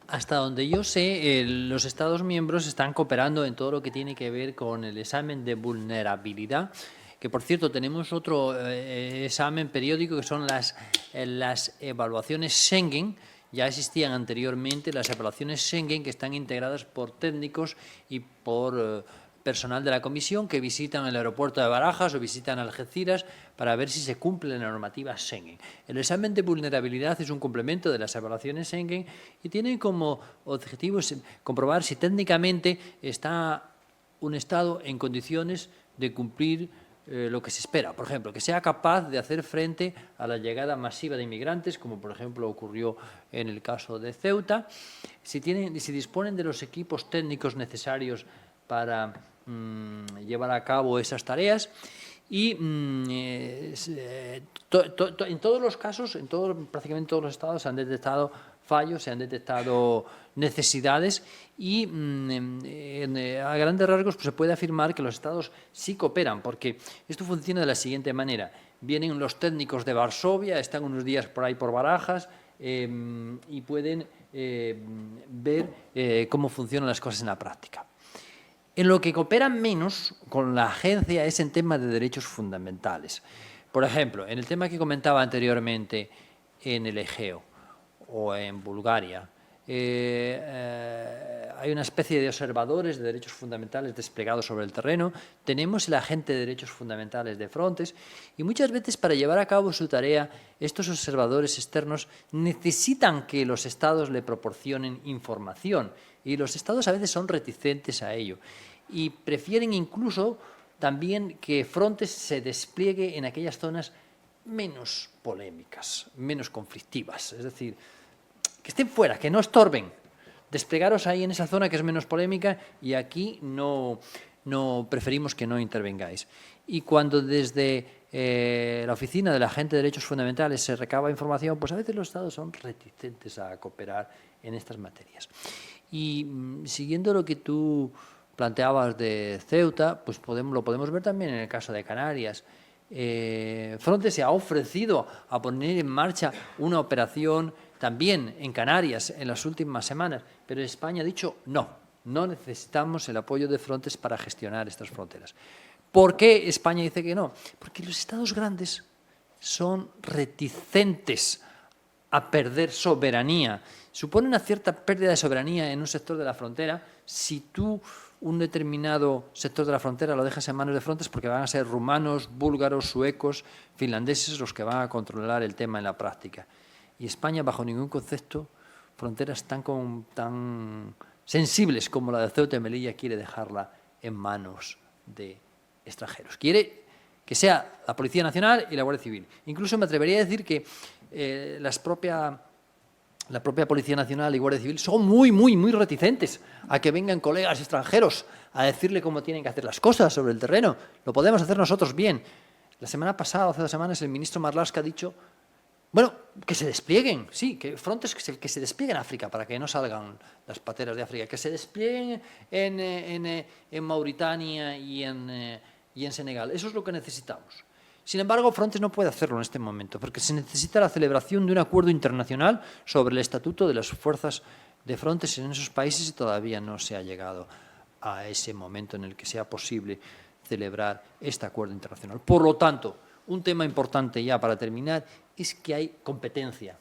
Hasta donde yo sé, los Estados miembros están cooperando en todo lo que tiene que ver con el examen de vulnerabilidad, que por cierto tenemos otro examen periódico que son las evaluaciones Schengen. Ya existían anteriormente las evaluaciones Schengen, que están integradas por técnicos y por personal de la Comisión que visitan el aeropuerto de Barajas o visitan Algeciras para ver si se cumple la normativa Schengen. El examen de vulnerabilidad es un complemento de las evaluaciones Schengen y tiene como objetivo comprobar si técnicamente está un Estado en condiciones de cumplir lo que se espera. Por ejemplo, que sea capaz de hacer frente a la llegada masiva de inmigrantes, como por ejemplo ocurrió en el caso de Ceuta, si disponen de los equipos técnicos necesarios para llevar a cabo esas tareas y en todos los casos, prácticamente todos los estados se han detectado fallos, se han detectado necesidades y a grandes rasgos pues, se puede afirmar que los estados sí cooperan, porque esto funciona de la siguiente manera. Vienen los técnicos de Varsovia, están unos días por ahí por Barajas y pueden ver cómo funcionan las cosas en la práctica. En lo que cooperan menos con la agencia es en temas de derechos fundamentales. Por ejemplo, en el tema que comentaba anteriormente en el Egeo o en Bulgaria, hay una especie de observadores de derechos fundamentales desplegados sobre el terreno, tenemos el agente de derechos fundamentales de Frontex y muchas veces para llevar a cabo su tarea estos observadores externos necesitan que los Estados le proporcionen información y los Estados a veces son reticentes a ello y prefieren incluso también que Frontex se despliegue en aquellas zonas menos polémicas, menos conflictivas, es decir, que estén fuera, que no estorben. Desplegaros ahí en esa zona que es menos polémica y aquí no preferimos que no intervengáis. Y cuando desde la oficina del agente de derechos fundamentales se recaba información, pues a veces los Estados son reticentes a cooperar en estas materias. Y siguiendo lo que tú planteabas de Ceuta, pues lo podemos ver también en el caso de Canarias. Frontex se ha ofrecido a poner en marcha una operación también en Canarias en las últimas semanas, pero España ha dicho no necesitamos el apoyo de Frontex para gestionar estas fronteras. ¿Por qué España dice que no? Porque los Estados grandes son reticentes a perder soberanía. Supone una cierta pérdida de soberanía en un sector de la frontera si tú un determinado sector de la frontera lo dejas en manos de Frontex porque van a ser rumanos, búlgaros, suecos, finlandeses los que van a controlar el tema en la práctica. Y España, bajo ningún concepto, fronteras tan sensibles como la de Ceuta y Melilla quiere dejarla en manos de extranjeros. Quiere que sea la Policía Nacional y la Guardia Civil. Incluso me atrevería a decir que la propia Policía Nacional y Guardia Civil son muy reticentes a que vengan colegas extranjeros a decirle cómo tienen que hacer las cosas sobre el terreno. Lo podemos hacer nosotros bien. La semana pasada, hace 2 semanas, el ministro Marlaska ha dicho, bueno, que se desplieguen, sí, que Frontex que se despliegue en África para que no salgan las pateras de África, que se desplieguen en Mauritania y en Senegal. Eso es lo que necesitamos. Sin embargo, Frontex no puede hacerlo en este momento, porque se necesita la celebración de un acuerdo internacional sobre el estatuto de las fuerzas de Frontex en esos países y todavía no se ha llegado a ese momento en el que sea posible celebrar este acuerdo internacional. Por lo tanto, un tema importante ya para terminar es que hay competencia,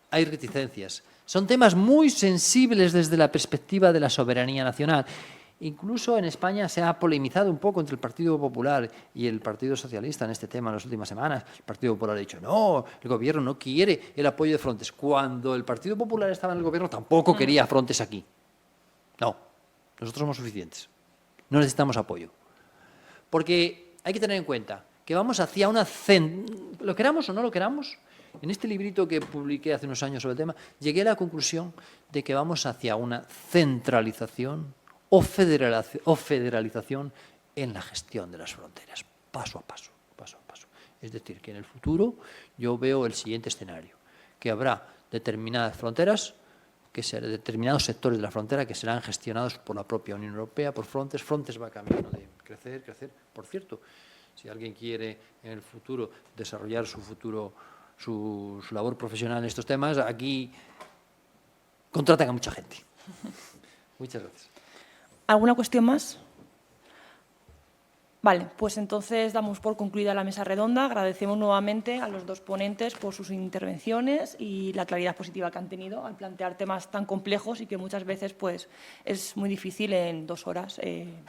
hay reticencias. Son temas muy sensibles desde la perspectiva de la soberanía nacional. Incluso en España se ha polemizado un poco entre el Partido Popular y el Partido Socialista en este tema en las últimas semanas. El Partido Popular ha dicho, no, el Gobierno no quiere el apoyo de Frontex. Cuando el Partido Popular estaba en el Gobierno tampoco quería Frontex aquí. No, nosotros somos suficientes. No necesitamos apoyo. Porque hay que tener en cuenta que vamos hacia una... Lo queramos o no lo queramos, en este librito que publiqué hace unos años sobre el tema, llegué a la conclusión de que vamos hacia una centralización o federalización en la gestión de las fronteras, paso a paso. Es decir, que en el futuro yo veo el siguiente escenario, que habrá determinadas fronteras, determinados sectores de la frontera que serán gestionados por la propia Unión Europea, por Frontex. Frontex va camino de crecer. Por cierto, si alguien quiere en el futuro desarrollar su labor profesional en estos temas, aquí contratan a mucha gente. Muchas gracias. ¿Alguna cuestión más? Vale, pues entonces damos por concluida la mesa redonda. Agradecemos nuevamente a los 2 ponentes por sus intervenciones y la claridad positiva que han tenido al plantear temas tan complejos y que muchas veces pues, es muy difícil en 2 horas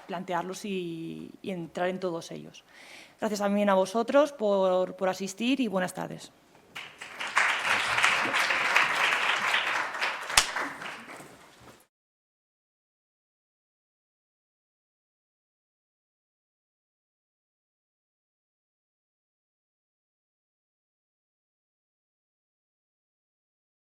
plantearlos y entrar en todos ellos. Gracias también a vosotros por asistir y buenas tardes.